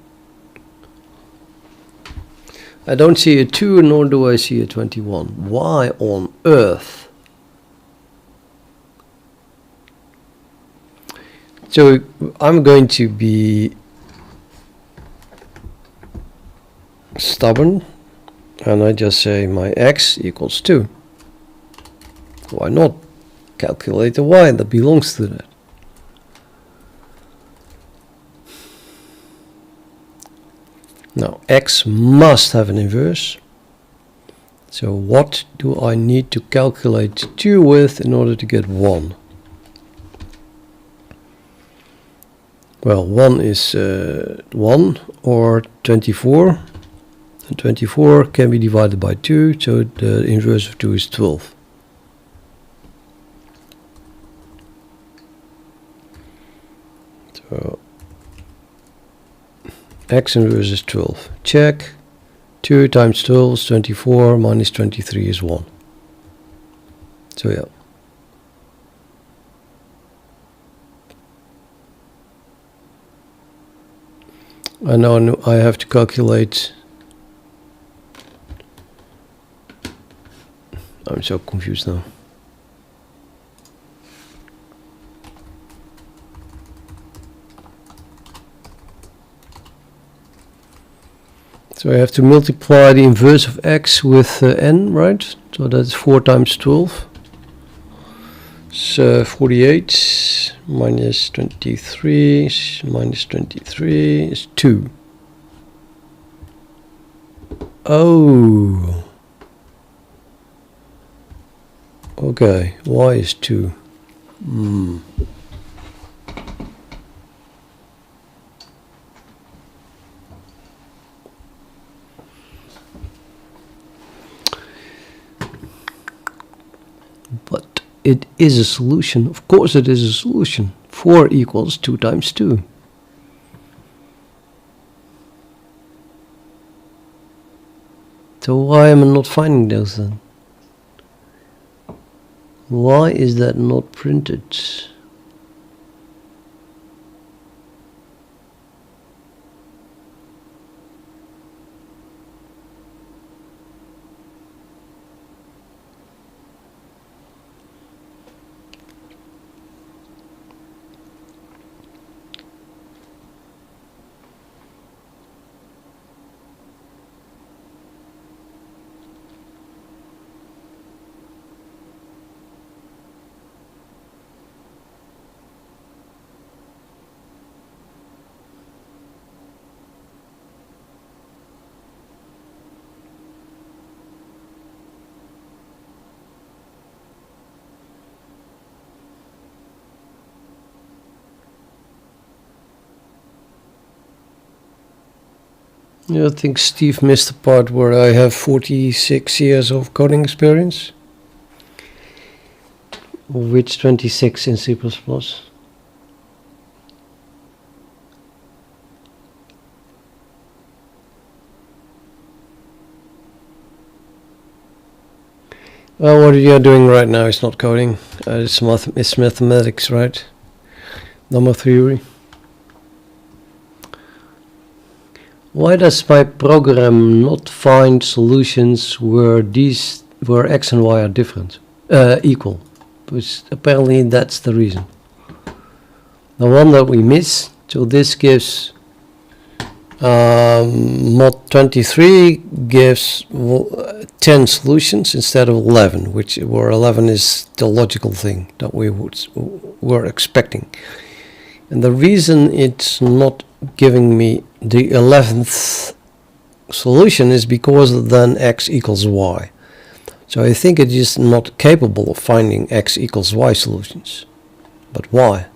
I don't see a 2, nor do I see a 21. Why on earth? So I'm going to be stubborn, and I just say my x equals 2. Why not calculate the y that belongs to that? Now x must have an inverse. So what do I need to calculate 2 with in order to get 1? Well, 1 is 1 or 24, and 24 can be divided by 2, so the inverse of 2 is 12. So x inverse is 12. Check. 2 times 12 is 24, minus 23 is 1. So yeah. And now I have to calculate. I'm so confused now. So I have to multiply the inverse of x with n, right? So that's 4 times 12. So 48 minus 23 minus 23 is 2. Oh. Okay, y is 2. But it is a solution. Of course it is a solution. 4 equals 2 times 2. So why am I not finding those then? Why is that not printed? Yeah, I think Steve missed the part where I have 46 years of coding experience, of which 26 in C++. Well, what you're doing right now is not coding. It's mathematics, right? Number theory. Why does my program not find solutions where x and y are different, equal? Because apparently that's the reason. The one that we miss. So this gives mod 23 gives 10 solutions instead of 11, where 11 is the logical thing that we were expecting. And the reason it's not giving me the 11th solution is because then x equals y. So I think it is not capable of finding x equals y solutions. But why?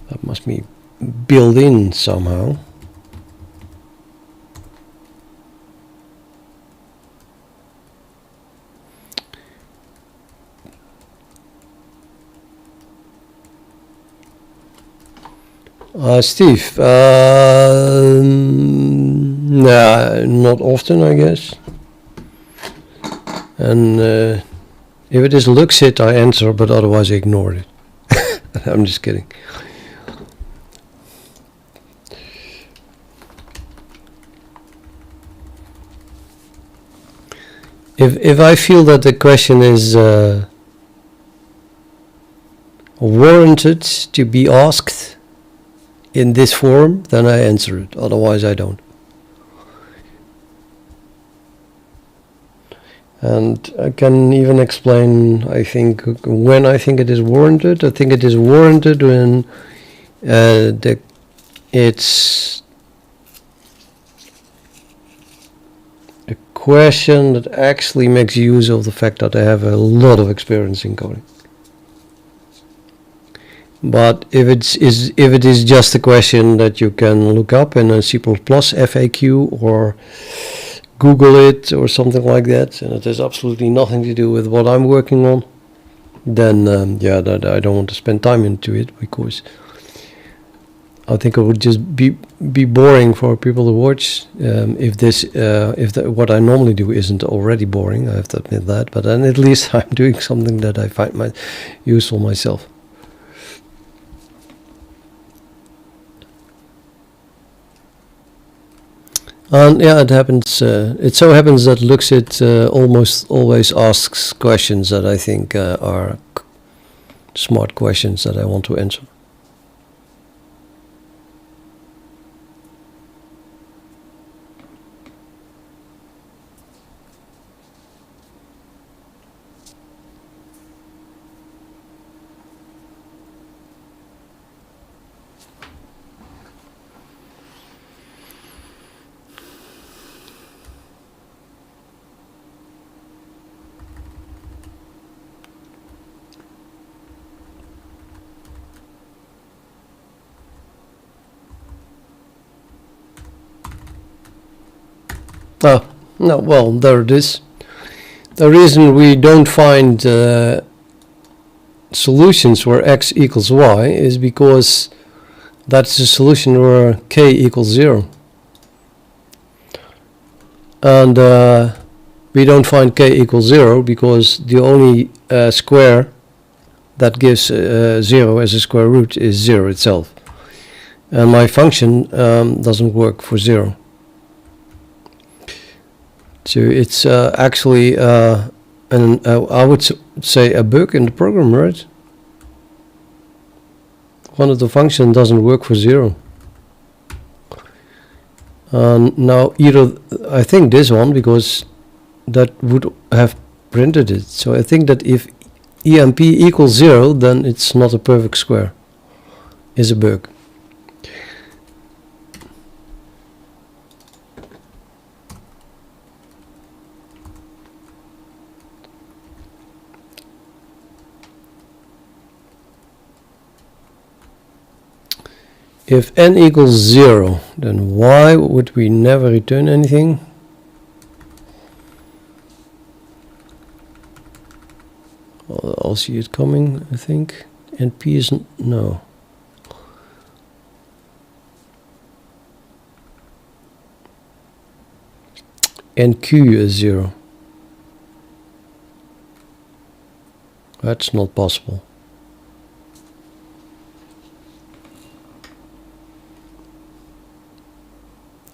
That must be built in somehow. Steve, nah, not often, I guess. And if it is looks it, I answer, but otherwise I ignore it. I'm just kidding. If I feel that the question is warranted to be asked in this form, then I answer it. Otherwise, I don't. And I can even explain, I think, when I think it is warranted. I think it is warranted when it's a question that actually makes use of the fact that I have a lot of experience in coding. But if it is just a question that you can look up in a C++ FAQ or Google it or something like that, and it has absolutely nothing to do with what I'm working on, then yeah, that I don't want to spend time into it, because I think it would just be boring for people to watch. If what I normally do isn't already boring, I have to admit that. But then at least I'm doing something that I find useful myself. And yeah, it happens. It so happens that Luxit almost always asks questions that I think are smart questions that I want to answer. Oh, no, well, there it is. The reason we don't find solutions where x equals y is because that's the solution where k equals 0. And we don't find k equals 0 because the only square that gives 0 as a square root is 0 itself. And my function doesn't work for 0. So it's actually, I would say, a bug in the program, right? One of the functions doesn't work for 0. Now, either I think this one, because that would have printed it. So I think that if EMP equals 0, then it's not a perfect square. It's a bug. if n equals 0, then why would we never return anything? I'll see it coming, I think. And p is no. And q is 0. That's not possible.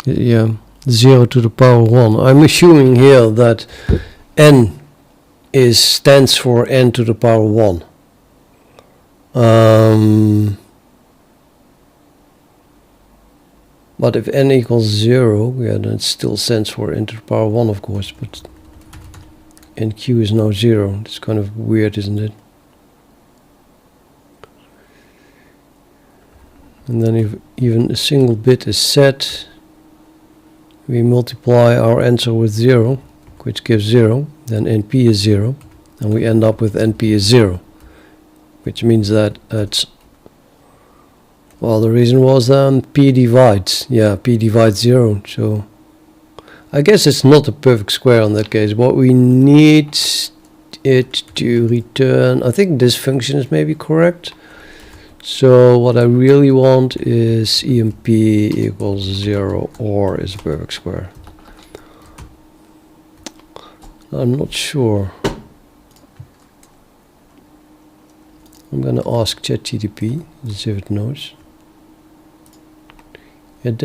Yeah, 0 to the power 1. I'm assuming here that n stands for n to the power 1. But if n equals 0, yeah, then it still stands for n to the power 1, of course, but nq is now 0. It's kind of weird, isn't it? And then if even a single bit is set, we multiply our answer with 0, which gives 0, then np is 0, and we end up with np is 0, which means that it's, well, the reason was p divides, yeah, p divides 0, so I guess it's not a perfect square in that case. What we need it to return, I think this function is maybe correct. So what I really want is emp equals 0 or is a perfect square. I'm not sure. I'm gonna ask ChatGPT, see if it knows. It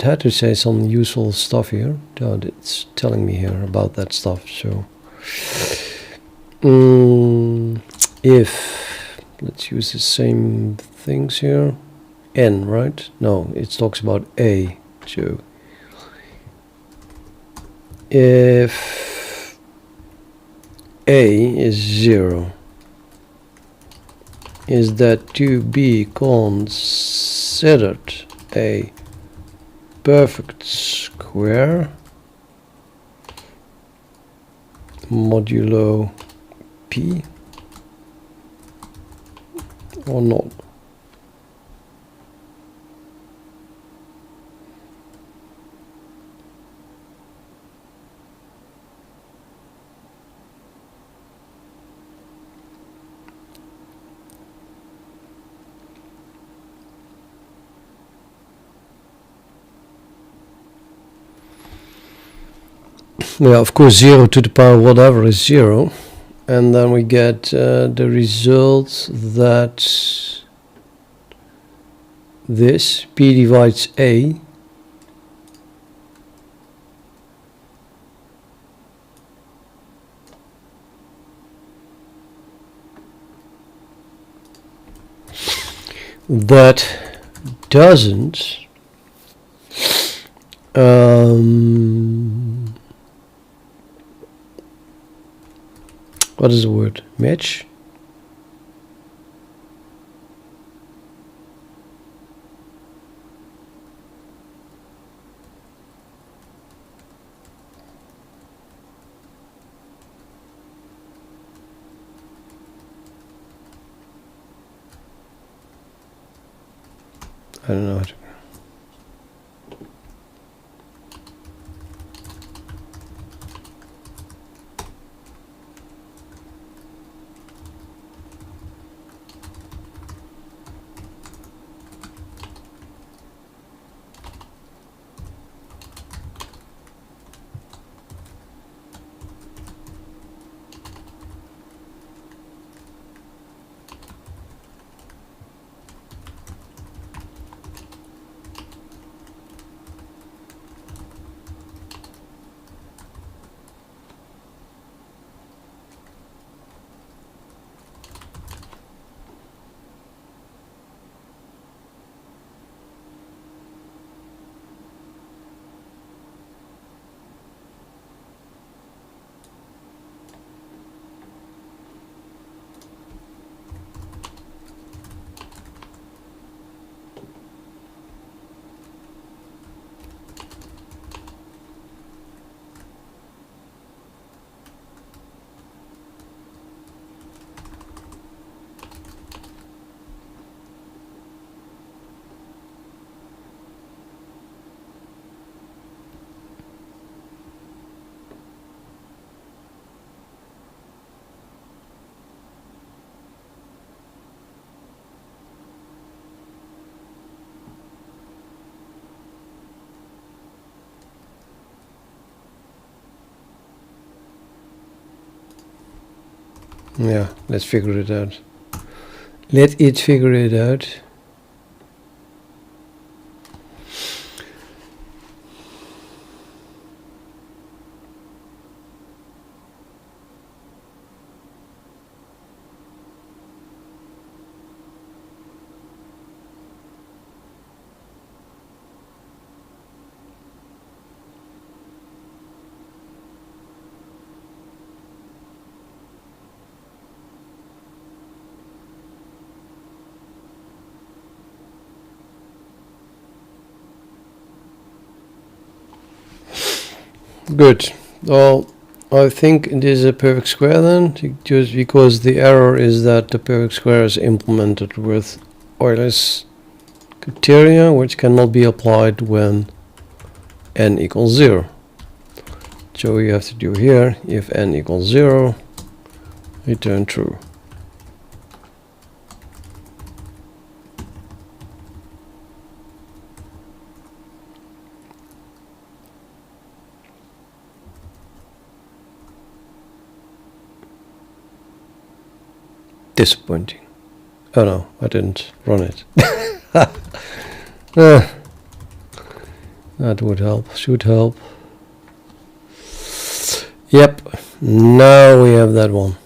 had to say some useful stuff here. It's telling me here about that stuff. So if let's use the same things here. N, right? No, it talks about A. So if A is 0, is that to be considered a perfect square modulo P or not? Yeah, of course 0 to the power whatever is 0, and then we get the result that this P divides A that doesn't what is the word? Match? I don't know. Yeah, let's figure it out. Let it figure it out. Good. Well, I think it is a perfect square then, just because the error is that the perfect square is implemented with Euler's criteria, which cannot be applied when n equals 0. So you have to do here, if n equals 0, return true. Disappointing. Oh no, I didn't run it. That would help, should help. Yep, now we have that one.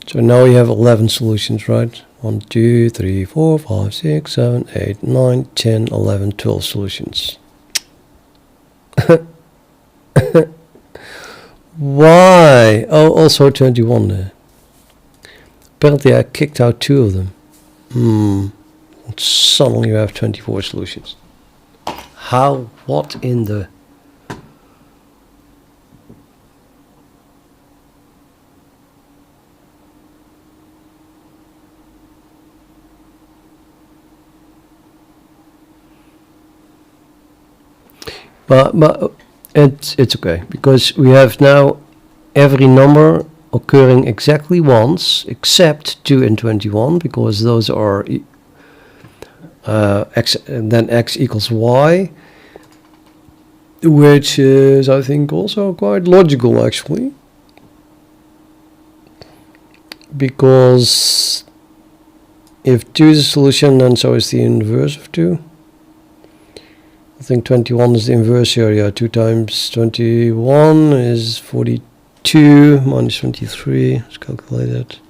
So now we have 11 solutions, right? 1, 2, 3, 4, 5, 6, 7, 8, 9, 10, 11, 12 solutions. Why? Oh, also 21 there. Apparently I kicked out 2 of them. Suddenly you have 24 solutions. How? What in the... But it's okay, because we have now every number occurring exactly once, except 2 and 21, because those are x, and then x equals y, which is, I think, also quite logical actually, because if 2 is a solution, then so is the inverse of 2. I think 21 is the inverse here. Yeah, 2 times 21 is 42 minus 23. Let's calculate that.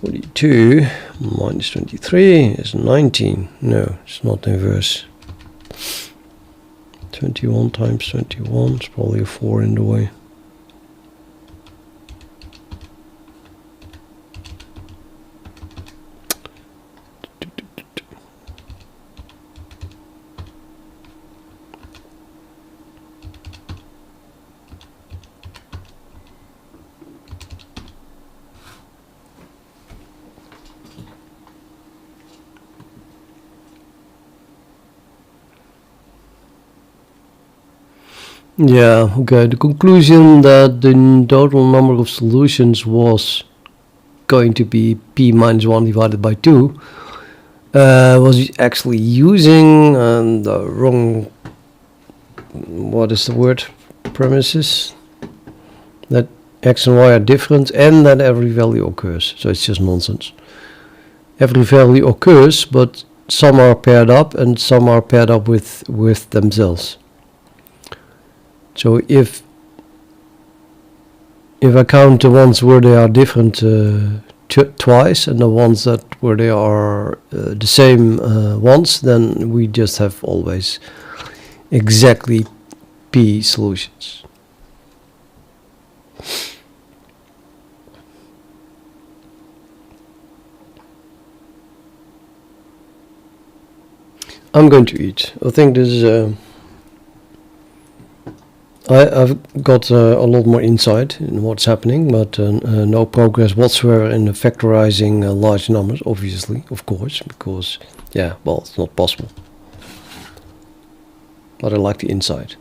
42 minus 23 is 19. No, it's not inverse. 21 times 21 is probably a 4 in the way. Yeah, okay. The conclusion that the total number of solutions was going to be p minus 1 divided by 2 was actually using the wrong, what is the word, premises, that x and y are different and that every value occurs. So it's just nonsense. Every value occurs, but some are paired up and some are paired up with themselves. So if I count the ones where they are different twice and the ones that where they are the same once, then we just have always exactly p solutions. I'm going to eat. I think this is I've got a lot more insight in what's happening, but no progress whatsoever in the factorizing large numbers, obviously, of course, because, yeah, well, it's not possible. But I like the insight.